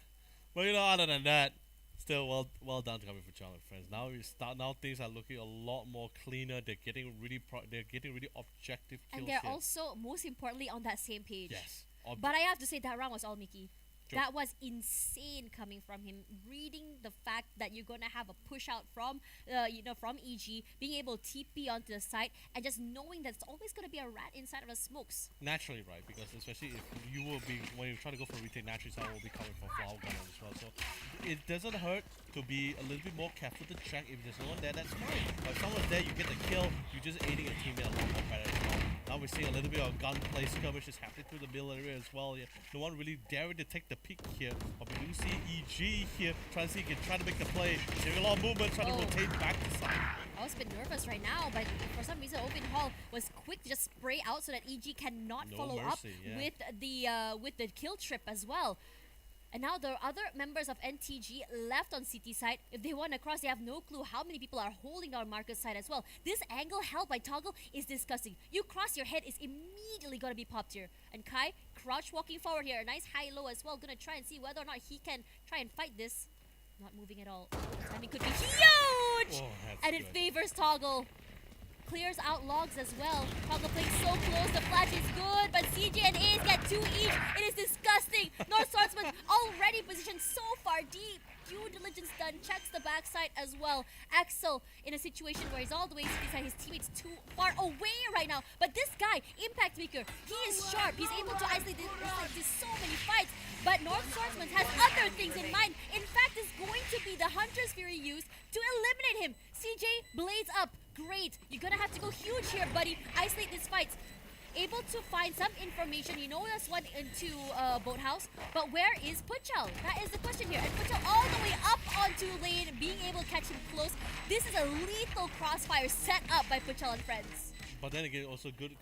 Well, other than that, still well done to coming for Patel and Friends. Now things are looking a lot more cleaner. They're getting really objective kills. And they're here. also, most importantly, on that same page. Yes. But I have to say that round was all Mickey. True. That was insane coming from him. Reading the fact that you're gonna have a push out from, from EG, being able to TP onto the site, and just knowing that it's always gonna be a rat inside of the smokes. Naturally, right? Because especially if you will be, when you try to go for a retake, naturally someone will be coming from flower gun as well. So it doesn't hurt to be a little bit more careful to check. If there's no one there, that's fine. But if someone's there, you get the kill. You're just aiding a teammate a lot more better as well. Now we're seeing a little bit of gunplay skirmishes happening through the middle area as well. Yeah. No one really daring to take the peek here. But we do see EG here trying to see if he can try to make the play. Seeing a lot of movement, trying to rotate back to side. I was a bit nervous right now, but for some reason OvenHall was quick to just spray out so that EG cannot follow mercy, up with the kill trip as well. And now the other members of NTG left on CT side. If they want to cross, they have no clue how many people are holding our Marcus side as well. This angle held by Toggle is disgusting. You cross, your head is immediately going to be popped here. And Kai, crouch walking forward here. A nice high-low as well. Going to try and see whether or not he can try and fight this. Not moving at all. Timing could be huge! Oh, and it favors Toggle. Clears out logs as well. Toggle playing so close. The flash is good, but CJ and Ace get 2 each. It is disgusting. North Swordsman already positioned so far far deep. Due diligence done, checks the backside as well. Axel in a situation where he's all the way city side, his teammate's too far away right now. But this guy, Impact Maker, he is sharp. He's able to isolate this so many fights. But North Swordsman has other things in mind. In fact, it's going to be the Hunter's Fury used to eliminate him. CJ, blades up. Great. You're gonna have to go huge here, buddy. Isolate these fights. Able to find some information. You know that's one into Boathouse, but where is Puchal? That is the question here. And Puchal all the way up onto lane, being able to catch him close. This is a lethal crossfire set up by Patel and Friends. But then again, also good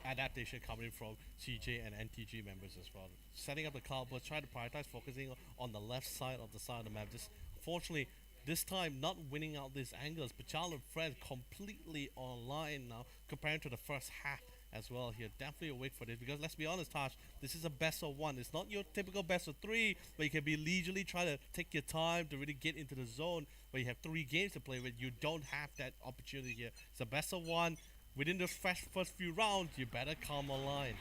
adaptation coming from CJ and NTG members as well. Setting up the cloud, but trying to prioritize focusing on the left side of the map. Just fortunately, this time not winning out these angles. Patel and Friends completely online now compared to the first half as well here. Definitely awake for this, because let's be honest, Tosh, this is a best of one. It's not your typical best of three where you can be leisurely trying to take your time to really get into the zone where you have 3 games to play with. You don't have that opportunity here. It's a best of one. Within the first few rounds, you better come online.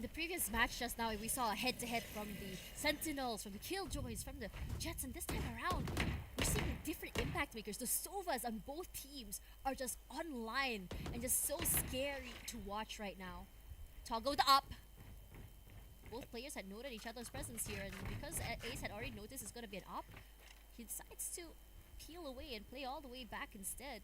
The previous match just now, we saw a head-to-head from the Sentinels, from the Killjoys, from the Jets, and this time around, we're seeing different impact makers. The Sovas on both teams are just online and just so scary to watch right now. Toggle with the up. Both players had noted each other's presence here, and because Ace had already noticed it's going to be an up, he decides to peel away and play all the way back instead.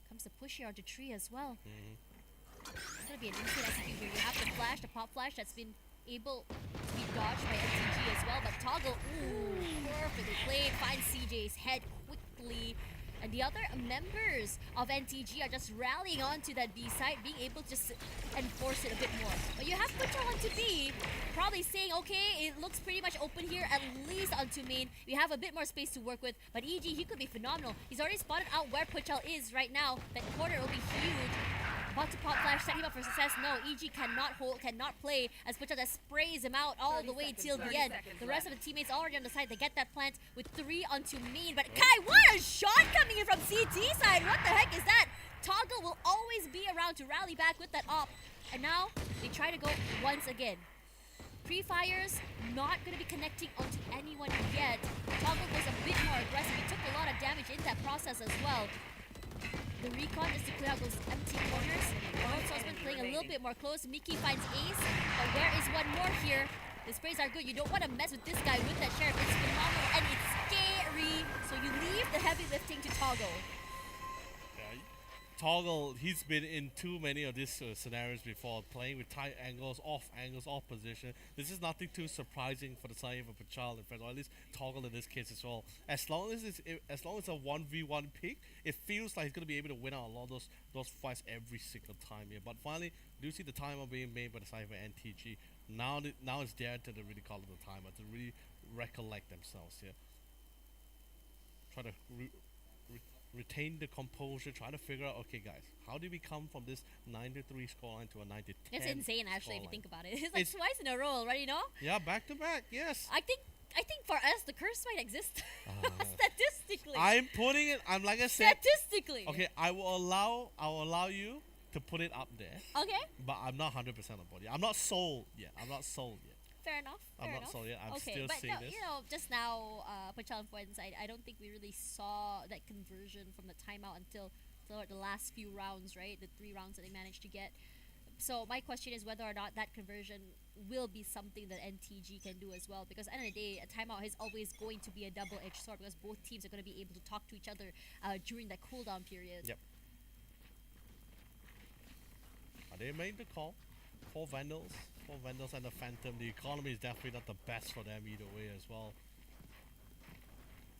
Comes the push here onto tree as well. It's gonna be an insane execute here. You have the flash, the pop flash that's been able to be dodged by MTG as well. But Toggle, ooh, perfectly played. Finds CJ's head quickly. And the other members of NTG are just rallying onto that B side, being able to just enforce it a bit more. But you have Puchal onto B, probably saying, okay, it looks pretty much open here, at least onto main. We have a bit more space to work with. But EG, he could be phenomenal. He's already spotted out where Puchal is right now. That corner will be huge. About to pop flash, set him up for success. No, EG cannot hold, cannot play, as Puchal just sprays him out all the way till the end. The rest of the teammates already on the side. They get that plant with 3 onto main. But Kai, what a shot coming in from CT side. What the heck is that? Toggle will always be around to rally back with that op. And now, they try to go once again. Pre-fires, not going to be connecting onto anyone yet. Toggle goes a bit more aggressive. He took a lot of damage in that process as well. The recon is to clear out those empty corners. North Swordsman playing a little bit more close. Mickey finds Ace, but where is one more here? The sprays are good. You don't want to mess with this guy with that sheriff. It's phenomenal and it's scary. So you leave the heavy lifting to Toggle. Toggle, he's been in too many of these scenarios before, playing with tight angles, off position. This is nothing too surprising for the side of Patel and Friends, or at least Toggle in this case as well. As long as it's a 1v1 pick, it feels like he's gonna be able to win out a lot of those fights every single time here. But finally, do see the timer being made by the side of NTG. Now it's their turn to really call it the timer, to really recollect themselves here. Try to retain the composure, try to figure out, okay guys, how do we come from this 9-3 scoreline to a 9-10? It's insane actually if you think about it. It's like twice in a row already, you know? Yeah, back to back, yes. I think for us the curse might exist statistically. I'm putting it, like I said. Statistically. Okay, I will allow you to put it up there. Okay. But I'm not 100% on board yet. I'm not sold yet. Fair enough. I'm not sold yet. I'm still but seeing no, this. you know, just now, Patel and Friends, I don't think we really saw that conversion from the timeout until the last few rounds, right? The 3 rounds that they managed to get. So my question is whether or not that conversion will be something that NTG can do as well. Because at the end of the day, a timeout is always going to be a double-edged sword, because both teams are going to be able to talk to each other during that cooldown period. Yep. They made the call. 4 Vandals and the Phantom. The economy is definitely not the best for them either way as well.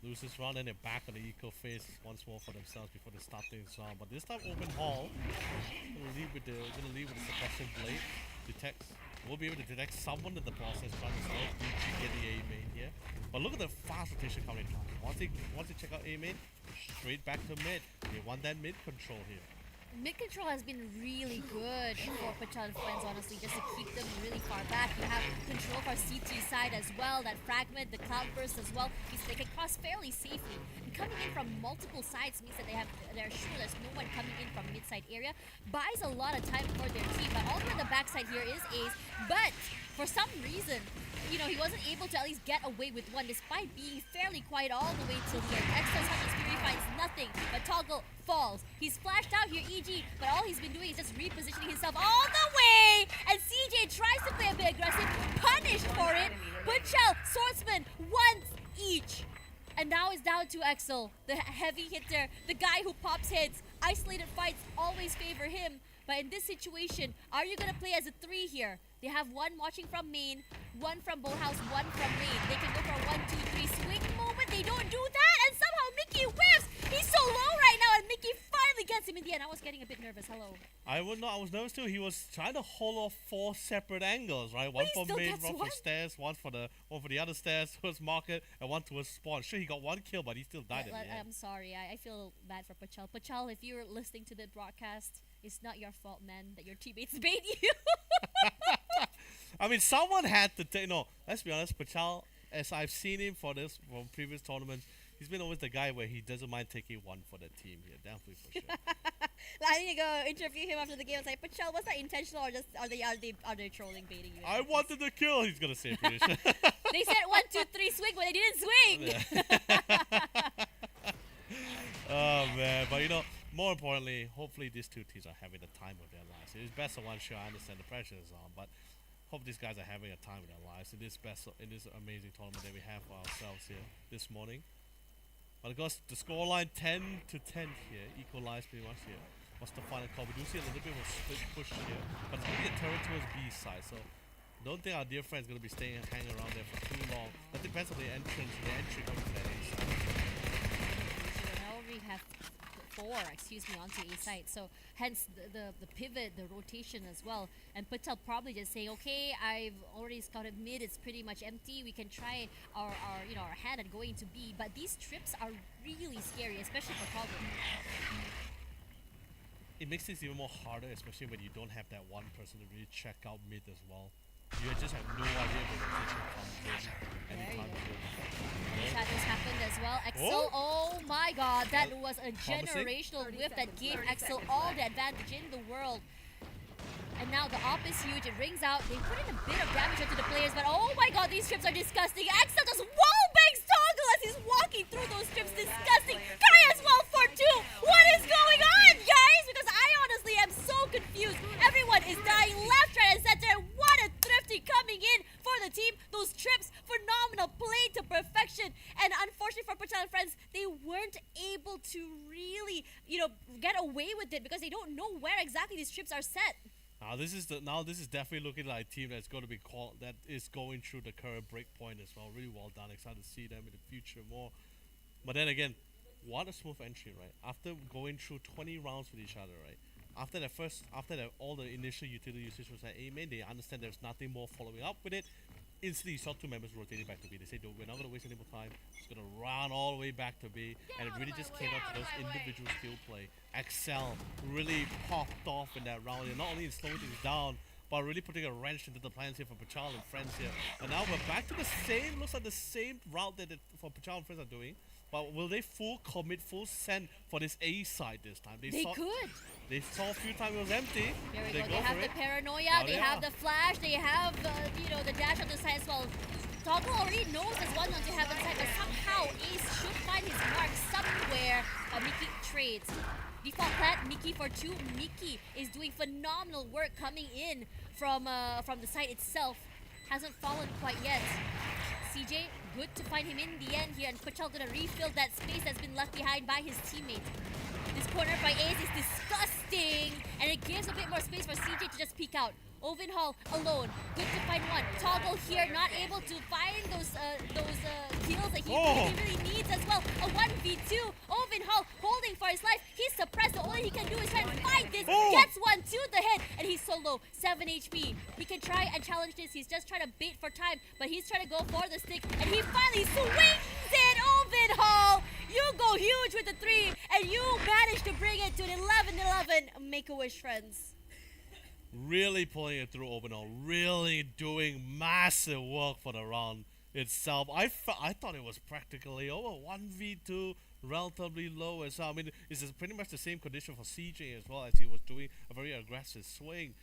Loses round and they're back on the eco phase once more for themselves before they start things round. But this time open hall. Gonna leave with the suppression blade. Detects. We'll be able to detect someone in the process trying to get the A main here. But look at the fast rotation coming. Once they check out A main, straight back to mid. They want that mid control here. Mid control has been really good for Patel and Friends, honestly, just to keep them really far back. You have control for CT side as well, that fragment, the cloudburst as well. They can cross fairly safely. And coming in from multiple sides means that they're sure there's no one coming in from mid-side area. Buys a lot of time for their team, but all the way on the backside here is Ace. But for some reason, he wasn't able to at least get away with one despite being fairly quiet all the way till the end. Exo's Hunter's Fury finds nothing, but Toggle falls. He's flashed out here, EG, but all he's been doing is just repositioning himself all the way! And CJ tries to play a bit aggressive, punished for it. Butchell, Swordsman, once each. And now it's down to Exo, the heavy hitter, the guy who pops hits. Isolated fights always favor him. But in this situation, are you gonna play as a 3 here? They have one watching from main, one from Bullhouse, one from main. They can go for a 1-2-3 swing moment. They don't do that, and somehow Mickey whiffs. He's so low right now, and Mickey finally gets him in the end. I was getting a bit nervous. Hello. I was nervous too. He was trying to hold off 4 separate angles, right? One for main, one for stairs, one for the other stairs towards market, and one towards spawn. Sure, he got 1 kill, but he still died in the end. I'm sorry. I feel bad for Pachal. Pachal, if you're listening to the broadcast, it's not your fault, man, that your teammates bait you. I mean, someone had to take. No, let's be honest. Pachal, as I've seen him from previous tournaments, he's been always the guy where he doesn't mind taking one for the team here. Definitely for sure. I need to go interview him after the game and say, Pachal, was that intentional or just are they trolling, baiting you? I wanted to kill. He's gonna say pretty sure. They said 1-2-3 swing, but they didn't swing. Oh man, but more importantly, hopefully these two teams are having the time of their lives. It's best of one, sure, I understand the pressure is on, but hope these guys are having a time of their lives in this amazing tournament that we have for ourselves here this morning. But of course, the scoreline 10-10 here, equalized pretty much here. What's the final call? We do see a little bit of a split push here, but it's going to be a turret towards B side, so don't think our dear friend's going to be hanging around there for too long. That depends on the entry coming to the A side. Now we have 4, onto A side. So hence the pivot, the rotation as well. And Patel probably just saying, okay, I've already scouted mid, it's pretty much empty. We can try our hand at going to B. But these trips are really scary, especially for Toggle. It makes things even more harder, especially when you don't have that one person to really check out mid as well. You just have no idea when the rotation comes in anytime soon. Shadows happened as well. Axel, oh my god, that was a generational whiff that gave Axel all the advantage in the world. And now the op is huge, it rings out. They put in a bit of damage onto the players, but oh my god, these trips are disgusting. Axel just wallbangs Toggle as he's walking through those trips. Disgusting. Guy as well for 2. What is going on, guys? Because I honestly am so confused. Everyone is dying left, right, and center. What a thrifty coming in for the team. Those trips, phenomenal, played to perfection. And unfortunately for Patel and Friends, they weren't able to really, get away with it because they don't know where exactly these trips are set. Now this is definitely looking like a team that's going to be that is going through the current break point as well. Really well done. Excited to see them in the future more. But then again, what a smooth entry, right? After going through 20 rounds with each other, right? After all the initial utility usage was at A main, they understand there's nothing more following up with it. Instantly, you saw 2 members rotating back to B. They say, we're not going to waste any more time. Just going to run all the way back to B. And it really just came down to those individual skill play. Excel really popped off in that round. And not only slowing things down, but really putting a wrench into the plans here for Patel and Friends here. And now we're back to the same, looks like the same route that for Patel and Friends are doing. But will they full commit, full send for this A side this time? They could. They saw a few times it was empty. There we go. They have the paranoia. They have the flash. They have the dash on the side as well. Toggle already knows there's one on to have inside, but somehow Ace should find his mark somewhere. Mickey trades. Default plant, Mickey for 2. Mickey is doing phenomenal work coming in from the side itself. Hasn't fallen quite yet. CJ, good to find him in the end here, and Pachal gonna refill that space that's been left behind by his teammate. This corner by Ace is disgusting, and it gives a bit more space for CJ to just peek out. Oven Hall alone, good to find one. Toggle here, not able to find those kills that he really needs as well. A 1v2, Oven Hall holding for his life. He's suppressed, the only he can do is try and fight this. Gets one to the head, and he's so low, 7 HP. He can try and challenge this, he's just trying to bait for time, but he's trying to go for the stick, and he finally swings it, Oven Hall! You go huge with the 3, and you manage to bring it to an 11-11 haven't, Make-A-Wish friends. Really pulling it through overall, really doing massive work for the round itself. I thought it was practically over. 1v2, relatively low as well. I mean, it's pretty much the same condition for CJ as well, as he was doing a very aggressive swing.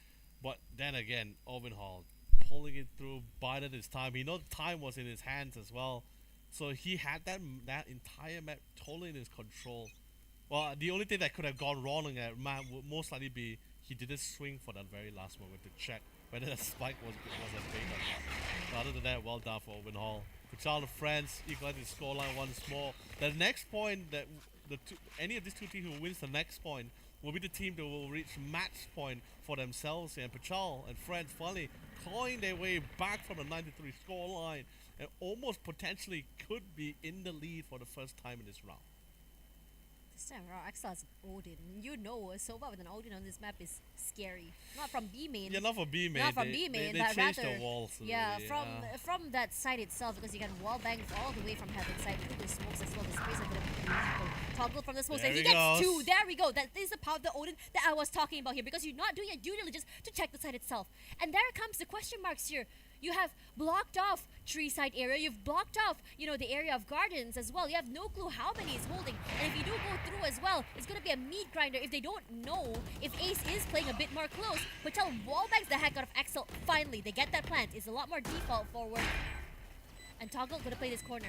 But then again, Ovenhall pulling it through, bided his time. He knows time was in his hands as well. So he had that entire map totally in his control. Well, the only thing that could have gone wrong in that map would most likely be he didn't swing for that very last moment to check whether the spike was a bait or not. But other than that, well done for Ovenhall. Patel and Friends equalizing the scoreline once more. The next point that any of these two teams who wins the next point will be the team that will reach match point for themselves. And Patel and Friends finally clawing their way back from the 93 scoreline and almost potentially could be in the lead for the first time in this round. This time around, Axel has Odin. You know, Sova with an Odin on this map is scary. Not from B main. Yeah, not from B main. Not from B main, they but changed rather, the walls. yeah, Really, from that side itself, because you can wall bang all the way from heaven side through the smokes as well. The sprays are gonna be beautiful. Toggle from the smokes, and he gets 2. There we go. That is the power of the Odin that I was talking about here, because you're not doing your due diligence to check the side itself. And there comes the question marks here. You have blocked off tree side area. You've blocked off, you know, the area of gardens as well. You have no clue how many he's holding. And if you do go through as well, it's going to be a meat grinder. If they don't know if Ace is playing a bit more close, Patel wallbangs the heck out of Axel. Finally, they get that plant. It's a lot more default forward. And Toggle going to play this corner.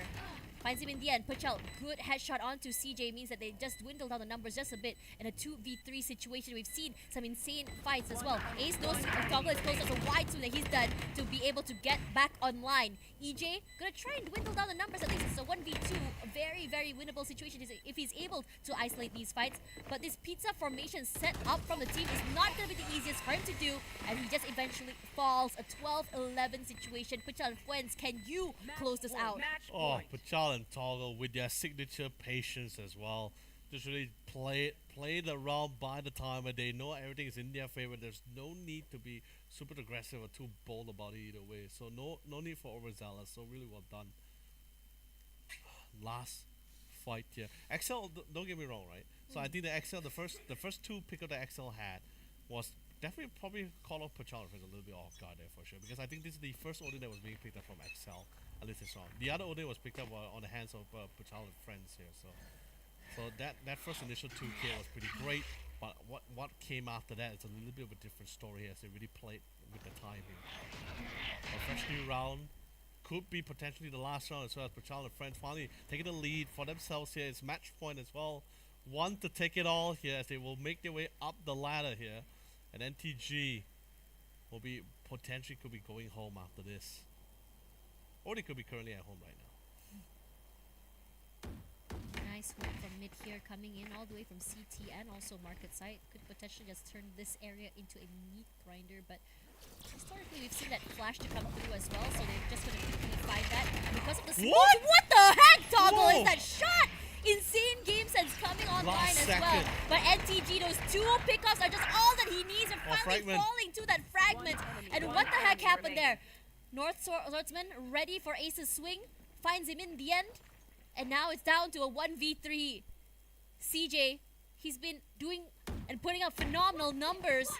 Finds him in the end. Patel, good headshot onto CJ means that they just dwindled down the numbers just a bit. In a 2v3 situation, we've seen some insane fights as well. Ace knows Toggle is close, so wide soon that he's done to be able to get back online. EJ gonna try and dwindle down the numbers at least. It's a 1v2, a very, very winnable situation if he's able to isolate these fights. But this pizza formation set up from the team is not gonna be the easiest for him to do, and he just eventually falls. A 12-11 situation. Patel and Friends, can you close this out? Oh, Patel and Toggle with their signature patience as well. Just really play the round by the time and they know everything is in their favor. There's no need to be super aggressive or too bold about it either way. So no need for overzealous. So really well done. Last fight here. XL, don't get me wrong, right? So I think the XL, the first 2 pickup that XL had was definitely probably call off Patel a little bit off guard there for sure, because I think this is the first Odin that was being picked up from XL, at least this round. The other Odin was picked up on the hands of Patel and Friends here, so that first initial 2K was pretty great, but what came after that is a little bit of a different story as they really played with the timing. A fresh new round could be potentially the last round as well, as Patel and Friends finally taking the lead for themselves here. It's match point as well. One to take it all here as they will make their way up the ladder here. And NTG will be potentially could be going home after this. Or they could be currently at home right now. Nice work from mid here, coming in all the way from CT and also market side. Could potentially just turn this area into a meat grinder, but historically we've seen that flash to come through as well, so they're just going to quickly find that. And because of the smoke, what the heck, Toggle, is that shot? Insane game sense coming online as well. But NTG, those 2 pickups are just all that he needs, and finally falling to that fragment. And what the heck happened there? North Swordsman ready for Ace's swing, finds him in the end, and now it's down to a 1v3. CJ, he's been doing and putting up phenomenal numbers.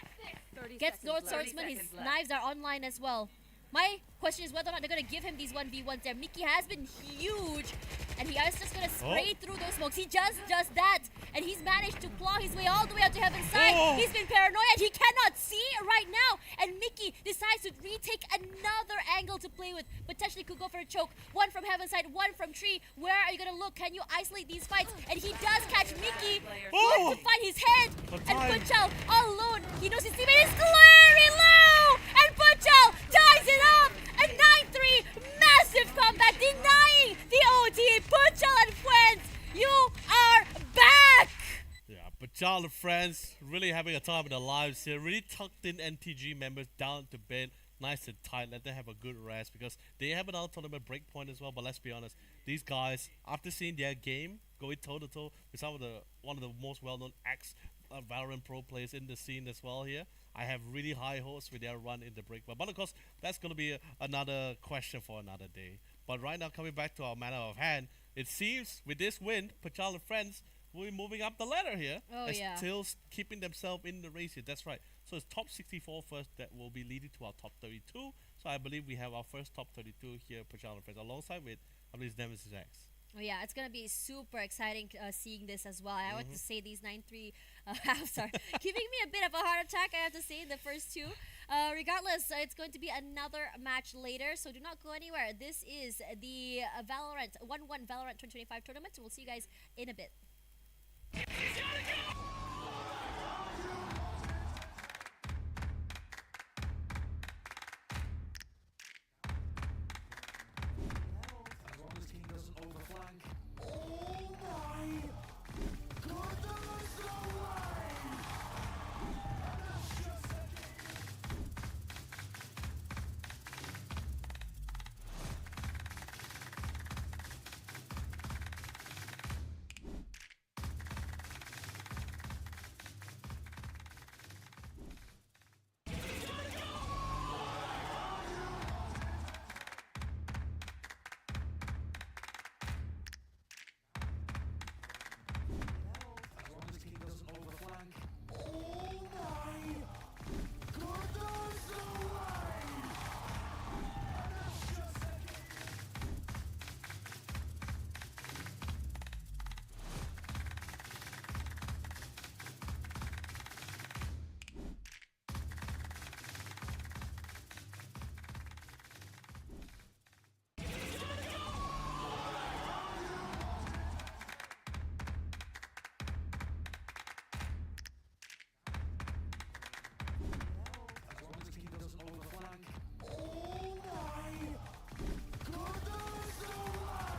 Gets North Swordsman, his knives are online as well. My question is whether or not they're going to give him these 1v1s there. Mickey has been huge, and he is just going to spray through those smokes. He just does that, and he's managed to claw his way all the way out to Heaven's side. He's been paranoid. He cannot see right now, and Mickey decides to retake another angle to play with. Potentially could go for a choke. One from Heaven's side, one from Tree. Where are you going to look? Can you isolate these fights? And he does catch Mickey. Wants to find his head, and Patel all alone. He knows his teammate is very low, and Patel ties it up. A 9-3 massive comeback, denying the OT. Patel and Friends, you are back. Yeah, Patel and Friends really having a time in their lives here. Really tucked in NTG members down to bed, nice and tight. Let them have a good rest because they have another tournament break point as well. But let's be honest, these guys, after seeing their game going toe to toe with some of one of the most well-known Valorant pro players in the scene as well here, I have really high hopes with their run in the break. But of course, that's going to be another question for another day. But right now, coming back to our matter of hand, it seems with this win, Patel and Friends will be moving up the ladder here. Oh, yeah. Still keeping themselves in the race here. That's right. So it's top 64 first that will be leading to our top 32. So I believe we have our first top 32 here, Patel and Friends, alongside with, I believe, Nemesis X. Oh yeah, it's gonna be super exciting seeing this as well. I want to say these 9-3 halves are giving me a bit of a heart attack. I have to say the first two. Regardless, it's going to be another match later, so do not go anywhere. This is the Valorant OneOne Valorant 2025 tournament. We'll see you guys in a bit. As long as King doesn't overflank. Oh my goodness, no way! And that's just As long as King doesn't overflank. Oh my goodness, no way! And that's just As long as King doesn't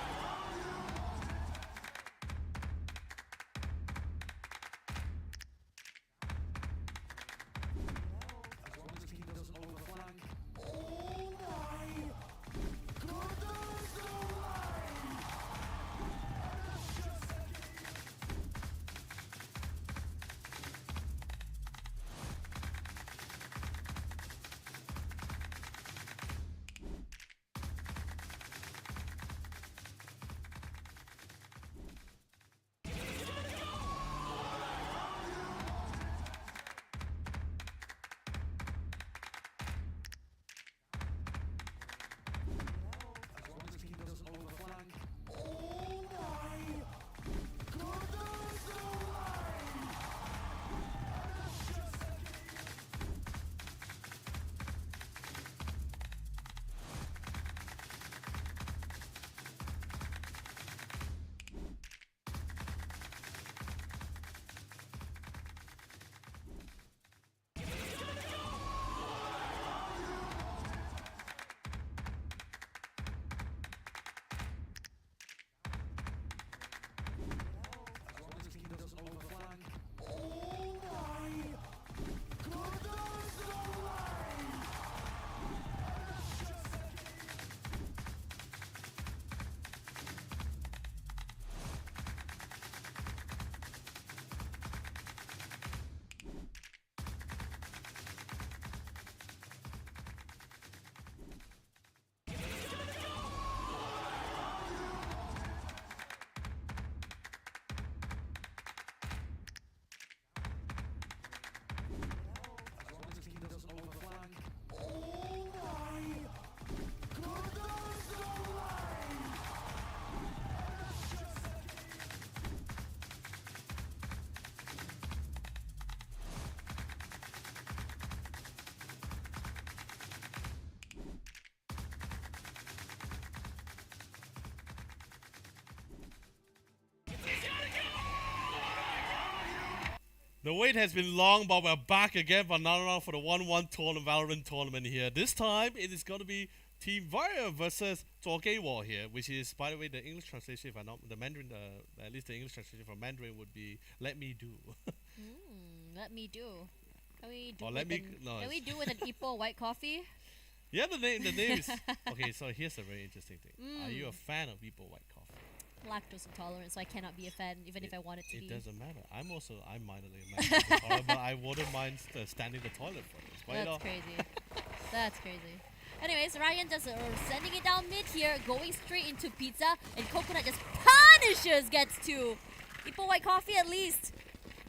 overflank. Oh my goodness, no way! And that's just As long as King doesn't overflank. Oh my goodness, no way! And that's just As long as King doesn't overflank. Oh my goodness, no way! And that's just As long as King doesn't overflank. Oh my goodness, no way! And that's just As long as King doesn't overflank. Oh my goodness, no way! And that's just The wait has been long, but we're back again for another round for the OneOne Valorant tournament here. This time, it is going to be Team Varya versus 做機和 here, which is, by the way, the English translation, if I'm not, the Mandarin, at least the English translation from Mandarin would be, let me do. Let me do. Can we do Or with let me- an, no, can we it's- do with an Ipoh white coffee? Yeah, the name is okay. So here's a very interesting thing. Are you a fan of Ipo White Coffee? Lactose intolerant, so I cannot be a fan, even if I wanted to be. It doesn't matter. I'm minorly lactose intolerant, but I wouldn't mind standing the toilet for this. But That's crazy. That's crazy. Anyways, Ryan just sending it down mid here, going straight into pizza, and Coconut just punishes, gets two. Ipo White Coffee at least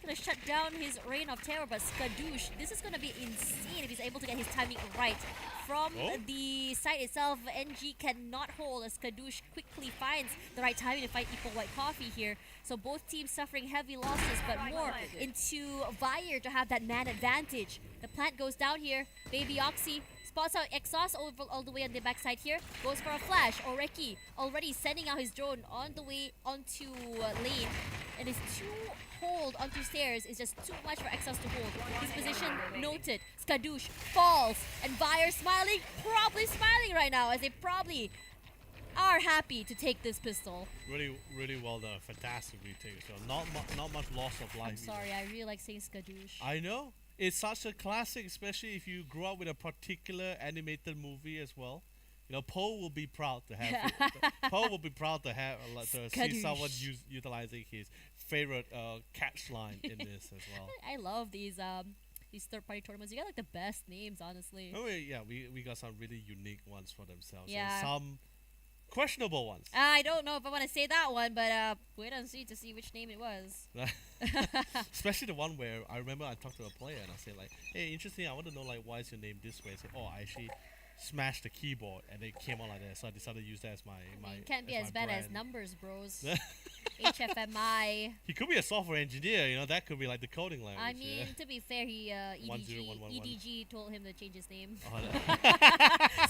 gonna shut down his reign of terror, but Skadoosh, this is gonna be insane if he's able to get his timing right. From the site itself, NG cannot hold as Skadoosh quickly finds the right timing to fight Ipo White Coffee here. So both teams suffering heavy losses, but more into Vire to have that man advantage. The plant goes down here. Baby Oxy spots out Exhaust over all the way on the backside here. Goes for a flash. Oreki already sending out his drone on the way onto lane. And his two hold onto stairs is just too much for Exhaust to hold. His position noted. Skadoosh falls. And Vire smiling, probably smiling right now as they probably are happy to take this pistol. Really well done. Fantastic retake. So not much loss of life. I'm sorry, I really like saying Skadoosh. I know. It's such a classic, especially if you grew up with a particular animated movie as well. You know, Poe will be proud to have. Poe will be proud to have to see someone utilizing his favorite catch line in this as well. I love these third-party tournaments. You got like the best names, honestly. Oh yeah, we got some really unique ones for themselves. Yeah. And some questionable ones. I don't know if I want to say that one, but wait and see to see which name it was. Especially the one where I remember I talked to a player and I said like, hey, interesting, I want to know like why is your name this way? I said, oh, I actually smashed the keyboard and it came out like that, so I decided to use that as my can't be as bad brand. as numbers, bros. HFMI. He could be a software engineer, you know, that could be like the coding language. I mean, to be fair, he EDG EDG told him to change his name. Oh,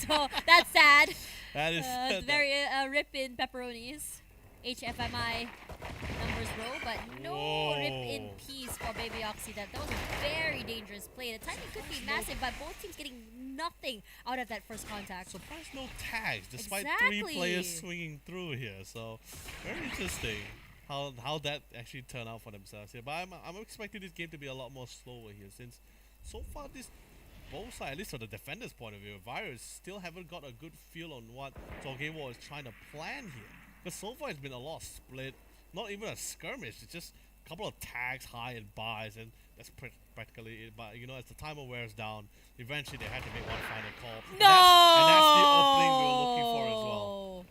So that's sad. that is It's very rip in pepperonis. HFMI numbers, bro, but no rip in peace for Baby Oxy. That was a very dangerous play. The timing could be massive, but both teams getting nothing out of that first contact. Surprised no tags, despite Exactly. 3 players swinging through here. So very interesting how that actually turned out for themselves here. But I'm expecting this game to be a lot more slower here, since so far this both sides, at least from the defender's point of view, Virus still haven't got a good feel on what Togewo is trying to plan here. Because so far it's been a lot of split, not even a skirmish, it's just a couple of tags high and buys, and that's practically it. But you know, as the timer wears down, eventually they had to make one final call. No! And that's the opening we were looking for as well.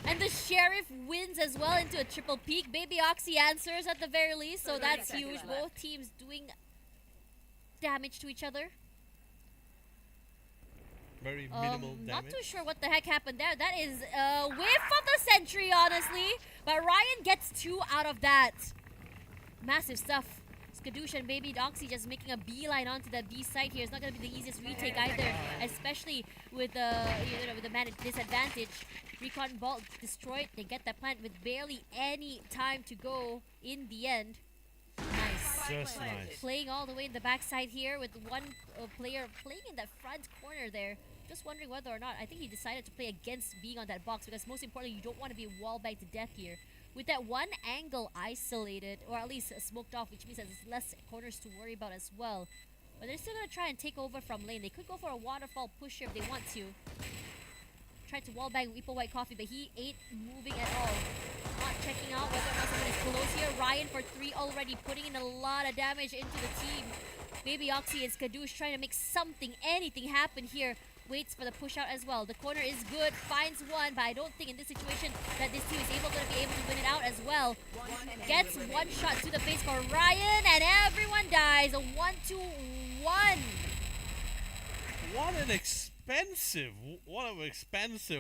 And the Sheriff wins as well into a triple peak. Baby Oxy answers at the very least, so that's huge. Both teams doing damage to each other. Very minimal damage. Not too sure what the heck happened there. That is a whiff of the century, honestly. But Ryan gets 2 out of that. Massive stuff. Skadoosh and Baby Oxy just making a beeline onto the B side here. It's not going to be the easiest retake either, especially with the with the man at disadvantage. Recon Bolt destroyed. They get that plant with barely any time to go in the end. Nice. Just nice. Playing all the way in the backside here with one player playing in that front corner there. Just wondering whether or not, I think he decided to play against being on that box, because most importantly, you don't want to be wall-banged to death here. With that one angle isolated, or at least smoked off, which means that there's less corners to worry about as well. But they're still going to try and take over from lane. They could go for a waterfall push here if they want to. Tried to wallbang Ipo White Coffee, but he ain't moving at all. Not checking out whether or not someone is close here. Ryan for 3 already, putting in a lot of damage into the team. Baby Oxy and Skadoosh trying to make something, anything happen here. Waits for the push out as well. The corner is good, finds one, but I don't think in this situation that this team is going to be able to win it out as well. Gets one shot to the face for Ryan, and everyone dies. A 1-2-1. What an expensive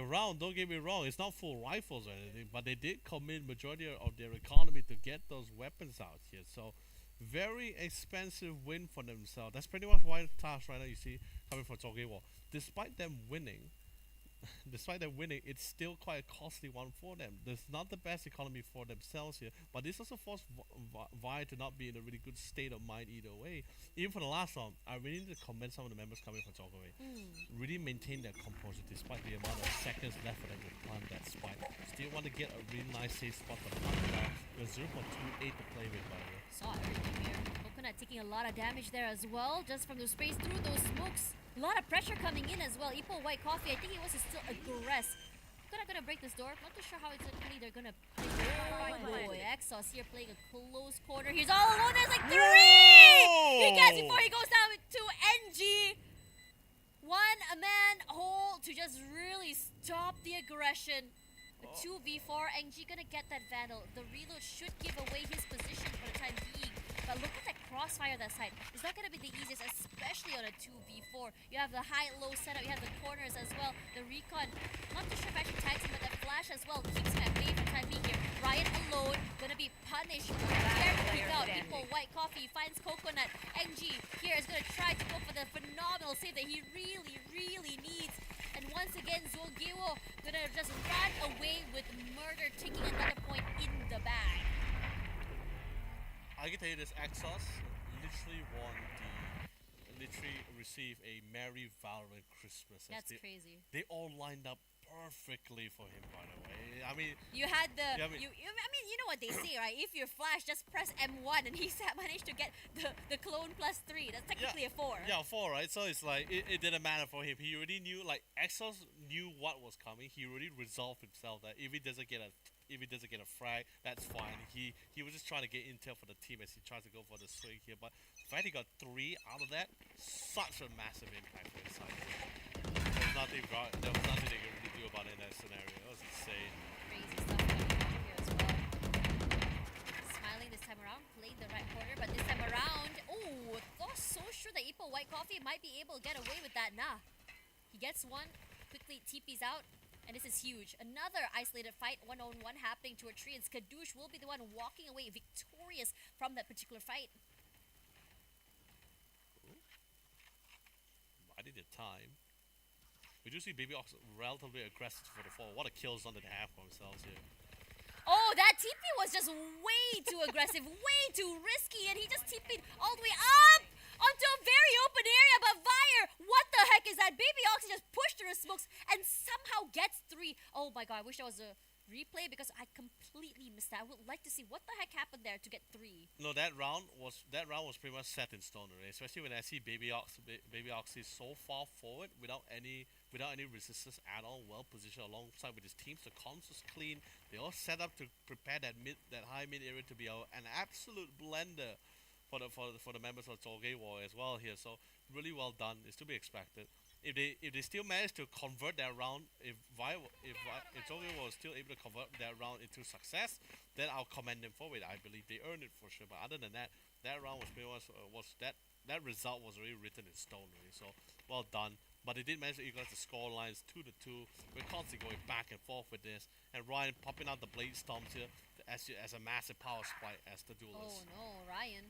round. Don't get me wrong, it's not full rifles or anything, but they did commit majority of their economy to get those weapons out here. So very expensive win for themselves. That's pretty much why task right now you see coming from Togewo. Despite them winning, it's still quite a costly one for them. There's not the best economy for themselves here, but this also forced Vi to not be in a really good state of mind either way. Even for the last round, I really need to commend some of the members coming from Togewo. Really maintain their composure despite the amount of seconds left for them to plant that spike. Still want to get a really nice safe spot to plant it out. There's 0.28 to play with, by the way. Saw everything here. Coconut taking a lot of damage there as well, just from the sprays through those smokes. A lot of pressure coming in as well. Ipo White Coffee, I think he wants to still aggress. Gonna break this door. Not too sure how exactly they're gonna play. Oh, Exos here playing a close corner. He's all alone. There's like 3! He gets before he goes down to NG. A man hold to just really stop the aggression. A 2v4. NG gonna get that Vandal. The reload should give away his position for the time being. But look at that crossfire that side. It's not gonna be the easiest, especially on a 2v4. You have the high-low setup, you have the corners as well. The recon, not too sure if I should tag him, but the flash as well keeps him at bay for the time being here. Ryan alone, gonna be punished. There to pick out people. White Coffee finds Coconut. NG here is gonna try to go for the phenomenal save that he really, really needs. And once again, Zolgiwo gonna just run away with murder, taking another point in the bag. I can tell you this, Exos literally received a Merry Valorant Christmas. That's crazy. They all lined up perfectly for him, by the way. I mean, you had the, yeah, you know what they say, right? If you're Flash, just press M1, and he managed to get the clone +3. That's technically a 4. Yeah, 4, right? So it's like, it didn't matter for him. He already knew, like, Exos knew what was coming. He already resolved himself that if he doesn't get a frag, that's fine. He was just trying to get intel for the team as he tries to go for the swing here. But the fact he got 3 out of that, such a massive impact for his side. There was nothing they could really do about it in that scenario. That was insane. Crazy stuff coming out here as well. Smiling this time around, played the right corner, but this time around, oh, thought so sure that Ipo White Coffee might be able to get away with that. Nah. He gets one, quickly TP's out. And this is huge. Another isolated fight, 1-on-1 happening to a tree, and Skadoosh will be the one walking away victorious from that particular fight. Biding the time. We do see Baby Ox relatively aggressive for the fall. What a kill zone that they have for themselves here. Oh, that TP was just way too aggressive, way too risky, and he just TP'd all the way up onto a very open area. But Fire, what the heck is that? Baby Oxy just pushed through the smokes and somehow gets 3. Oh my god, I wish there was a replay because I completely missed that. I would like to see what the heck happened there to get 3. No, that round was pretty much set in stone already. Especially when I see Baby Oxy so far forward without any resistance at all, well positioned alongside with his team. So comms was clean. They all set up to prepare that high mid area to be an absolute blender for the members of Zolgiwo as well here. So really well done. It's to be expected. If they still manage to convert that round, if Zolgiwo was still able to convert that round into success, then I'll commend them for it. I believe they earned it for sure. But other than that, that round was pretty much that result was already written in stone. Really. So well done. But they did manage to equalize the score lines 2-2. We're constantly going back and forth with this, and Ryan popping out the blade storms here as a massive power spike as the duelist. Oh no, Ryan.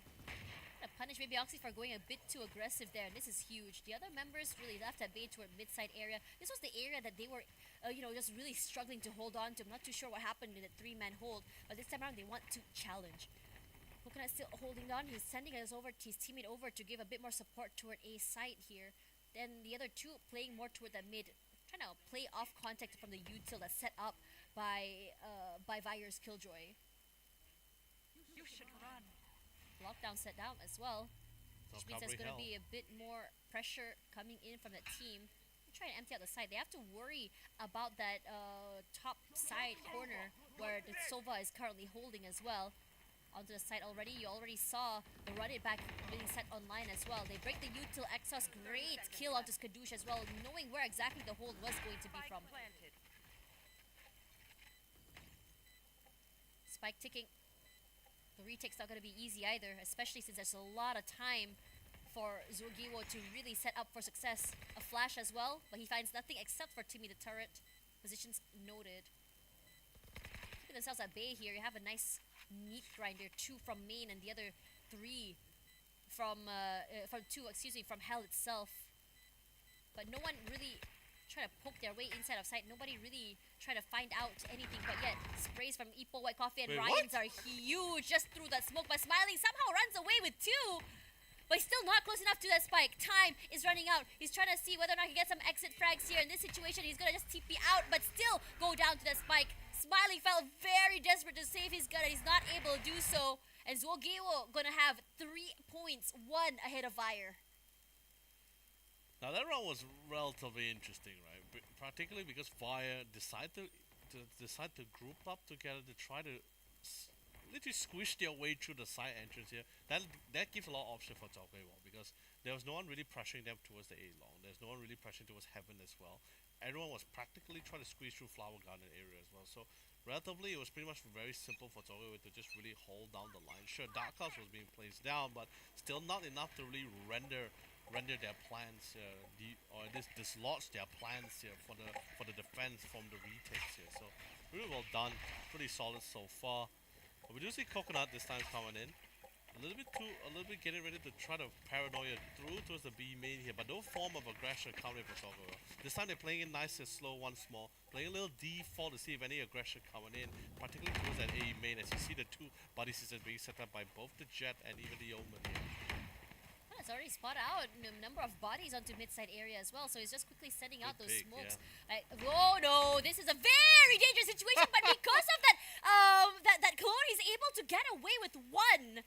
Punish Baby Oxy for going a bit too aggressive there, and this is huge. The other members really left at bay toward mid-side area. This was the area that they were, just really struggling to hold on to. I'm not too sure what happened in the 3-man hold, but this time around they want to challenge. Coconut still holding on. He's sending his teammate over to give a bit more support toward A site here. Then the other two playing more toward the mid, trying to play off contact from the util that's set up by Vire's Killjoy. You should run. Lockdown set down as well, which means there's going to Recovery be a bit more pressure coming in from that team. They're trying to empty out the side. They have to worry about that top side corner where the Sova is currently holding as well. Onto the side already. You already saw the run it back being set online as well. They break the util. Exos, great kill onto Skadoosh as well, knowing where exactly the hold was going to be from. Spike ticking. The retake's not going to be easy either, especially since there's a lot of time for Zolgiwo to really set up for success. A flash as well, but he finds nothing except for Timmy the turret. Positions noted. Keeping themselves at bay here. You have a nice meat grinder, 2 from main and the other 3 from Hell itself. But no one really try to poke their way inside of sight. Nobody really try to find out anything quite yet. Sprays from Ipo White Coffee and Ryan's are huge just through that smoke. But Smiling somehow runs away with 2. But he's still not close enough to that spike. Time is running out. He's trying to see whether or not he gets some exit frags here. In this situation, he's going to just TP out, but still go down to that spike. Smiling felt very desperate to save his gun, and he's not able to do so. And Zolgiwo going to have 3 points, 1 ahead of Fire. Now that round was relatively interesting, right? Particularly because Fire decided to group up together to try to literally squish their way through the side entrance here. That gives a lot of option for Tokyo because there was no one really pressuring them towards the A long. There's no one really pressuring towards Heaven as well. Everyone was practically trying to squeeze through Flower Garden area as well. So relatively, it was pretty much very simple for Tokyo to just really hold down the line. Sure, Dark Clouds was being placed down, but still not enough to really render their plans or at least dislodge their plans here for the defense from the retakes here. So really well done, pretty solid so far. But we do see Coconut this time coming in. A little bit getting ready to try to paranoia through towards the B main here, but no form of aggression coming from Tokyo. This time they're playing it nice and slow once more, playing a little default to see if any aggression coming in, particularly towards that A main as you see the two body systems being set up by both the Jet and even the Omen here. It's already spotted out a number of bodies onto mid-side area as well, so he's just quickly sending out those smokes. Yeah. Oh no, this is a very dangerous situation, but because of that, that Clone is able to get away with one.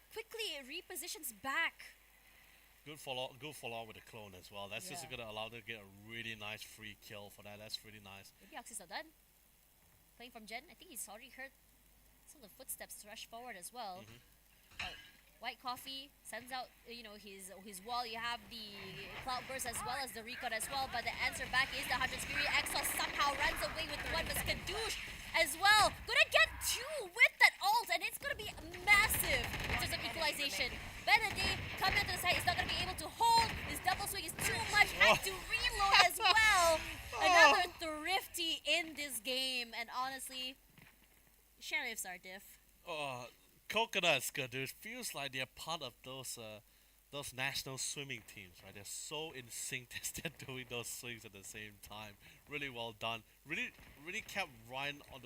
Quickly repositions back. Good follow with the Clone as well. That's just gonna allow them to get a really nice free kill for that. That's really nice. Maybe Oxy's not done. Playing from Jen, I think he's already heard some of the footsteps rush forward as well. White Coffee sends out, his wall. You have the Cloudburst as well as the Recon as well, but the answer back is the 100 Fury. Exos somehow runs away with one, but Skadoosh as well. Gonna get two with that ult, and it's gonna be massive in terms of equalization. Benedict coming onto the side is not gonna be able to hold. This double swing is too much. Had to reload as well. Another thrifty in this game, and honestly, sheriffs are diff. Coconut's good, dude. Feels like they're part of those national swimming teams, right? They're so in sync as they're doing those swings at the same time. Really well done. Really kept Ryan on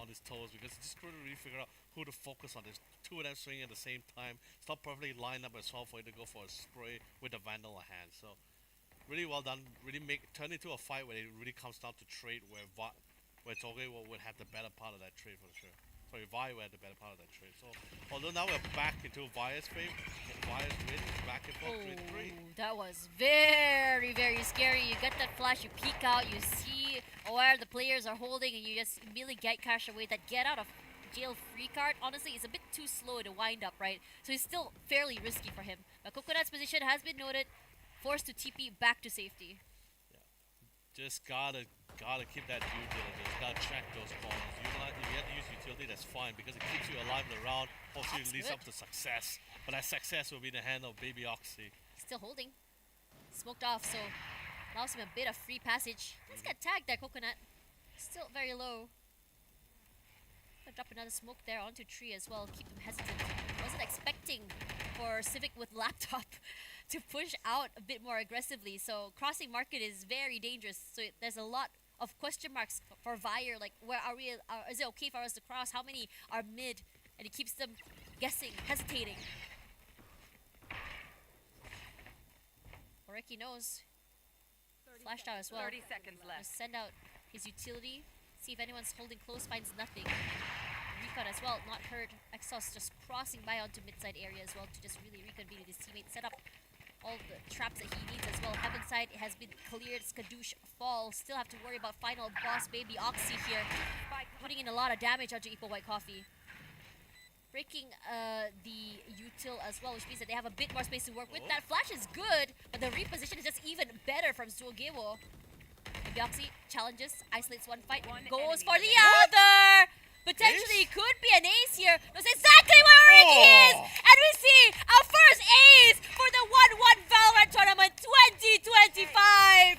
his toes because he just couldn't really figure out who to focus on. There's two of them swinging at the same time. It's not perfectly lined up as well for him to go for a spray with the Vandal hand. So really well done. Really turn into a fight where it really comes down to trade where Tokyo would have the better part of that trade for sure. Sorry, Vi had the better part of that trade. So, although now we're back into Vi's favor, Vi's win, back and forth 3-3. That was very, very scary. You get that flash, you peek out, you see where the players are holding, and you just immediately get cash away. That get out of jail free card, honestly, is a bit too slow to wind up, right? So it's still fairly risky for him. But Coconut's position has been noted, forced to TP back to safety. Yeah, just gotta keep that due diligence. Gotta check those corners. If you have to use utility, that's fine because it keeps you alive in the round. Hopefully, it leads up to success. But that success will be in the hand of Baby Oxy. Still holding, smoked off, so allows him a bit of free passage. Let's get tagged there, Coconut. Still very low. Gonna drop another smoke there onto tree as well. Keep him hesitant. Wasn't expecting for Civic with laptop to push out a bit more aggressively. So crossing market is very dangerous. So there's a lot of question marks for Vire, like where are we, is it okay for us to cross, how many are mid, and it keeps them guessing, hesitating. Oreki knows, flashed out as well. 30 seconds left. Just send out his utility, see if anyone's holding close, finds nothing. Recon as well, not hurt. Exhaust just crossing by onto mid-side area as well to just really reconvene with his teammates, set up all the traps that he needs as well. Heaven side has been cleared. Skadoosh fall. Still have to worry about final boss Baby Oxy here. Putting in a lot of damage onto Ipo White Coffee. Breaking the util as well, which means that they have a bit more space to work with. That flash is good, but the reposition is just even better from Suogewo. Baby Oxy challenges, isolates one fight, goes for the other! Potentially could be an ace here. That's exactly where Oreki is! And we see our first ace for the OneOne Valorant Tournament 2025!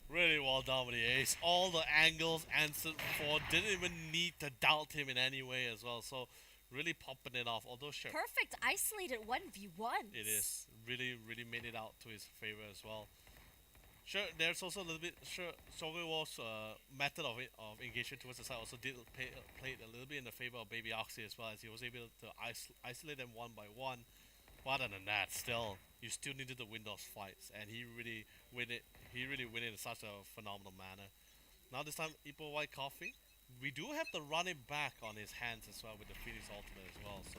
Really well done with the ace. All the angles answered for. Didn't even need to doubt him in any way as well. So really popping it off. Although sure. Perfect isolated 1v1. It is. Really made it out to his favor as well. Sure, there's also a little bit, Sogewo's method of engagement towards the side also played a little bit in the favor of Baby Oxy as well, as he was able to isolate them one by one. But other than that, you still needed to win those fights, and he really win it in such a phenomenal manner. Now this time, Ipo White Coffee, we do have to run it back on his hands as well with the Phoenix ultimate as well, so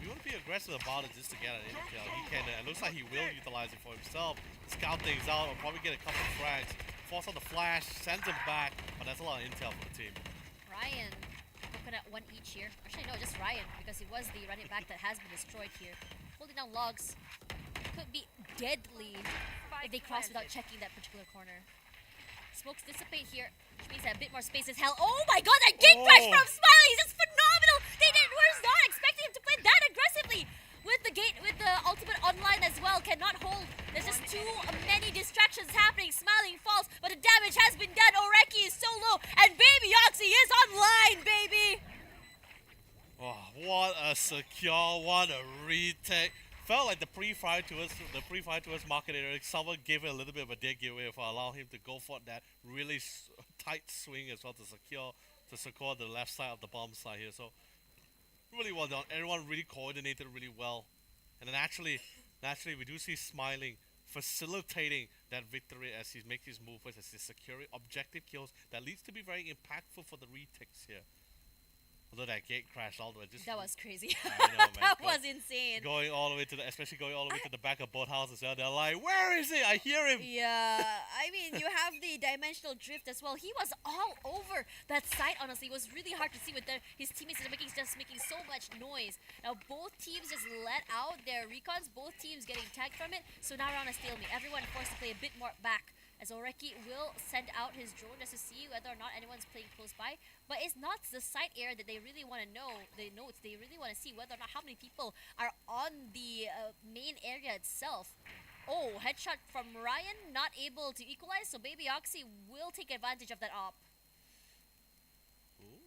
you want to be aggressive about it just to get an intel, he can. It looks like he will utilize it for himself. Scout things out, or probably get a couple of frags. Force on the flash, sends him back, but that's a lot of intel for the team. Ryan, coconut one each here. Actually, no, just Ryan, because it was the running back that has been destroyed here. Holding down logs could be deadly if they cross without checking that particular corner. Smokes dissipate here, which means that a bit more space is held. Oh my god, that gate crash from Smiley is just phenomenal! They were not expecting him to play that aggressively! With the gate, with the ultimate online as well, cannot hold. There's just too many distractions happening. Smiling falls, but the damage has been done. Oreki is so low, and Baby Oxy is online, baby! Oh, what a secure, what a retake. Felt like the pre-fire to us market area, someone gave it a little bit of a dead giveaway for allowing him to go for that really tight swing as well to secure the left side of the bomb side here. So really well done. Everyone really coordinated really well. And then naturally we do see Smiling facilitating that victory as he makes his movements, as he's securing objective kills that leads to be very impactful for the retakes here. Although that gate crashed all the way. That was crazy. I know, man. That was insane. Going all the way to especially going all the way to the back of both houses. They're like, where is he? I hear him. Yeah, I mean, you have the dimensional drift as well. He was all over that site, honestly. It was really hard to see with his teammates just making so much noise. Now, both teams just let out their recons, both teams getting tagged from it. So now we're on a stalemate. Everyone forced to play a bit more back, as Oreki will send out his drone just to see whether or not anyone's playing close by. But it's not the site area that they really want to know. They really want to see whether or not how many people are on the main area itself. Oh, headshot from Ryan, not able to equalize, so Baby Oxy will take advantage of that op. Ooh.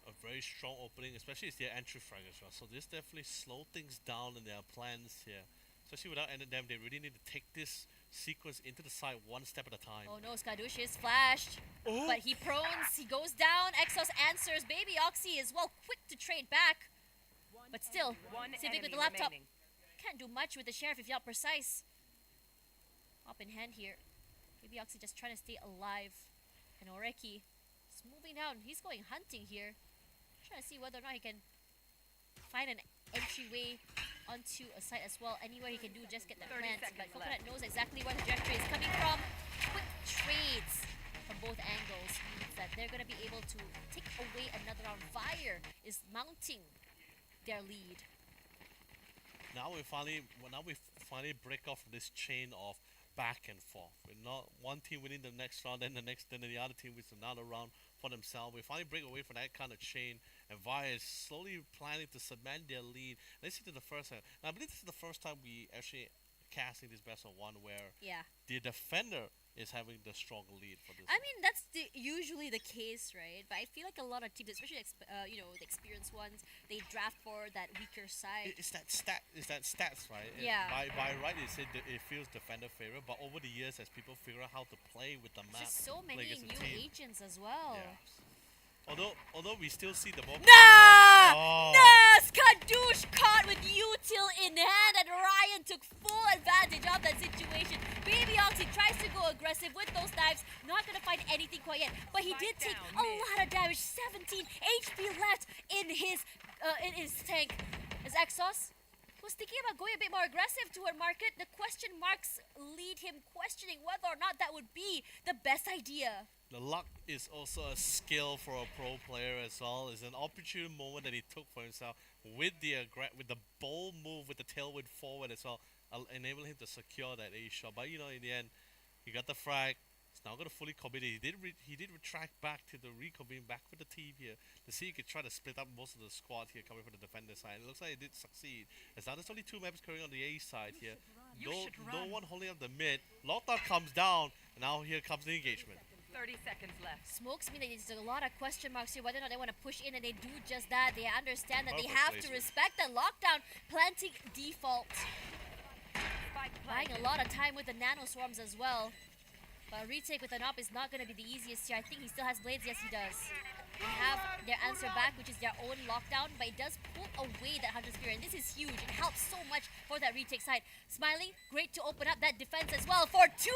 A very strong opening, especially it's their entry frag as well. So this definitely slowed things down in their plans here. Especially without ending them, they really need to take this sequence into the side one step at a time. Oh no, Skadush is flashed. Oh. But he prones, he goes down, Exos answers, Baby Oxy is well quick to trade back. But still, Civic with the laptop can't do much with the Sheriff if you're not precise. Up in hand here. Baby Oxy just trying to stay alive. And Oreki is moving down. He's going hunting here. Trying to see whether or not he can find an entryway onto a site as well. Anywhere he can do, just get the plants. But Coconut knows exactly where the trajectory is coming from. Quick trades from both angles means that they're going to be able to take away another round. Fire is mounting their lead. Now we finally break off this chain of back and forth. We're not one team winning the next round, then the other team wins another round for themselves. We finally break away from that kind of chain, and Via is slowly planning to cement their lead. Let's see to the first time. Now, I believe this is the first time we actually casting this best of one where the defender is having the strong lead for this. I mean, that's usually the case, right? But I feel like a lot of teams, especially the experienced ones, they draft for that weaker side. It's that stats, right? Yeah. By right, it feels defender favorite, but over the years, as people figure out how to play with the map, just so many play against new the team. agents as well. Yeah. Although we still see the more. Nah! Oh. Nah! Skadush caught with util in hand, and Ryan took full advantage of that situation. Baby Oxy tries to go aggressive with those knives, not gonna find anything quite yet, but he did take a lot of damage. 17 HP left in his tank. As Exos was thinking about going a bit more aggressive toward market, the question marks lead him questioning whether or not that would be the best idea. The luck is also a skill for a pro player as well. It's an opportune moment that he took for himself with the bold move with the tailwind forward as well, enabling him to secure that A shot. But in the end, he got the frag. He's now going to fully commit it. He did retract back to the reconvene back with the team here to see if he could try to split up most of the squad here coming from the defender side. It looks like he did succeed. As now there's only 2 maps carrying on the A side here. No one holding up the mid. Lockdown comes down, and now here comes the engagement. 30 seconds left. Smokes mean that there's a lot of question marks here whether or not they want to push in, and they do just that. They understand that they have to respect the lockdown, planting default. Buying a lot of time with the nano swarms as well. But a retake with an op is not going to be the easiest here. I think he still has blades. Yes, he does. and have their answer back, which is their own lockdown, but it does pull away that Hunter Spear, and this is huge. It helps so much for that retake side. Smiling, great to open up that defense as well for 2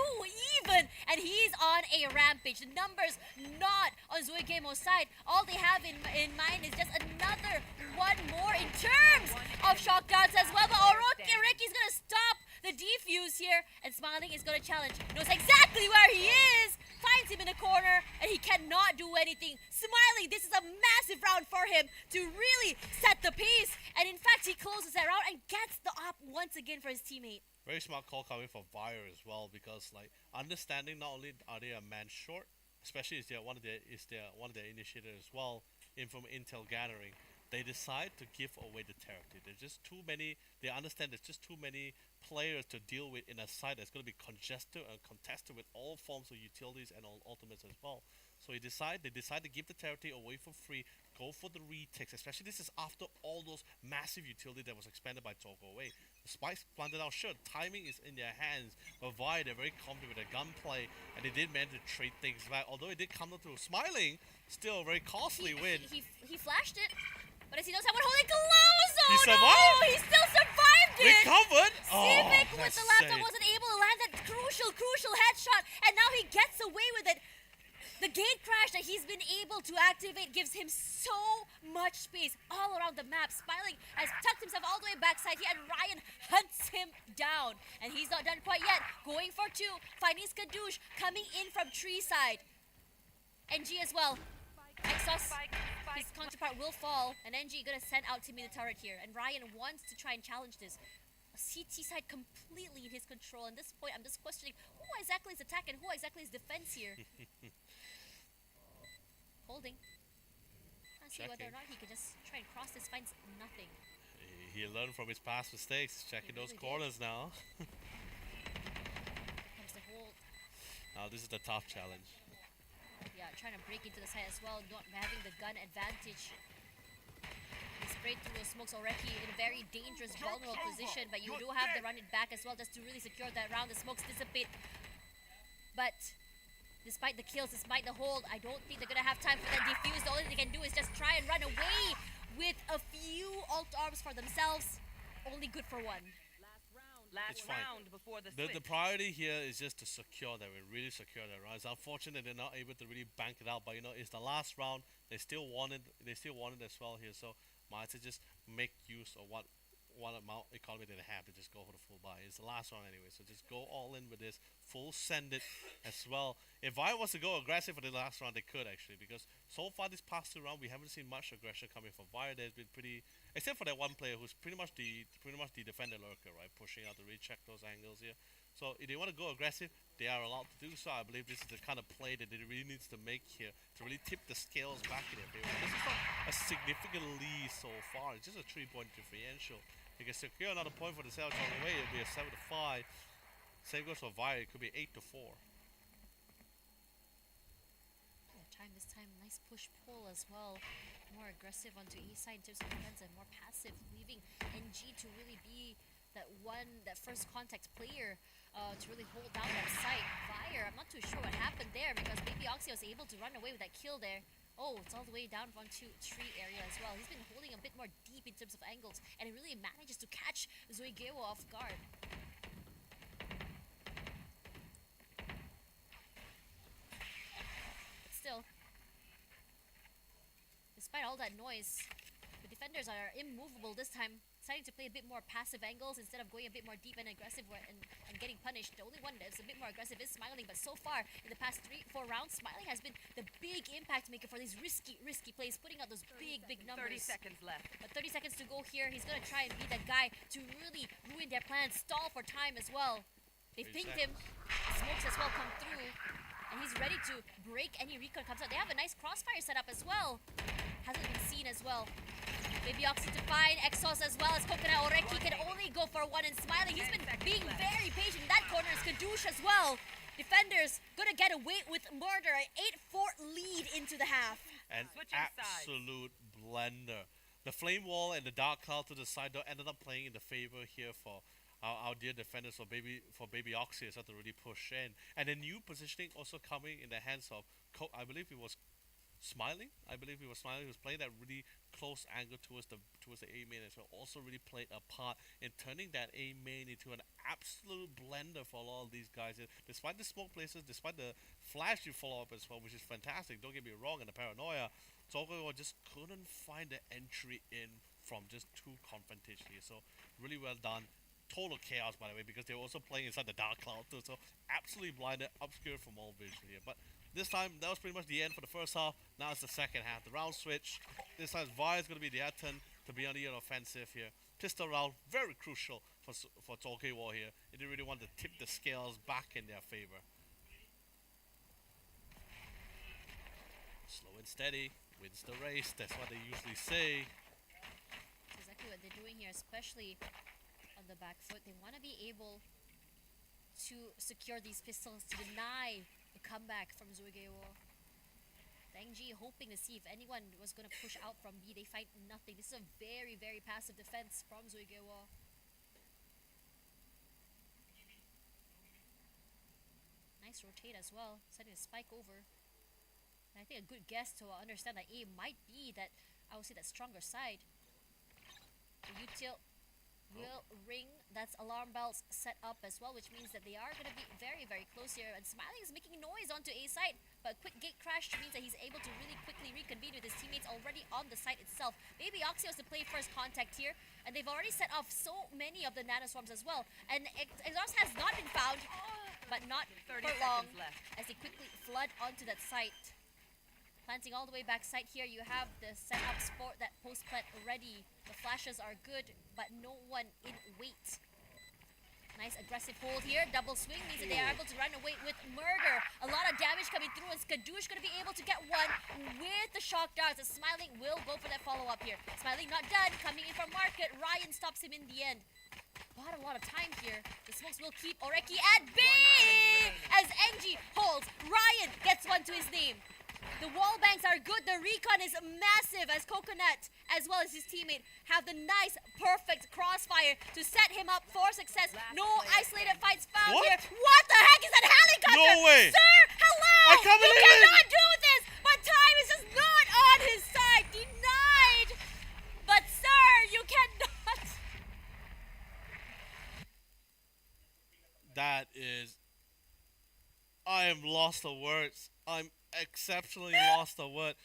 even, and he's on a rampage. The numbers not on Zuigemo's side. All they have in mind is just another one more in terms of shock darts as well, but Oroki's gonna stop the defuse here, and Smiling is gonna challenge. Knows exactly where he is, finds him in the corner, and he cannot do anything. Smiling, this is a massive round for him to really set the pace, and in fact, he closes that round and gets the op once again for his teammate. Very smart call coming from Fire as well, because like understanding not only are they a man short, especially is one of their initiators as well, from intel gathering. They decide to give away the territory. There's just too many. They understand there's just too many players to deal with in a site that's going to be congested and contested with all forms of utilities and all ultimates as well. So they decide to give the territory away for free, go for the retakes, especially this is after all those massive utility that was expanded by Togo away. The Spikes planted out, sure, timing is in their hands, but Vi, they're very confident with their gunplay, and they did manage to trade things back, although it did come down to Smiling, still a very costly win. He flashed it, but as he knows someone holding close, He survived? no, he still survived it! Recovered? Civic with that's the laptop safe. wasn't able to land that crucial headshot, and now he gets away with it. The gate crash that he's been able to activate gives him so much space all around the map. Smiling has tucked himself all the way backside here, and Ryan hunts him down. And he's not done quite yet. Going for 2, finding Skadoosh coming in from tree side. NG as well. Exos, his counterpart will fall, and NG gonna send out Timmy the turret here. And Ryan wants to try and challenge this. CT side completely in his control. At this point, I'm just questioning who exactly is attack and who exactly is defense here. Holding. Let's see whether or not he can just try and cross this, finds nothing. He learned from his past mistakes, checking those corners now. Comes the hold. Now this is the tough challenge. Yeah, trying to break into the side as well, not having the gun advantage. He sprayed through those smokes already in a very dangerous, vulnerable position, but you do have to run it back as well just to really secure that round. The smokes dissipate. But despite the kills, despite the hold, I don't think they're gonna have time for that defuse. The only thing they can do is just try and run away with a few alt arms for themselves. Only good for one. Last It's fine. round before the switch. The priority here is just to secure that win, really secure that round. It's unfortunate they're not able to really bank it out, but you know, it's the last round. They still want it as well here, so might as well just make use of what amount economy they have to just go for the full buy. It's the last round anyway, so just go all in with this, full send it as well. If I was to go aggressive for the last round, they could actually, because so far this past 2 rounds we haven't seen much aggression coming from Vire. There's been pretty, except for that one player who's pretty much the defender lurker, right, pushing out to recheck those angles here. So if they want to go aggressive, they are allowed to do so. I believe this is the kind of play that they really needs to make here to really tip the scales back in their favor. This is not a significant lead so far. It's just a 3-point differential. They can secure another point for the sales on the way. It'll be a 7-5. Same goes for Vire. It could be 8-4. This time, nice push-pull as well. More aggressive onto A side in terms of defense and more passive, leaving NG to really be that first contact player to really hold down that site. Fire, I'm not too sure what happened there because Baby Oxy was able to run away with that kill there. Oh, it's all the way down onto tree area as well. He's been holding a bit more deep in terms of angles, and he really manages to catch Zuigewo off guard. But still, despite all that noise, the defenders are immovable this time, deciding to play a bit more passive angles instead of going a bit more deep and aggressive and getting punished. The only one that's a bit more aggressive is Smiling, but so far in the past 3-4 rounds, Smiling has been the big impact maker for these risky plays, putting out those big numbers. 30 seconds left. But 30 seconds to go here. He's gonna try and be that guy to really ruin their plans, stall for time as well. They've pinged him. Smokes as well come through. And he's ready to break any recon comes out. They have a nice crossfire setup as well. Hasn't been seen as well. Baby Oxy to find Exos as well as Coconut Oreki can only go for one, and Smiling, he's been being very patient. In that corner is Kadoosh as well. Defenders gonna get away with murder. An 8-4 lead into the half. An Switching absolute blender. The Flame Wall and the Dark Cloud to the side though ended up playing in the favor here for our dear defenders for Baby Oxy as well to really push in. And the new positioning also coming in the hands of I believe it was Smiling. I believe he was Smiling. He was playing that really close angle towards the A main as well. Also really played a part in turning that A main into an absolute blender for a lot of these guys. Despite the smoke places, despite the flash you follow up as well, which is fantastic. Don't get me wrong, and the paranoia, Togo just couldn't find the entry in from just two confrontation here. So really well done. Total chaos, by the way, because they were also playing inside the Dark Cloud too, so absolutely blinded, obscured from all vision here. But this time, that was pretty much the end for the first half. Now it's the second half. The round switch. This time, Vi is going to be their turn to be on the offensive here. Pistol round, very crucial for Tokyo War here. They really want to tip the scales back in their favor. Slow and steady wins the race. That's what they usually say. That's exactly what they're doing here, especially on the back foot. They want to be able to secure these pistols to deny the comeback from Zuigewo. Dengji hoping to see if anyone was going to push out from B. They find nothing. This is a very, very passive defense from Zuigewo. Nice rotate as well, sending a spike over. And I think a good guess to understand that A might be that, I would say, that stronger side. The util will ring. That's alarm bells set up as well, which means that they are going to be very, very close here. And Smiling is making noise onto A side, but a quick gate crash means that he's able to really quickly reconvene with his teammates already on the site itself. Maybe Oxy has to play first contact here, and they've already set off so many of the nanoswarms as well. And Exhaust has not been found, but not for 30 long, seconds left. as they quickly flood onto that site. Planting all the way back side here, you have the setup sport, that post plant ready. The flashes are good, but no one in wait. Nice aggressive hold here. Double swing means that they are able to run away with murder. A lot of damage coming through, and Skadoosh going to be able to get one with the shock darts. The Smiling will go for that follow-up here. Smiling not done, coming in from market. Ryan stops him in the end. Bought a lot of time here. The smokes will keep Oreki at bay as NG holds. Ryan gets one to his name. The wall banks are good. The recon is massive as Coconut, as well as his teammate, have the nice, perfect crossfire to set him up for success. No isolated fights found What? here. What the heck is that helicopter? No way. Sir, hello! I can't You believe it. cannot do this! But time is just not on his side. Denied! But sir, you cannot. That is... I am lost of words. I'm exceptionally lost of words.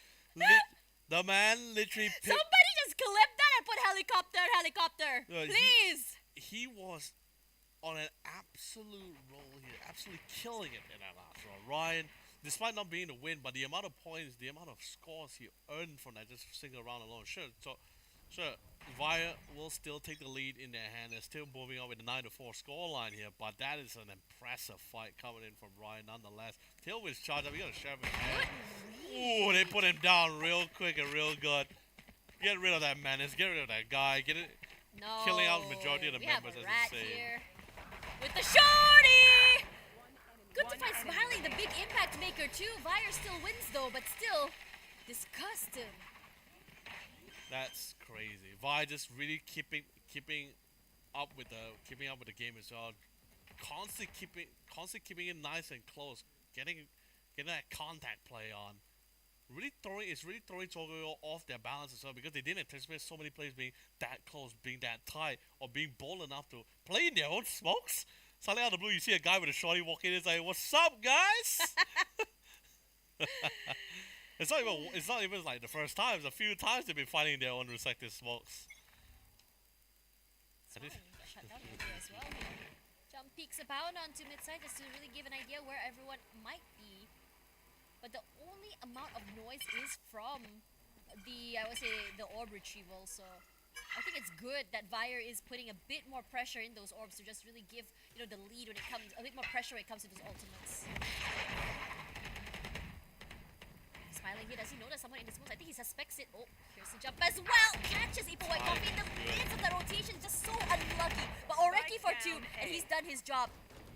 The man literally picked... Somebody just clip that and put helicopter. Please. He was on an absolute roll here, absolutely killing it in that last round. Ryan, despite not being the win, but the amount of points, the amount of scores he earned from that just single round alone. Sure, Via will still take the lead in their hand. They're still moving on with the 9-4 scoreline here, but that is an impressive fight coming in from Ryan nonetheless. Tailwind's charge up. You got to shove his head. Ooh, they put him down real quick and real good. Get rid of that menace. Get rid of that guy. Get it. No. Killing out the majority of the we members, have a as rat they say. here with the shorty. Good to find Smiling, the big impact maker too. Vire still wins though, but still disgusting. That's crazy. Vi just really keeping up with the game as well. Constantly keeping it nice and close. Getting that contact play on. Really throwing Tokyo off their balance as well, because they didn't anticipate so many players being that close, being that tight, or being bold enough to play in their own smokes. Suddenly out of the blue, you see a guy with a shorty walk in. It's like, "What's up, guys?" It's not even like the first time. It's a few times they've been fighting their own respective smokes. Got shut down as well here. Jump peaks abound onto mid-side just to really give an idea where everyone might be. But the only amount of noise is from the, I would say, the orb retrieval. So I think it's good that Vire is putting a bit more pressure in those orbs to just really give, the lead when it comes, a bit more pressure when it comes to those ultimates. Smiling here, does he know that someone in this moves? I think he suspects it. Oh, here's the jump as well. Catches Ipo White Coffee in the midst of the rotation. Just so unlucky. But Oreki for 2, and he's done his job.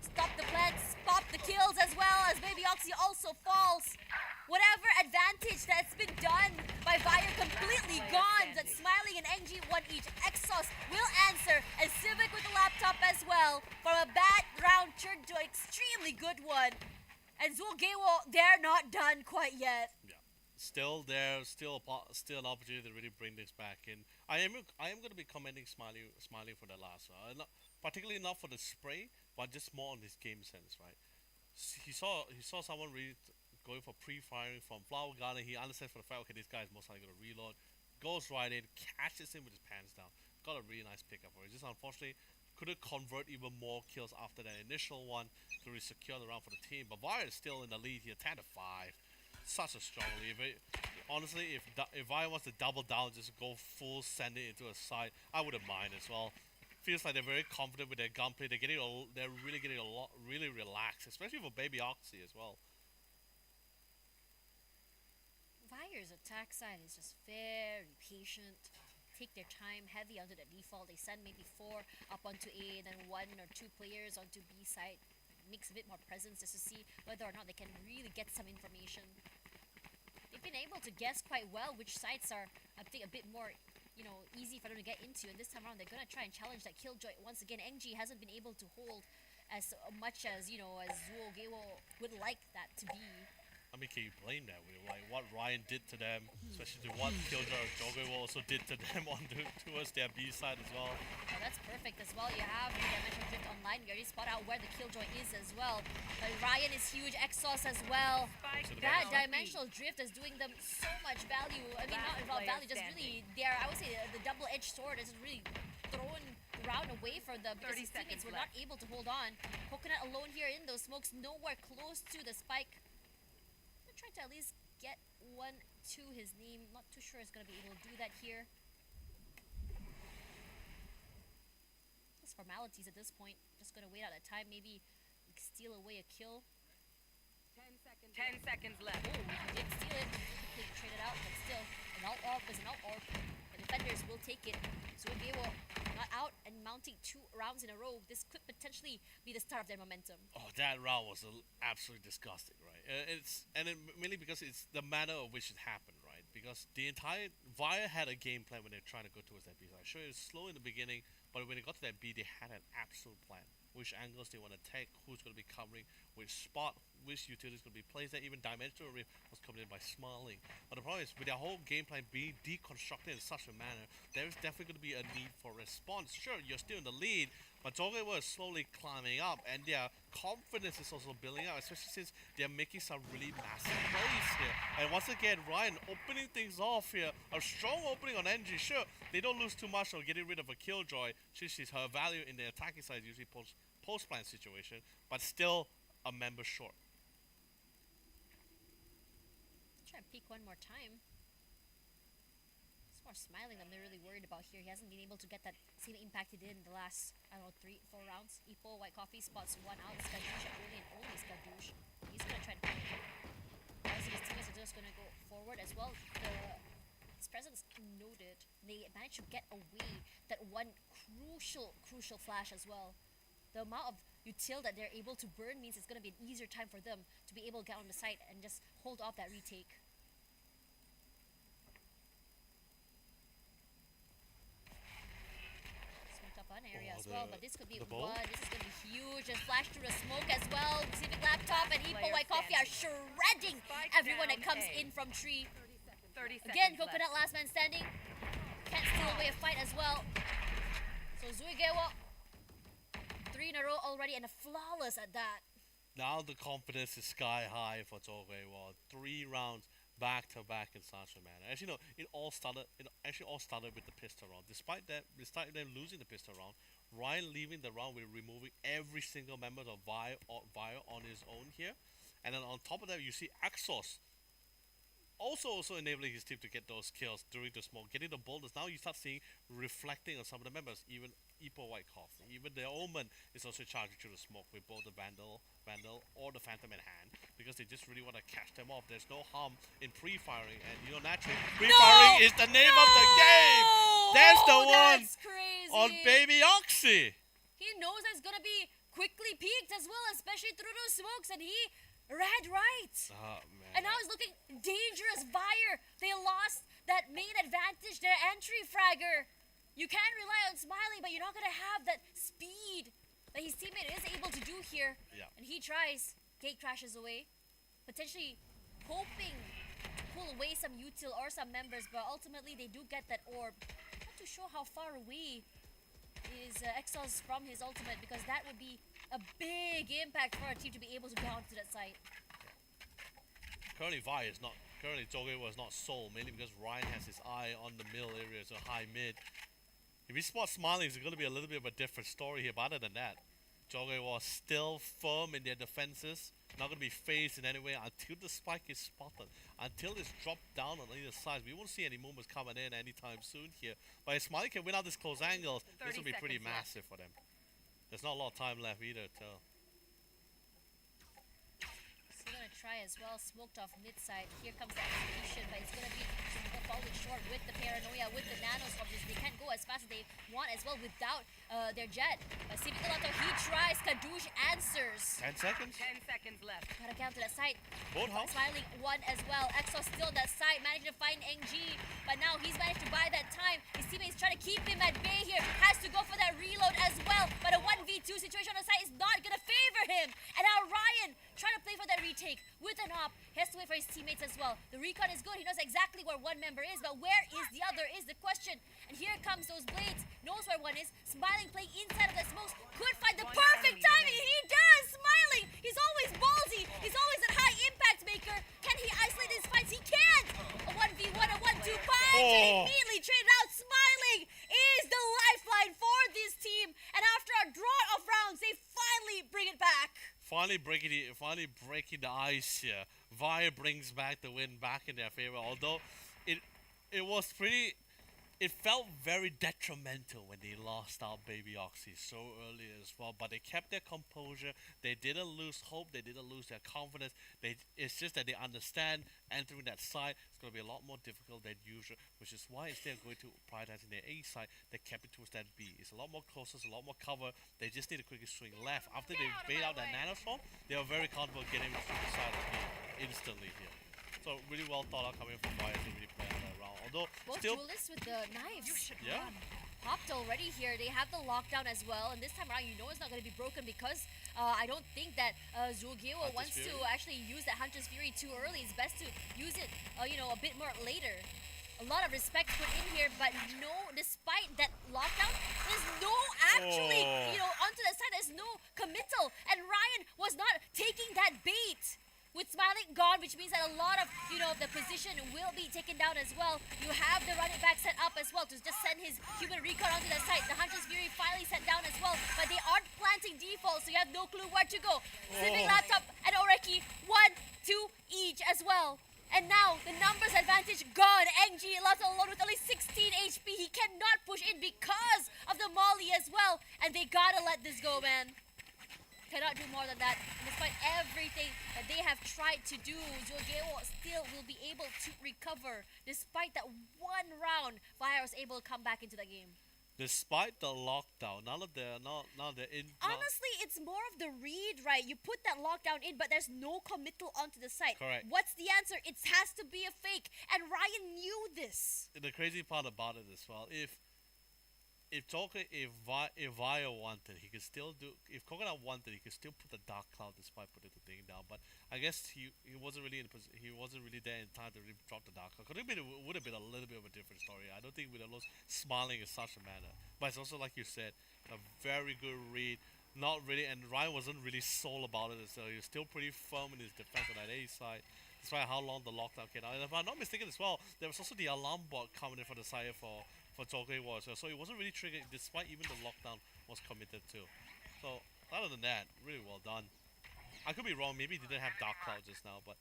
Stop the plants, pop the kills as well as Baby Oxy also falls. Whatever advantage that's been done by Vire completely gone. That Smiling and NG won each. Exos will answer, and Civic with the laptop as well. From a bad round turned to an extremely good one. And Zulgewo, they're not done quite yet. Yeah. still there, still an opportunity to really bring this back in. I am going to be commending Smiley for the last one, particularly not for the spray, but just more on his game sense, right? He saw someone really going for pre-firing from Flower Garden. He understands for the fact, okay, this guy is most likely going to reload. Goes right in, catches him with his pants down. Got a really nice pickup for it. Just unfortunately couldn't convert even more kills after that initial one to really secure the round for the team. But Vire is still in the lead here, 10-5. Such a strong lead. Honestly, if Vire wants to double down, just go full, send it into a side, I wouldn't mind as well. Feels like they're very confident with their gunplay. They're really getting really relaxed, especially for Baby Oxy as well. Vire's attack side is just very patient. Take their time, heavy onto the default. They send maybe 4 up onto A, then 1 or 2 players onto B side. Makes a bit more presence just to see whether or not they can really get some information. They've been able to guess quite well which sites are, I think, a bit more, easy for them to get into. And this time around, they're gonna try and challenge that Killjoy once again. NG hasn't been able to hold as much as, as Zuo Gewo would like that to be. I mean, can you blame that? Like what Ryan did to them, especially to what Killjoy or Jogo also did to them towards their B side as well. Oh, that's perfect as well. You have the Dimensional Drift online. We already spot out where the Killjoy is as well. But Ryan is huge. Exos as well. That Dimensional Drift is doing them so much value. I mean, not involved value, just really I would say the double-edged sword is really throwing the round away for them because his teammates were not able to hold on. Coconut alone here in those smokes, nowhere close to the spike. Trying to at least get one to his name. Not too sure he's going to be able to do that here. Just formalities at this point. Just going to wait out the time. Maybe steal away a kill. 10 seconds left. Oh, he did steal it. Quickly trade it out, but still, an alt-orb is an alt-orb. The defenders will take it. So Gewo not out and mounting 2 rounds in a row. This could potentially be the start of their momentum. Oh, that round was absolutely disgusting, right? Mainly because it's the manner of which it happened, right? Because the entire Vire had a game plan when they're trying to go towards that B. I'm sure it was slow in the beginning, but when they got to that B, they had an absolute plan. Which angles they want to take, who's going to be covering, which spot, which utility is going to be placed there. Even Dimensional Rift was coming in by Smiling. But the problem is, with their whole game plan being deconstructed in such a manner, there is definitely going to be a need for response. Sure, you're still in the lead, but Jogo was slowly climbing up, and their confidence is also building up, especially since they're making some really massive plays here. And once again, Ryan opening things off here. A strong opening on NG. Sure, they don't lose too much on getting rid of a Killjoy, since her value in the attacking side is usually post-plan situation, but still a member short. Try and peek one more time. It's more Smiling than they're really worried about here. He hasn't been able to get that same impact he did in the last, 3-4 rounds. Ipo, White Coffee spots 1 out. Skadoosh, only and only Skadoosh. He's gonna try to pick it. Obviously his teammates are just gonna go forward as well. His presence noted. They managed to get away that one crucial flash as well. The amount of util that they're able to burn means it's going to be an easier time for them to be able to get on the site and just hold off that retake. Smoked up on area as well, but this could be one. This is going to be huge. Just flash through the smoke as well. Receiving laptop and Ipo White Coffee are shredding everyone that comes in from tree. 30 Again, seconds Coconut last man standing. Can't steal away a fight as well. So Zuigewo 3 in a row already, and a flawless at that. Now the confidence is sky high for Jogo. 3 rounds back to back in such a manner. As you know, it actually all started with the pistol round. Despite them losing the pistol round, Ryan leaving the round with removing every single member of Vire on his own here. And then on top of that, you see Exos also enabling his team to get those kills during the smoke, getting the bonus. Now you start seeing reflecting on some of the members, even Ipo White Coffee. Even the Omen is also charging through the smoke with both the Vandal or the Phantom in hand, because they just really want to catch them off. There's no harm in pre-firing, and naturally, pre-firing is the name of the game! There's the one crazy. On Baby Oxy! He knows it's gonna be quickly peaked as well, especially through those smokes, and he read right. Oh, man. And now it's looking dangerous. Vire, they lost that main advantage, their entry fragger. You can rely on Smiley, but you're not gonna have that speed that his teammate is able to do here. Yeah. And he tries. Gate crashes away, potentially hoping to pull away some util or some members, but ultimately they do get that orb. Not too sure how far away is Exos from his ultimate, because that would be a big impact for a team to be able to go onto that site. Currently Jogo was not sold, mainly because Ryan has his eye on the middle area, so high mid. If he spots Smiling, it's going to be a little bit of a different story here, but other than that, Jogo was still firm in their defenses, not going to be phased in any way until the spike is spotted, until it's dropped down on either side. We won't see any movements coming in anytime soon here, but if Smiling can win out this close angles, this will be pretty massive for them. There's not a lot of time left either, too. Still gonna try as well, smoked off mid side. Here comes the execution, but it's gonna be falling short with the paranoia, with the nano swaps. They can't go as fast as they want as well without their jet. Sivigalato, he tries, Kadoosh answers. 10 seconds? 10 seconds left. Gotta count to that side. Both house. Smiling one as well. Exo still on that side, managing to find NG, but now he's managed to buy that time. His teammates trying to keep him at bay here. Has to go for that reload as well, but a 1v2 situation on the side is not gonna favor him. And now Ryan trying to play for that retake with an op. He has to wait for his teammates as well. The recon is good. He knows exactly where one member is, but where is the other is the question. And here comes those blades. Knows where one is. Smiling, playing inside of the smokes. Could find the perfect timing. He does. Smiling. He's always ballsy. He's always a high impact maker. Can he isolate his fights? He can't. A 1v1, a 1-2 punch. And immediately traded out. Smiling is the lifeline for this team. And after a draw of rounds, they finally bring it back. Finally breaking the ice here. Vire brings back the win back in their favor. Although it was pretty, it felt very detrimental when they lost out Baby Oxy so early as well. But they kept their composure. They didn't lose hope. They didn't lose their confidence. It's just that they understand entering that side it's going to be a lot more difficult than usual, which is why instead of going to prioritizing their A side, they kept it towards that B. It's a lot more closer, it's a lot more cover. They just need to quickly swing left. After they bait out that nanoswarm, they were very comfortable getting to the side of B instantly here. So really well thought out coming from Vire to really play that round. Although both still duelists with the knives. yeah. Popped already here. They have the lockdown as well, and this time around, you know it's not going to be broken because I don't think that Zulgeo wants to actually use that Hunter's Fury too early. It's best to use it, a bit more later. A lot of respect put in here, but no, despite that lockdown, there's no actually, onto the side, there's no committal, and Ryan was not taking that bait. With Smiling gone, which means that a lot of, the position will be taken down as well. You have the running back set up as well to just send his human recon onto the site. The Hunter's Fury finally set down as well, but they aren't planting default, so you have no clue where to go. Civic Laptop and Oreki, 1-2 each as well. And now, the numbers advantage gone. NG left alone with only 16 HP. He cannot push in because of the Molly as well. And they gotta let this go, man. Cannot do more than that. And despite everything that they have tried to do, Zulgeo still will be able to recover. Despite that one round, Fire was able to come back into the game. Despite the lockdown, none of the honestly, it's more of the read, right? You put that lockdown in, but there's no committal onto the site. Correct. What's the answer? It has to be a fake, and Ryan knew this. The crazy part about it as well, if Vire wanted, he could still do. If Coconut wanted, he could still put the Dark Cloud despite putting the thing down. But I guess he wasn't really he wasn't really there in time to really drop the Dark Cloud. It would have been a little bit of a different story. I don't think we'd have lost Smiling in such a manner. But it's also like you said, a very good read. Not really, and Ryan wasn't really sold about it. So he was still pretty firm in his defense on that A side. Despite how long the lockdown came out. And if I'm not mistaken as well, there was also the alarm bot coming in from the side for Zogay was. So it wasn't really triggered despite even the lockdown was committed to. So other than that, really well done. I could be wrong, maybe he didn't have Dark Cloud just now, but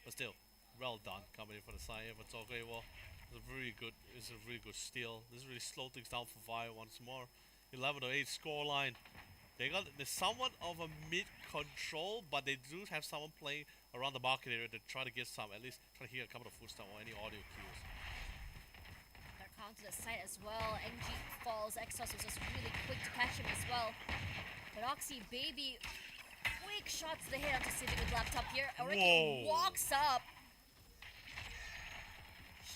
still, well done coming in for the side for Zogay War. It's a really good steal. This really slowed things down for Vire once more. 11-8 scoreline. There's somewhat of a mid control, but they do have someone playing around the market area to try to get some, at least try to hear a couple of footsteps or any audio cues. To the side as well. NG falls. Exos was just really quick to catch him as well. But Oxy Baby, quick shots to the head onto Civic with Laptop here. Already walks up.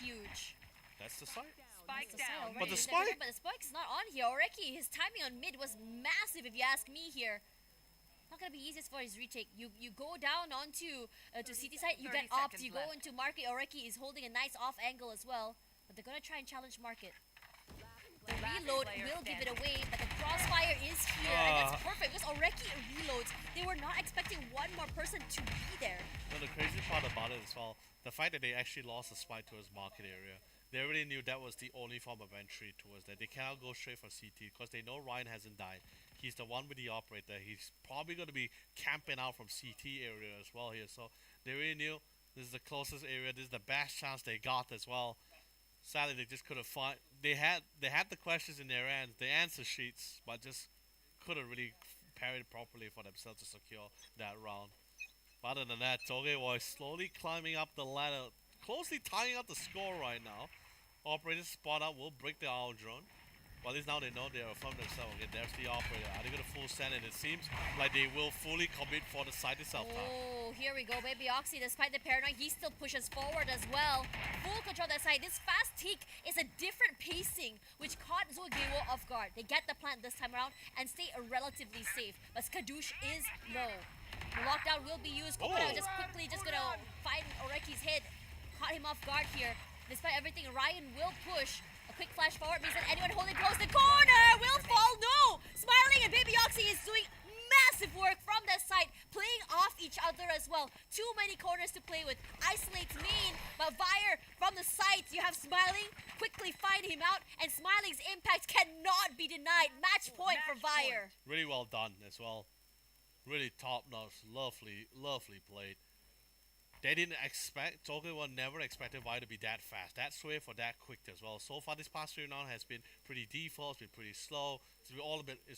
Huge. That's the site. Spike down. But the spike? But the spike's not on here. Oreki, his timing on mid was massive if you ask me here. not gonna be easiest for his retake. You go down onto to CT side, you 30 get opt, seconds you go left. into market. Oreki is holding a nice off angle as well, but they're gonna try and challenge market. The Last reload player will give it standing. away, but the crossfire is here, and that's perfect because Oreki reloads. They were not expecting one more person to be there. No, the crazy part about it as well, the fact that they actually lost a spike towards market area. They already knew that was the only form of entry towards that. They cannot go straight for CT because they know Ryan hasn't died. He's the one with the operator. He's probably going to be camping out from CT area as well here. So they really knew this is the closest area. This is the best chance they got as well. Sadly, they just couldn't find. They had the questions in their hands, the answer sheets, but just couldn't really parry it properly for themselves to secure that round. But other than that, Togewo is slowly climbing up the ladder, closely tying up the score right now. Operator spot up will break the owl drone. But at least now they know they are from themselves. Okay, there's the operator. Are they going to full send it? It seems like they will fully commit for the site itself now. Oh, here we go. Baby Oxy, despite the paranoia, he still pushes forward as well. Full control that side. This fast take is a different pacing, which caught Zogewo off guard. They get the plant this time around and stay relatively safe. But Skadoosh is low. The lockdown will be used. Coconut just quickly just going to find Oreki's head. Caught him off guard here. Despite everything, Ryan will push. A quick flash forward means that anyone holding close the corner will fall. No! Smiling and Baby Oxy is doing massive work from that side, playing off each other as well. Too many corners to play with. Isolates main, but Fire from the sides. You have Smiling, quickly find him out, and Smiling's impact cannot be denied. Match point for Fire. Really well done as well. Really top-notch, lovely played. They didn't expect, Togewo never expected Fire to be that fast, that swift or that quick as well. So far this past 3 rounds has been pretty default, it's been pretty slow. It's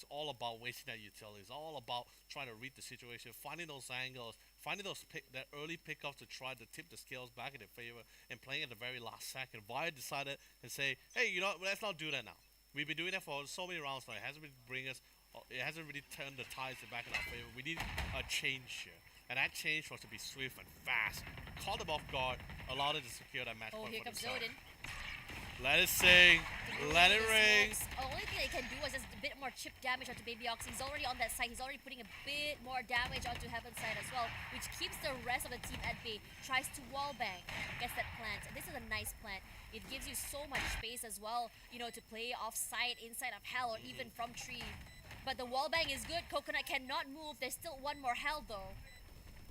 all about wasting that utility. It's all about trying to read the situation, finding those angles, finding that early pickoffs to try to tip the scales back in their favor and playing at the very last second. Fire decided to say, hey, you know what, let's not do that now. We've been doing that for so many rounds now. It hasn't really turned the tides back in our favor. We need a change here. And that change was to be swift and fast. Caught them off guard, allowed them to secure that match point Here for comes themselves. Odin. Let it sing, let it ring. The only thing they can do is just a bit more chip damage onto Baby Oxy. He's already on that side. He's already putting a bit more damage onto Heaven's side as well, which keeps the rest of the team at bay. Tries to wallbang, gets that plant. This is a nice plant. It gives you so much space as well, you know, to play off side, inside of hell, or even from tree. But the wallbang is good. Coconut cannot move. There's still one more hell though.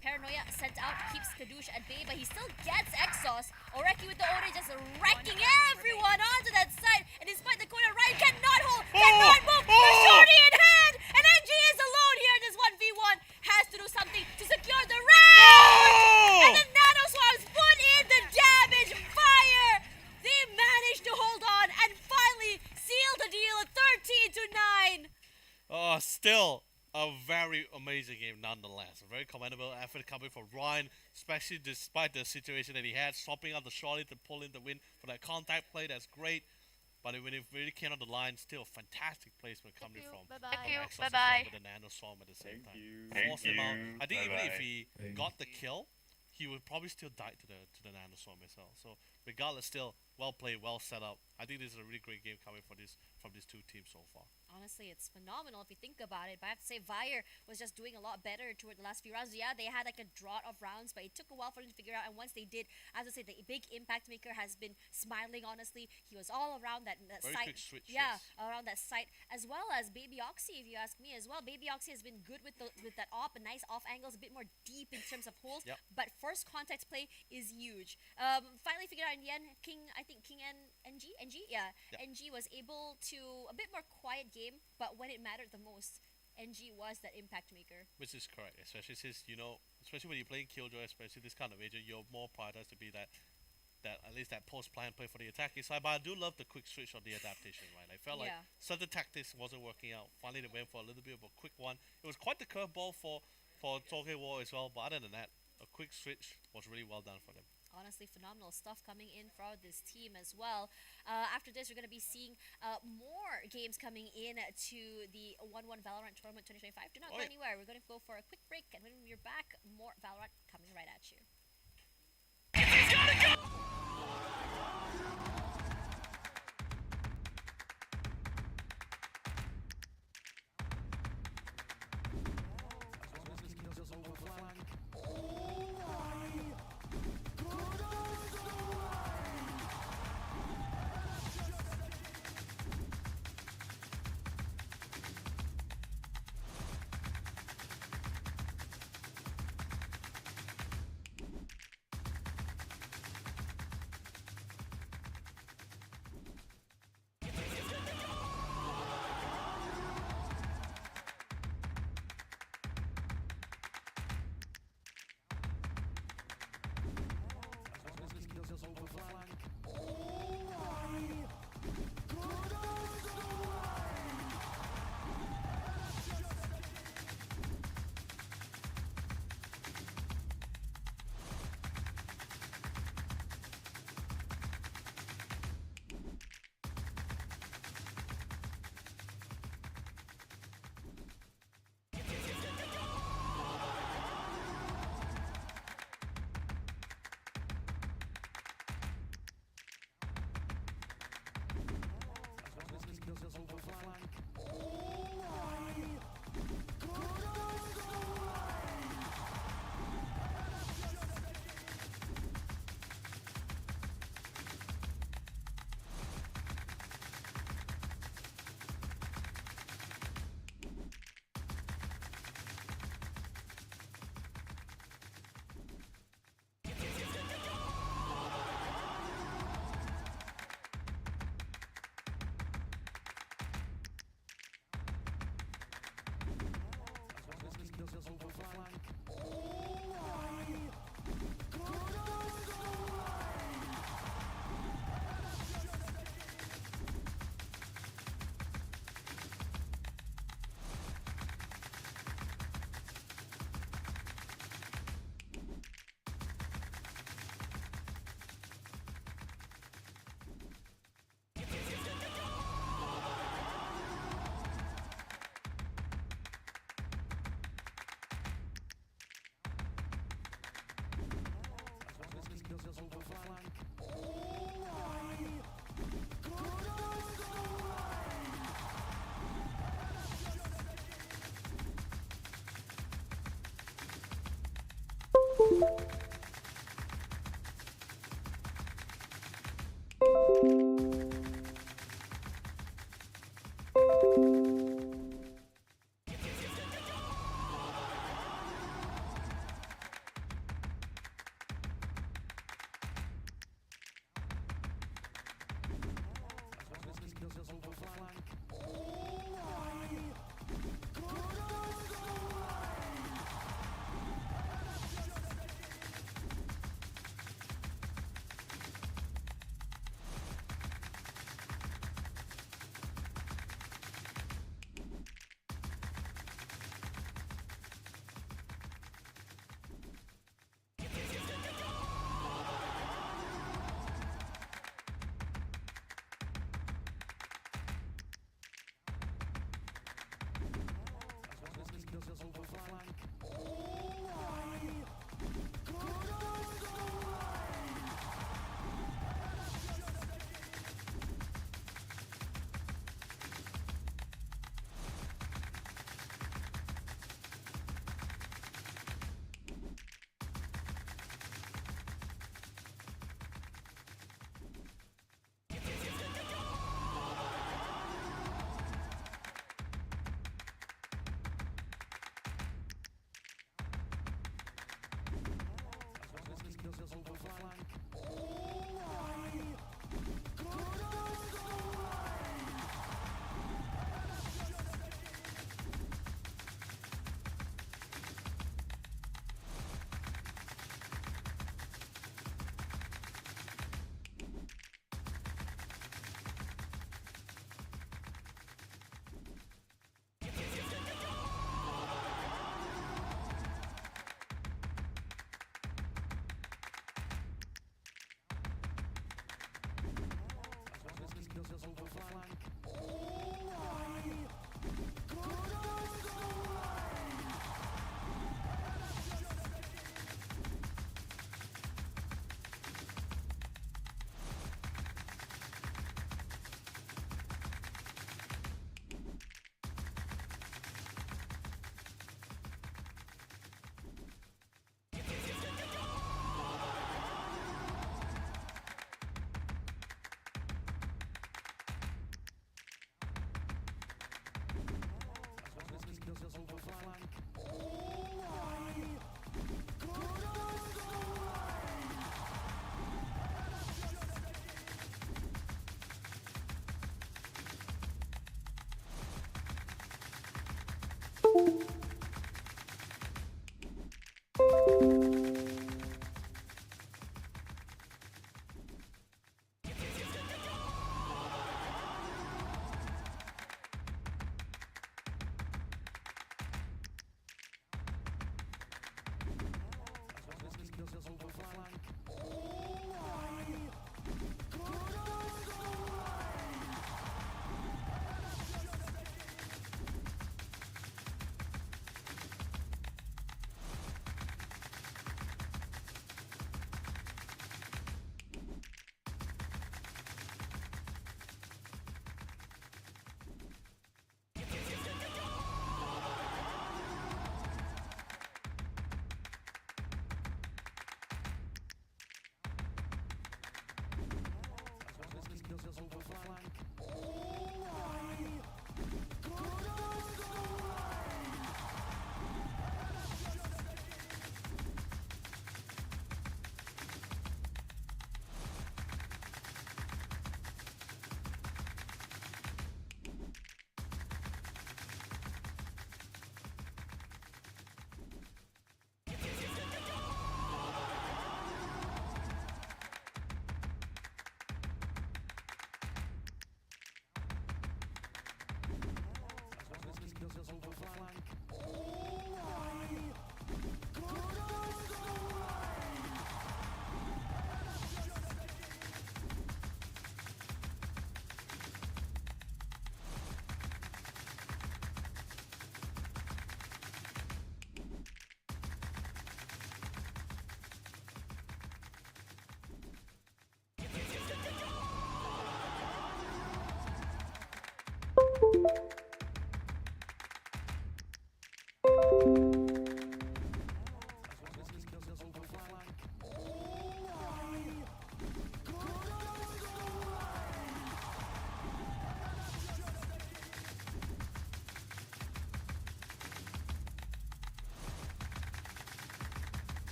Paranoia sent out, keeps Skadoosh at bay, but he still gets Exhaust. Oreki with the Ori just wrecking everyone onto that side. And despite the corner, Ryan cannot hold, cannot move. The shorty in hand! And NG is alone here in this 1v1. Has to do something to secure the round! And the Nano Swarms put in the damage. Fire! They managed to hold on and finally seal the deal at 13-9. Still a very amazing game nonetheless. A very commendable effort coming from Ryan, especially despite the situation that he had, swapping out the shorty to pull in the win for that contact play. That's great. But when it really came on the line, still fantastic placement coming from Thank you. Exos Bye-bye. with the Nano Swarm at the same time. Force him out. I think even if he got the kill, he would probably still die to the Nano Swarm as well. So regardless, still well played, well set up. I think this is a really great game coming from these 2 teams so far. Honestly, it's phenomenal if you think about it. But I have to say, Fire was just doing a lot better toward the last few rounds. Yeah, they had like a drought of rounds, but it took a while for them to figure out. And once they did, I have to say, the big impact maker has been Smiling, honestly. He was all around that Very site. quick switch, Yeah, yes. around that site. As well as Baby Oxy, if you ask me as well. Baby Oxy has been good with that op, a nice off angles, a bit more deep in terms of holes. Yep. But first contact play is huge. Finally figured out in the end, King and NG? Yeah. Yep. NG was able to, a bit more quiet game, but when it mattered the most, NG was that impact maker. Which is correct, especially since, you know, especially when you're playing Killjoy, especially this kind of agent, you're more prioritized to be that at least that post-plan play for the attacking side. But I do love the quick switch on the adaptation, right? I felt like certain tactics wasn't working out. Finally, they went for a little bit of a quick one. It was quite the curveball for Togewo as well, but other than that, a quick switch was really well done for them. Honestly, phenomenal stuff coming in from this team as well. After this, we're going to be seeing more games coming in to the OneOne Valorant Tournament 2025. Do not go anywhere. We're going to go for a quick break, and when we're back, more Valorant coming right at you.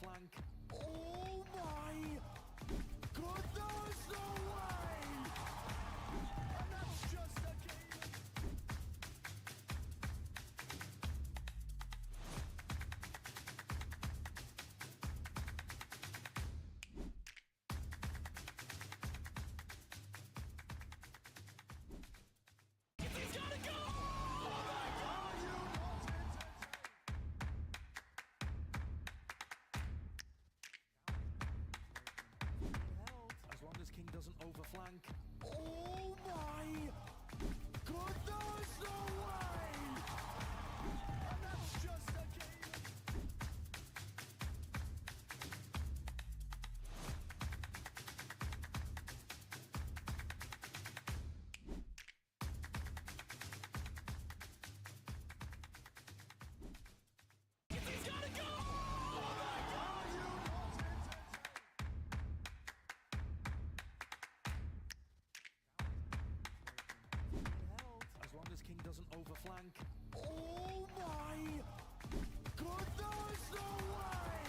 flank. Oh my goodness, no way! And that's just a game. As long as King doesn't overflank. Oh my goodness, no way! And that's just a game. As long as King doesn't overflank. Oh my goodness, no way!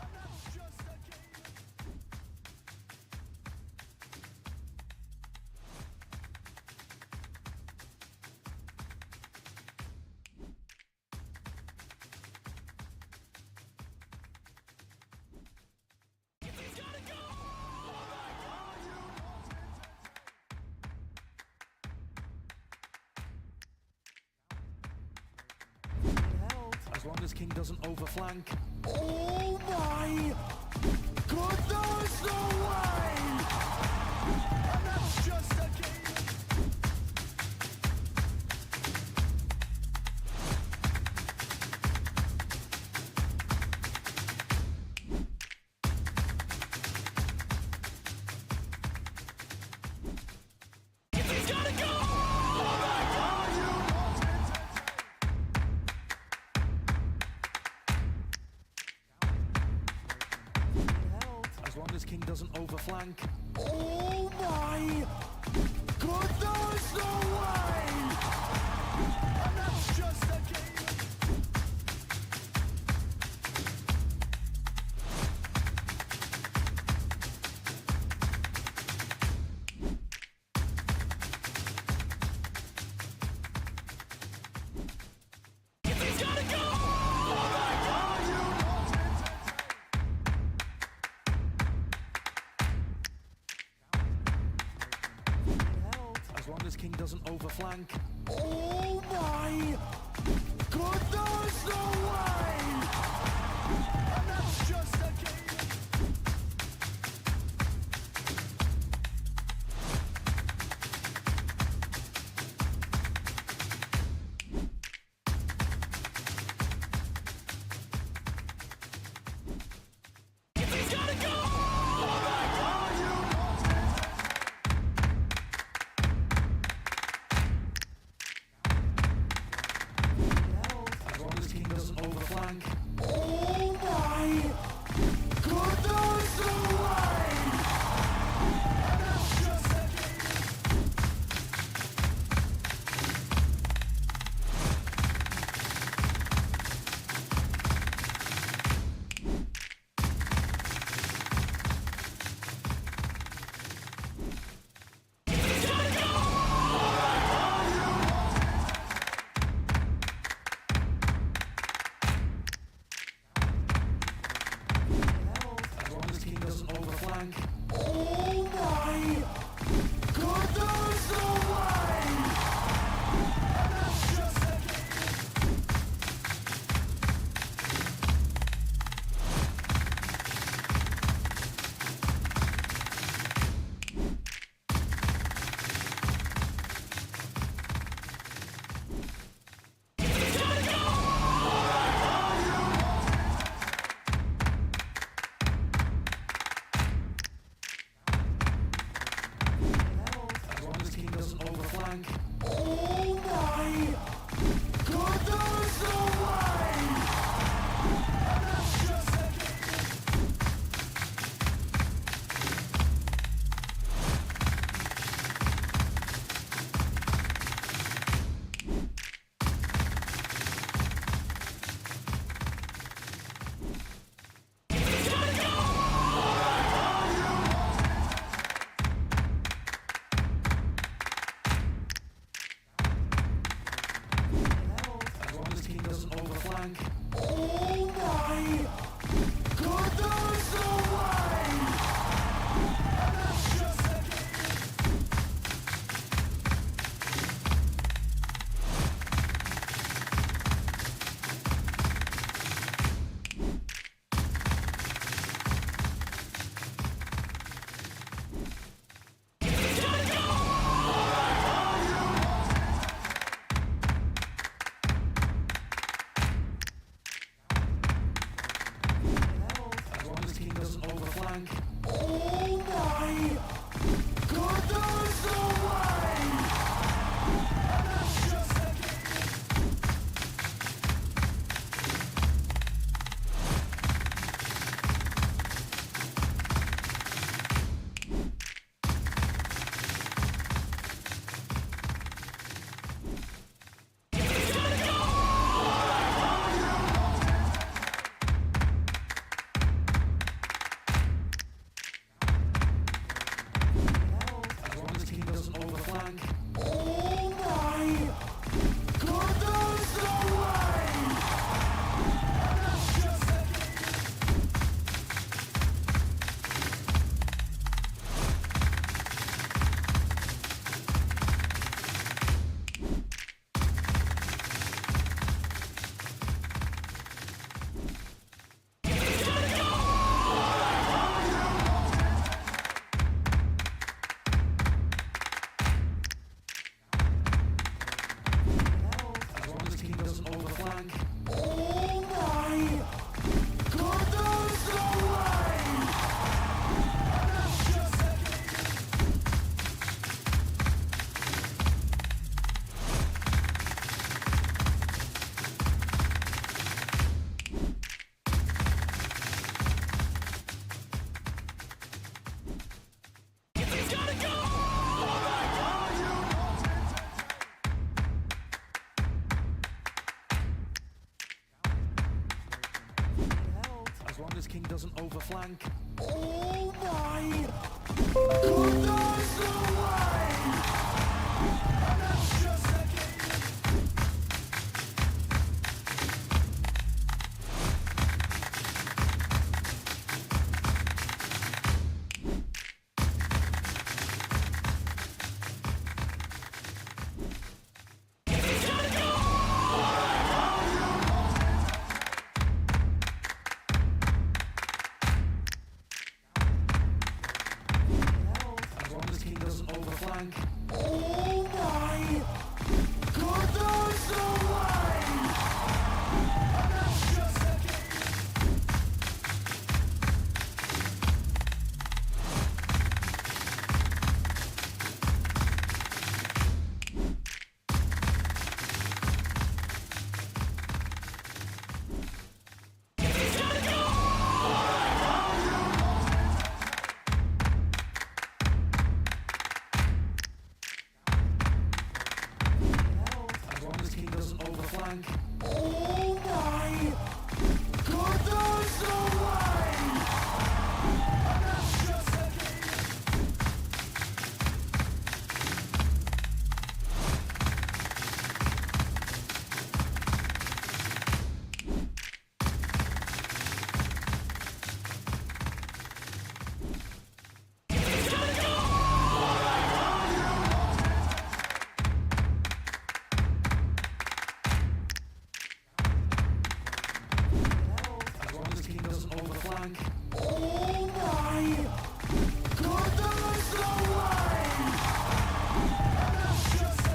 And that's just a game. As long as King doesn't overflank. Oh my goodness, no way! And that's just a game. As long as King doesn't overflank. Oh my goodness, no way! And that's just a game. As long as King doesn't overflank. Oh my goodness, no way! And that's just a game. As long as King doesn't overflank. Oh my goodness, no way! And that's just a game. As long as King doesn't overflank. Oh my goodness, no way! And that's just a game. flank. Oh my goodness, no way! And that's just the as long as King doesn't overflank. Oh my goodness, no way! And that's just the as long as King doesn't overflank. Oh my goodness, no way! And that's just the as long as King doesn't overflank. Oh my goodness, no way! And that's just the as long as King doesn't overflank. Oh my goodness, no way! And that's just the as long as King doesn't overflank. Oh my goodness, no way! And that's just the as long as King doesn't overflank. Oh my goodness, no way! And that's just the as long as King doesn't overflank. Oh my goodness, no way! And that's just the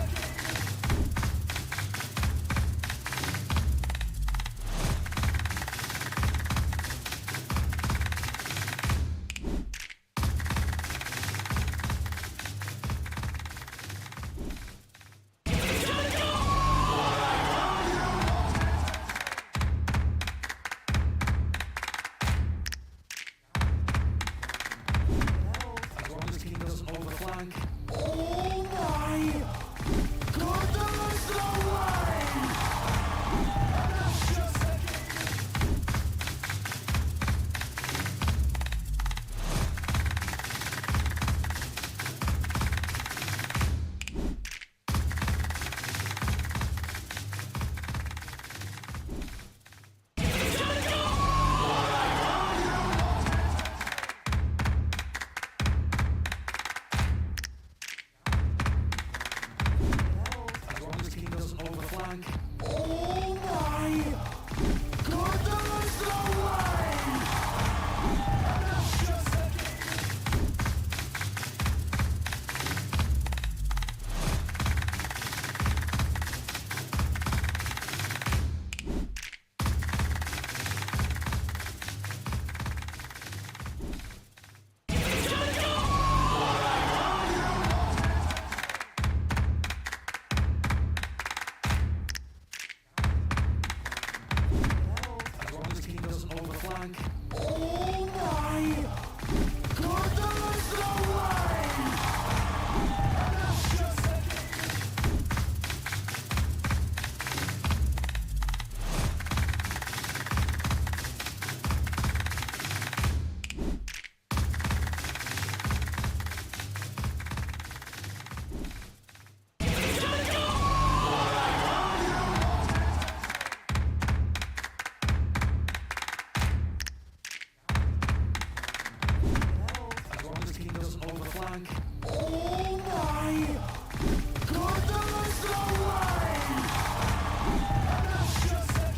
flank. Oh my goodness, no way! And that's just a overflank. Oh my goodness, no way! And that's just a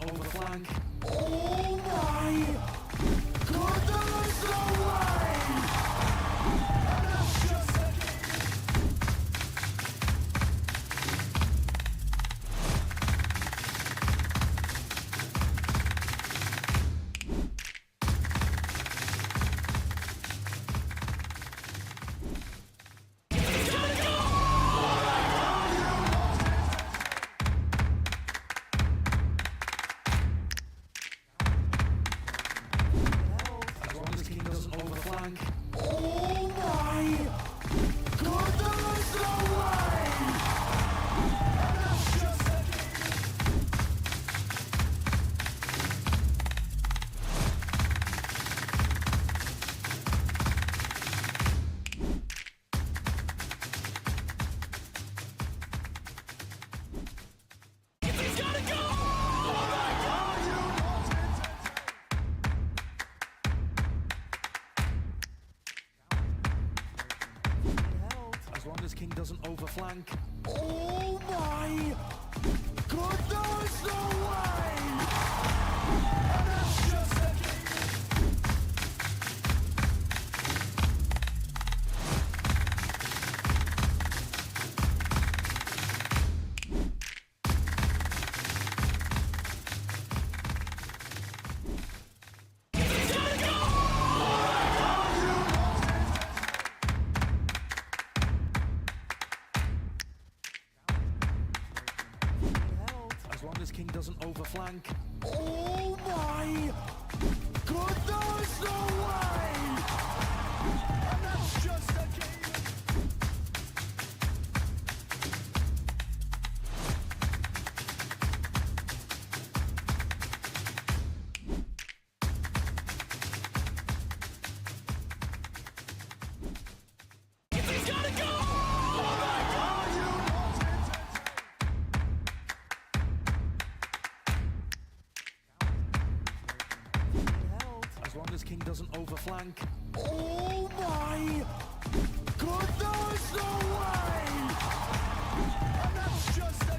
overflank. Oh my goodness, no way! And that's just a overflank. Oh my goodness, no way! And that's just a as long as King doesn't overflank. Oh my goodness, no way! And that's just a as long as King doesn't overflank. Oh my goodness, no way! And that's just a as long as King doesn't overflank. Oh my goodness, no way! And that's just a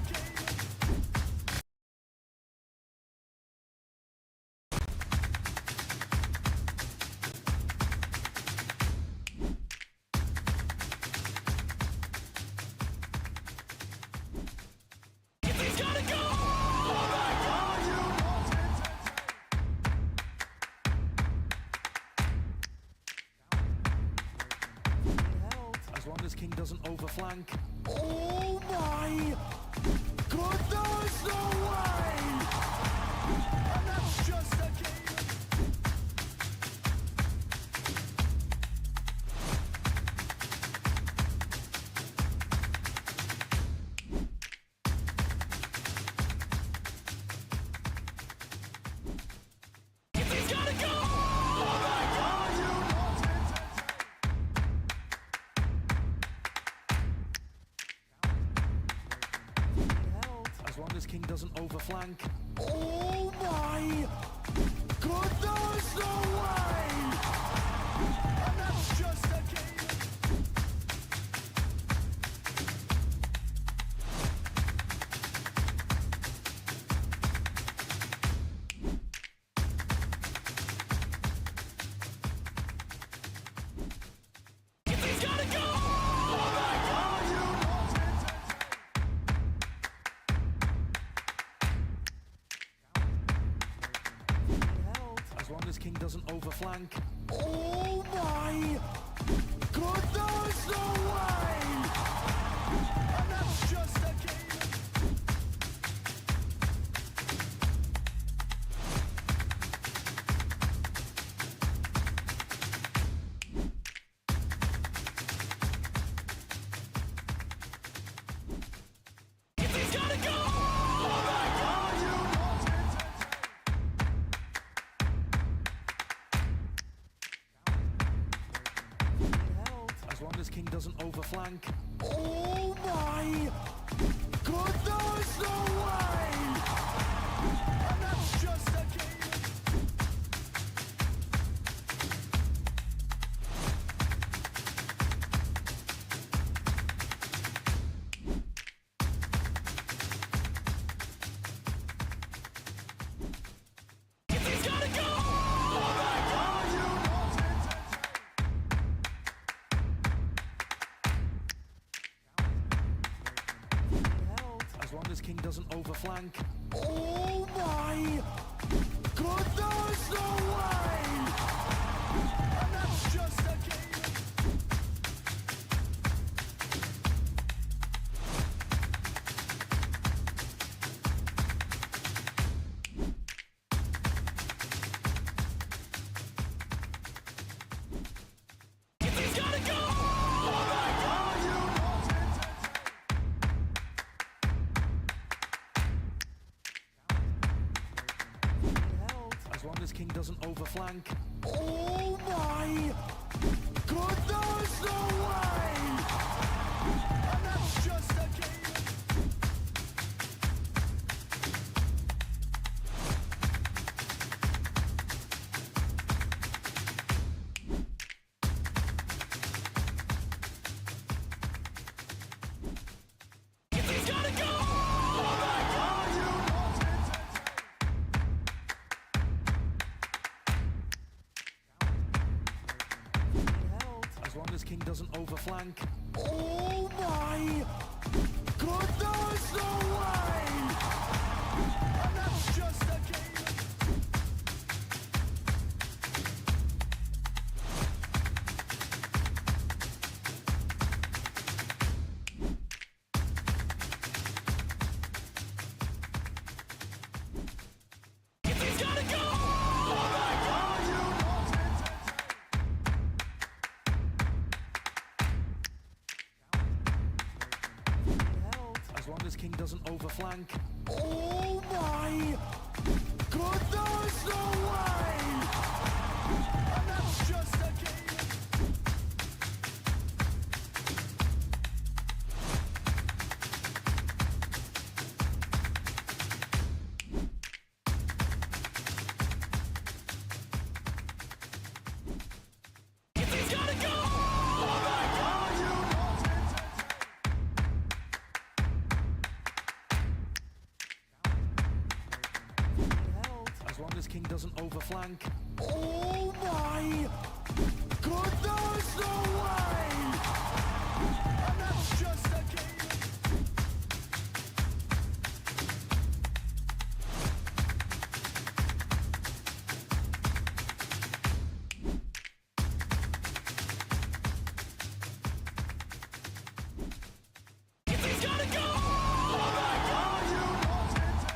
as long as King doesn't overflank. Oh my goodness, no way! And that's just a as long as King doesn't overflank. Oh my goodness, no way! And that's just a long as King doesn't overflank. Oh my goodness, no way! And that's just a game. He's gotta go! Oh my God, you want it. As long as King doesn't overflank. Oh my goodness, no way! And that's just a game. He's gotta go! Oh my God, you want it. As long as King doesn't overflank. Oh my goodness, no way! And that's just a game. He's gotta go! Oh my God, you want it. As long as King doesn't overflank. Oh my goodness, no way! And that's just a game. He's gotta go! Oh my God, you want it. As long as King doesn't overflank. Oh my goodness, no way! And that's just a game. He's gotta go! Oh my God, you want it. As long as King doesn't overflank. Oh my goodness, no way! And that's just a game. He's gotta go! Oh my God, you want it. As long as King doesn't overflank. Oh my goodness, no way! And that's just a game. He's gotta go! Oh my God, you want it.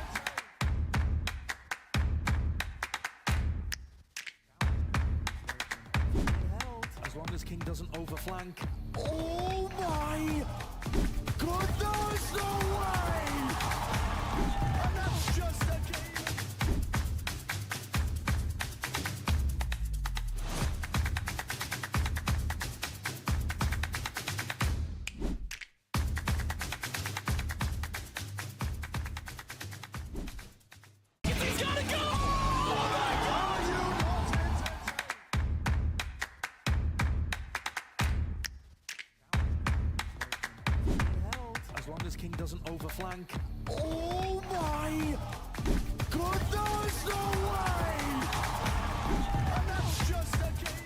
As long as King doesn't overflank. Oh my goodness, no way! And that's just a game. He's gotta go! Oh my God, you want it. As long as King doesn't overflank. Oh my goodness, no way! And that's just a game.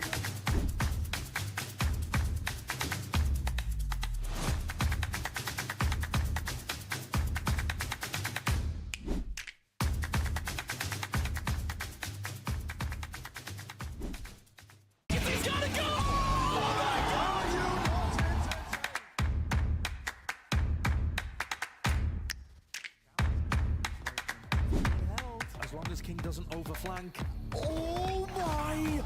flank. Oh my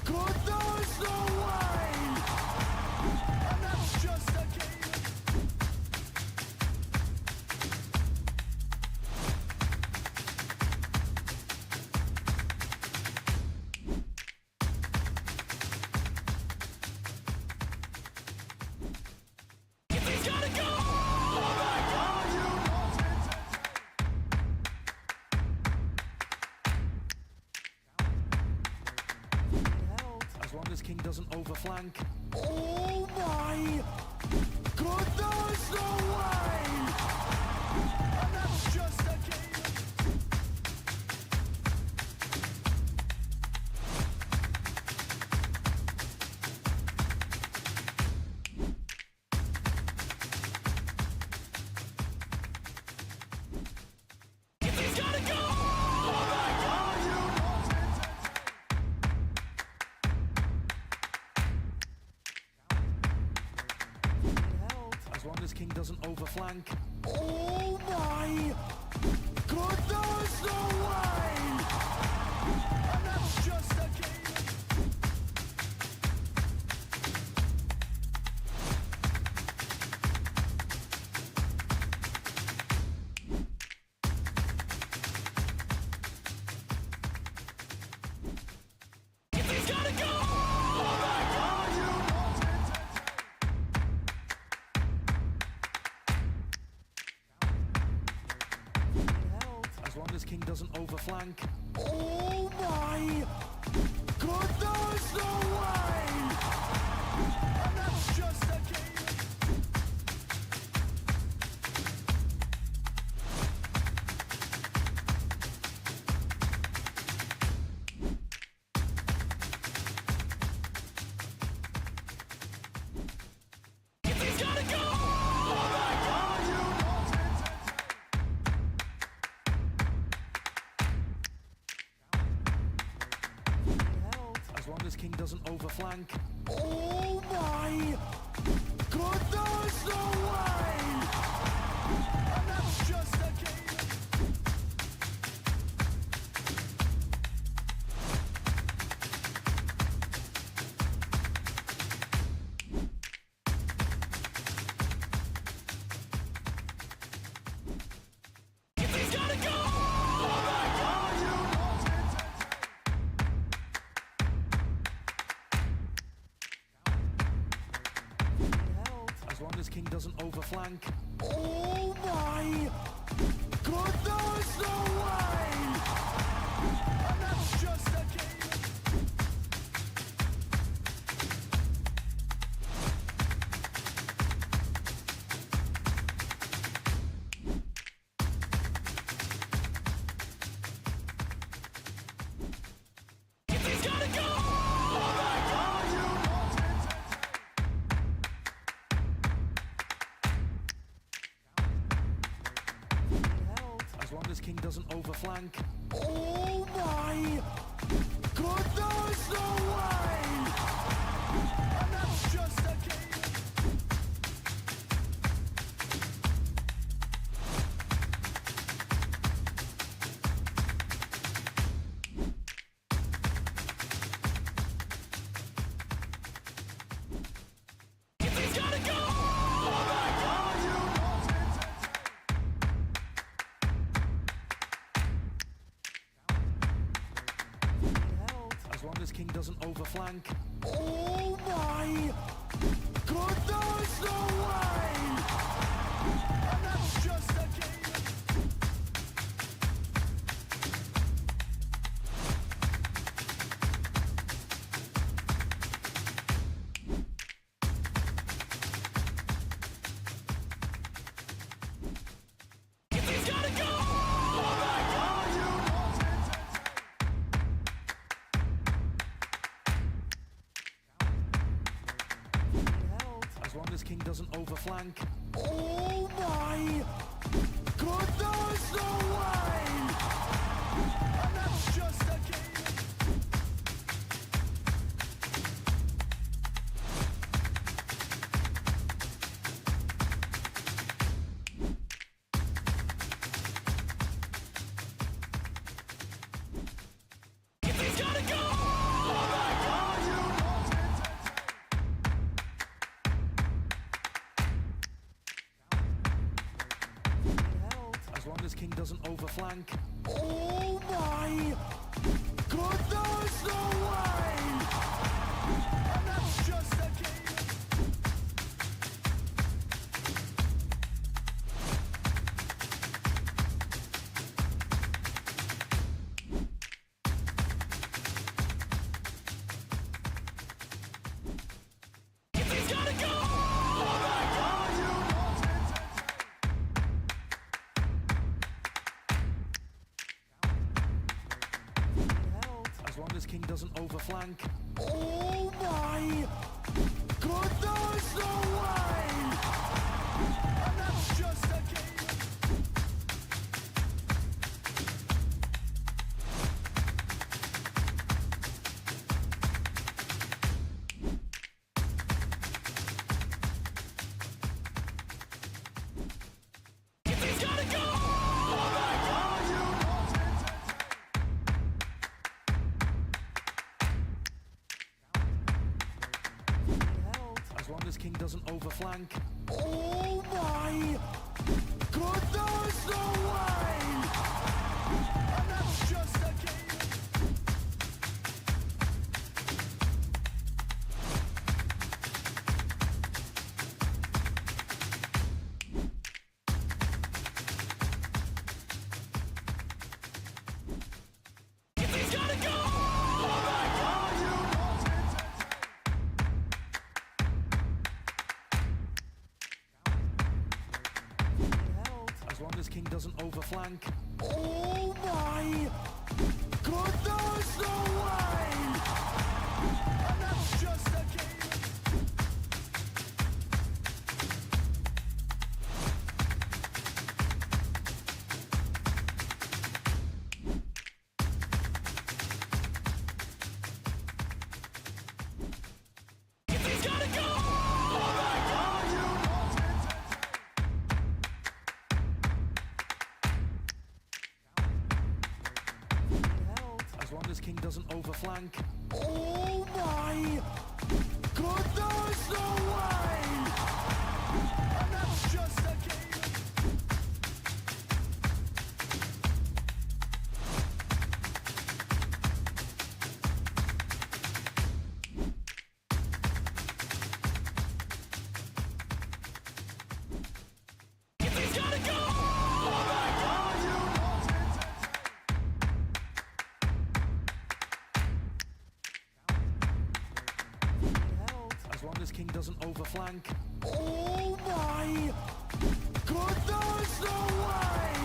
goodness, no way! And that's just a game. He's gotta go! As long as King doesn't overflank. Oh my goodness, no way! And that's just a game. He's gotta go! As long as King doesn't overflank. Oh my goodness, no way! And that's just a game. He's gotta go! As long as King doesn't overflank. Oh my goodness, no way! And that's just a game. He's gotta go! As long as King doesn't overflank. Oh my goodness, no way! And that's just a game. He's gotta go! As long as King doesn't overflank. Oh my goodness, no way! And that's just a game. He's gotta go! As long as King doesn't overflank. Oh my goodness, no way! And that's just a game. He's gotta go! As long as King doesn't overflank. Oh my goodness, no way! And that's just a game. He's gotta go! As long as King doesn't overflank. Oh my goodness, no way! And that's just a game. overflank. Oh my goodness, no way! And that's just a game. He's gotta go! Oh my God, you as long as King doesn't overflank. Oh my goodness, no way! And that's just a game. He's gotta go! Oh my God, you as long as King doesn't overflank. Oh my goodness, no way! And that's just a game. He's gotta go! Oh my God, you as long as King doesn't overflank. Oh my goodness, no way! And that's just a game. He's gotta go! Oh my God, you as long as King doesn't overflank. Oh my goodness, no way! And that's just a game. He's gotta go! Oh my God, you as long as King doesn't overflank. Oh my goodness, no way!